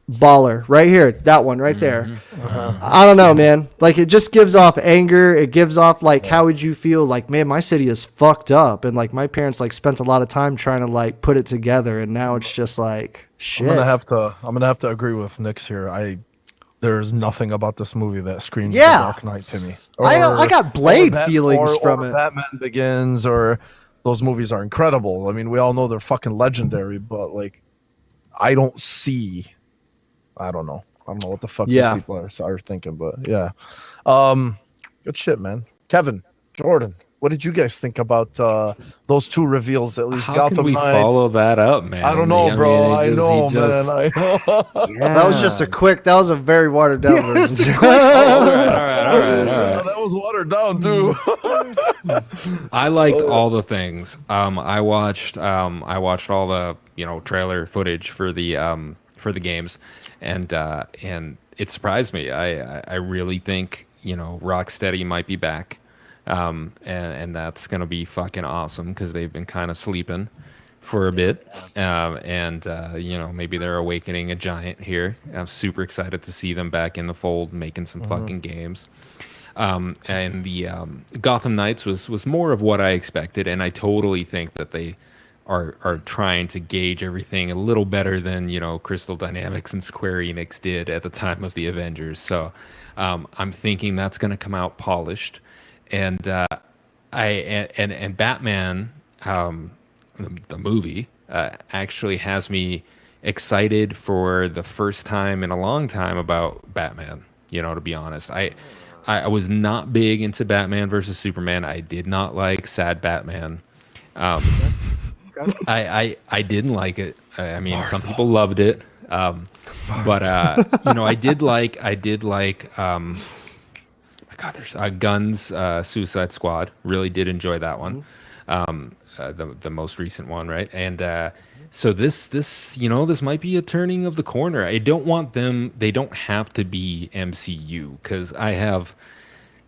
Baller right here, that one right there. I don't know, man, like it just gives off anger. It gives off like, how would you feel like, man, my city is fucked up, and like my parents like spent a lot of time trying to like put it together, and now it's just like shit. I'm gonna have to agree with Nick's here. There's nothing about this movie that screams The Dark Knight to me. I got Blade feelings from it. Batman Begins, or those movies are incredible. I mean, we all know they're fucking legendary, but like, I don't know what the fuck these people are thinking, but yeah. Good shit, man. Kevin, Jordan, what did you guys think about those two reveals? At least How Gotham can we Knights? Follow that up, man? I don't know, bro. I know. That was just that was a very watered down version. All right. was watered down too. I liked all the things. I watched all the trailer footage for the games, and it surprised me. I really think Rocksteady might be back, and that's gonna be fucking awesome because they've been kind of sleeping for a bit, and maybe they're awakening a giant here. I'm super excited to see them back in the fold, making some fucking games. And the Gotham Knights was more of what I expected, and I totally think that they are trying to gauge everything a little better than Crystal Dynamics and Square Enix did at the time of the Avengers. So I'm thinking that's going to come out polished, and Batman. The movie actually has me excited for the first time in a long time about Batman. To be honest, I was not big into Batman versus Superman. I did not like Sad Batman. I didn't like it. I mean, some people loved it, but I did like. My God, there's Guns Suicide Squad. Really did enjoy that one. The most recent one, right? And so this might be a turning of the corner. I don't want them. They don't have to be MCU because I have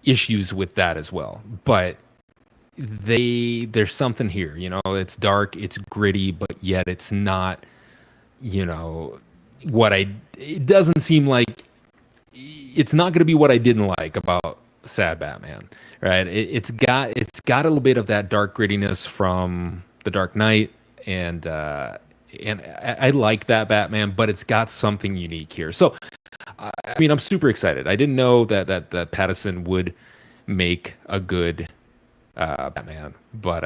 issues with that as well. But there's something here. It's dark, it's gritty, but yet it's not. It doesn't seem like it's not going to be what I didn't like about Sad Batman, right? It's got a little bit of that dark grittiness from The Dark Knight, and I like that Batman, but it's got something unique here. So, I mean, I'm super excited. I didn't know that Pattinson would make a good Batman, but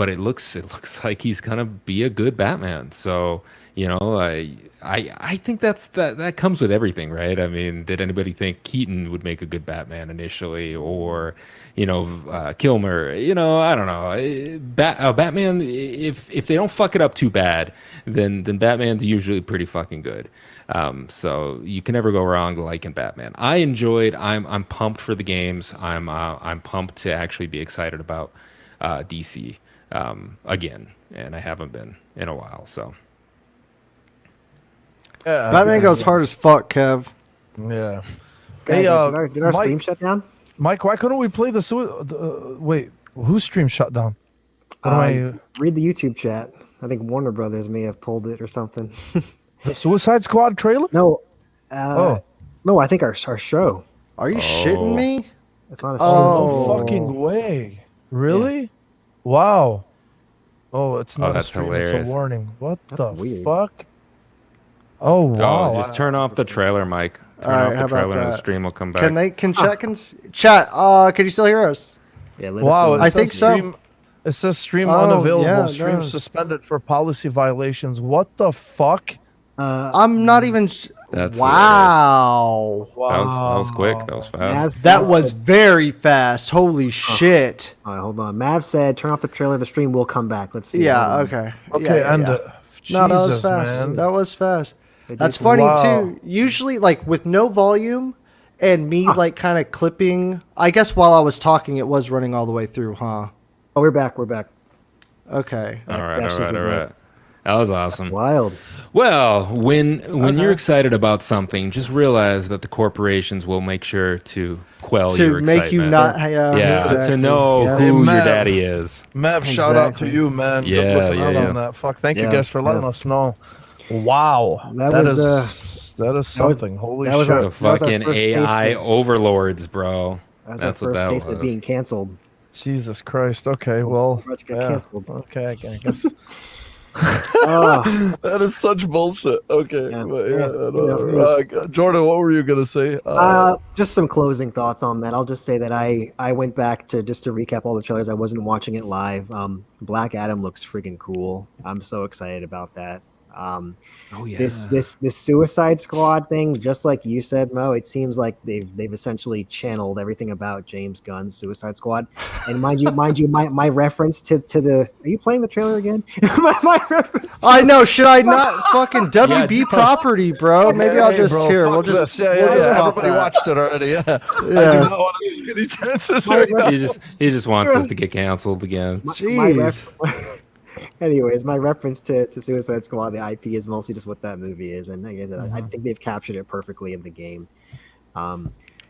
it looks like he's gonna be a good Batman. So I think that comes with everything, right? I mean, did anybody think Keaton would make a good Batman initially, or Kilmer? I don't know. Batman, if they don't fuck it up too bad, then Batman's usually pretty fucking good. So you can never go wrong liking Batman. I enjoyed. I'm pumped for the games. I'm pumped to actually be excited about DC again, and I haven't been in a while. So. Yeah, Batman goes hard as fuck, Kev. Yeah. Guys, did our stream shut down? Mike, why couldn't we play the wait, whose stream shut down? Read the YouTube chat. I think Warner Brothers may have pulled it or something. The Suicide Squad trailer? No. No, I think our show. Are you shitting me? It's not a no fucking way. Really? Yeah. Wow. Oh, it's not that's a stream, hilarious. It's a warning. What That's the weird. fuck? Oh wow! Just turn off the trailer, Mike. Turn off the trailer, and the stream will come back. Chat? Can you still hear us? Yeah, wow, I think so. It says stream unavailable. Yeah, stream suspended for policy violations. What the fuck? I'm not even. That's wow. That was quick. That was fast. That was very fast. Holy shit! All right, hold on. Mav said, "Turn off the trailer. The stream will come back." Let's see. Yeah. Okay. Okay. Yeah, and no, that was Jesus, fast. man. That was fast. That's funny too. Usually, like with no volume and me like kind of clipping. I guess while I was talking, it was running all the way through, huh? Oh, we're back. We're back. Okay. All right. That was awesome. Wild. Well, when you're excited about something, just realize that the corporations will make sure to quell your excitement. To make you not, exactly. To know who your daddy is. Mav, shout out to you, man. Yeah, Good looking out on that. Fuck, thank you guys for letting us know. Wow, that is something. Holy shit! The fucking AI overlords, bro. That's what that was. Of being canceled. Jesus Christ. Okay, well, canceled. Okay, I guess. That is such bullshit. Okay, Jordan, what were you gonna say? Just some closing thoughts on that. I'll just say that I went back to recap all the trailers. I wasn't watching it live. Black Adam looks freaking cool. I'm so excited about that. This Suicide Squad thing, just like you said, Mo, it seems like they've essentially channeled everything about James Gunn's Suicide Squad. And mind you, my reference to the, are you playing the trailer again? my reference. I know. Should I not fucking WB property, bro? Maybe I'll just hear. We'll just everybody watched it already. Yeah. I do not want to take any chances right now. He just wants us to get canceled again. Jeez. Anyways, my reference to Suicide Squad, the IP, is mostly just what that movie is, and like I said, I think they've captured it perfectly in the game.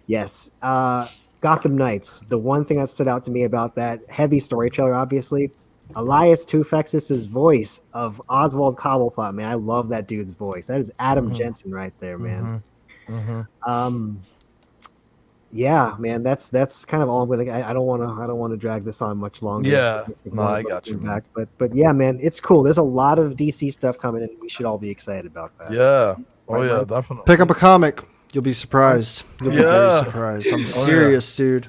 Yes, Gotham Knights. The one thing that stood out to me about that heavy story trailer, obviously, Elias Toufexis' voice of Oswald Cobblepot. Man, I love that dude's voice. That is Adam Jensen right there, man. Yeah, man, that's kind of all I'm gonna. I don't want to drag this on much longer. Yeah, no, I got you. Back, but yeah, man, it's cool. There's a lot of DC stuff coming, and we should all be excited about that. Yeah, yeah, definitely. Pick up a comic. You'll be surprised. You'll be very surprised. I'm serious, dude.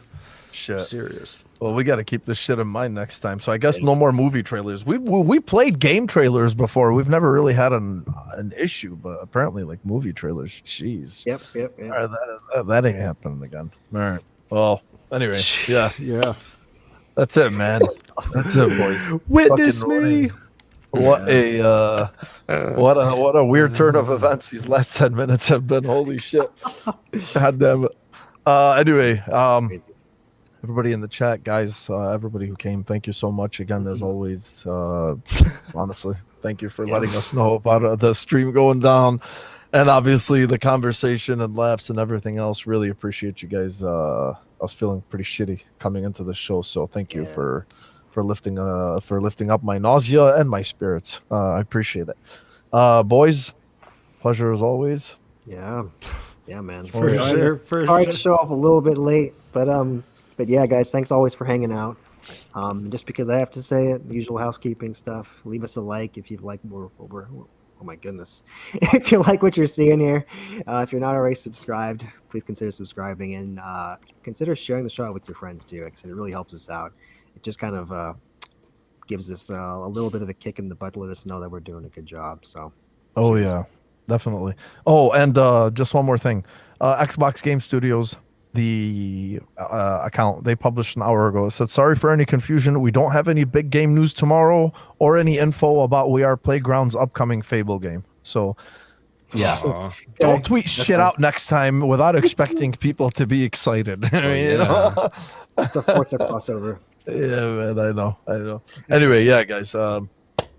Shit. Serious. Well, we got to keep this shit in mind next time. So I guess no more movie trailers. We played game trailers before. We've never really had an issue, but apparently like movie trailers. Jeez. Yep. All right, that ain't happening again. All right. Well, anyway, yeah. That's it, man. That's it, boys. Witness me. What a weird turn of events these last 10 minutes have been. Holy shit. God damn it. Anyway, everybody in the chat, guys, everybody who came, thank you so much again, as always. Honestly, thank you for letting us know about the stream going down, and obviously the conversation and laughs and everything else. Really appreciate you guys. I was feeling pretty shitty coming into the show, so thank you for lifting up my nausea and my spirits. I appreciate it. Boys, pleasure as always. Yeah, man. For sure. Sorry to show up a little bit late, but yeah, guys, thanks always for hanging out. Just because I have to say it, usual housekeeping stuff. Leave us a like if you like more. Oh my goodness! If you like what you're seeing here, if you're not already subscribed, please consider subscribing and consider sharing the show with your friends too. Like I said, it really helps us out. It just kind of gives us a little bit of a kick in the butt to let us know that we're doing a good job. So. Oh yeah, definitely. Oh, and just one more thing, Xbox Game Studios. The account they published an hour ago. It said, sorry for any confusion. We don't have any big game news tomorrow or any info about We Are Playground's upcoming Fable game. So, yeah. Don't tweet shit out next time without expecting people to be excited. You know? It's a Forza crossover. Yeah, man, I know. Anyway, yeah, guys.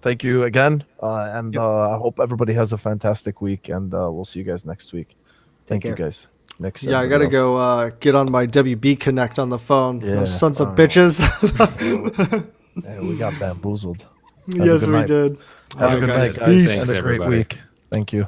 Thank you again. And I hope everybody has a fantastic week. And we'll see you guys next week. Thank you, guys. Next I gotta go get on my WB Connect on the phone. Those sons of bitches. We got bamboozled. Yes, we did. Have a good night, guys. Peace. And a great week. Thank you.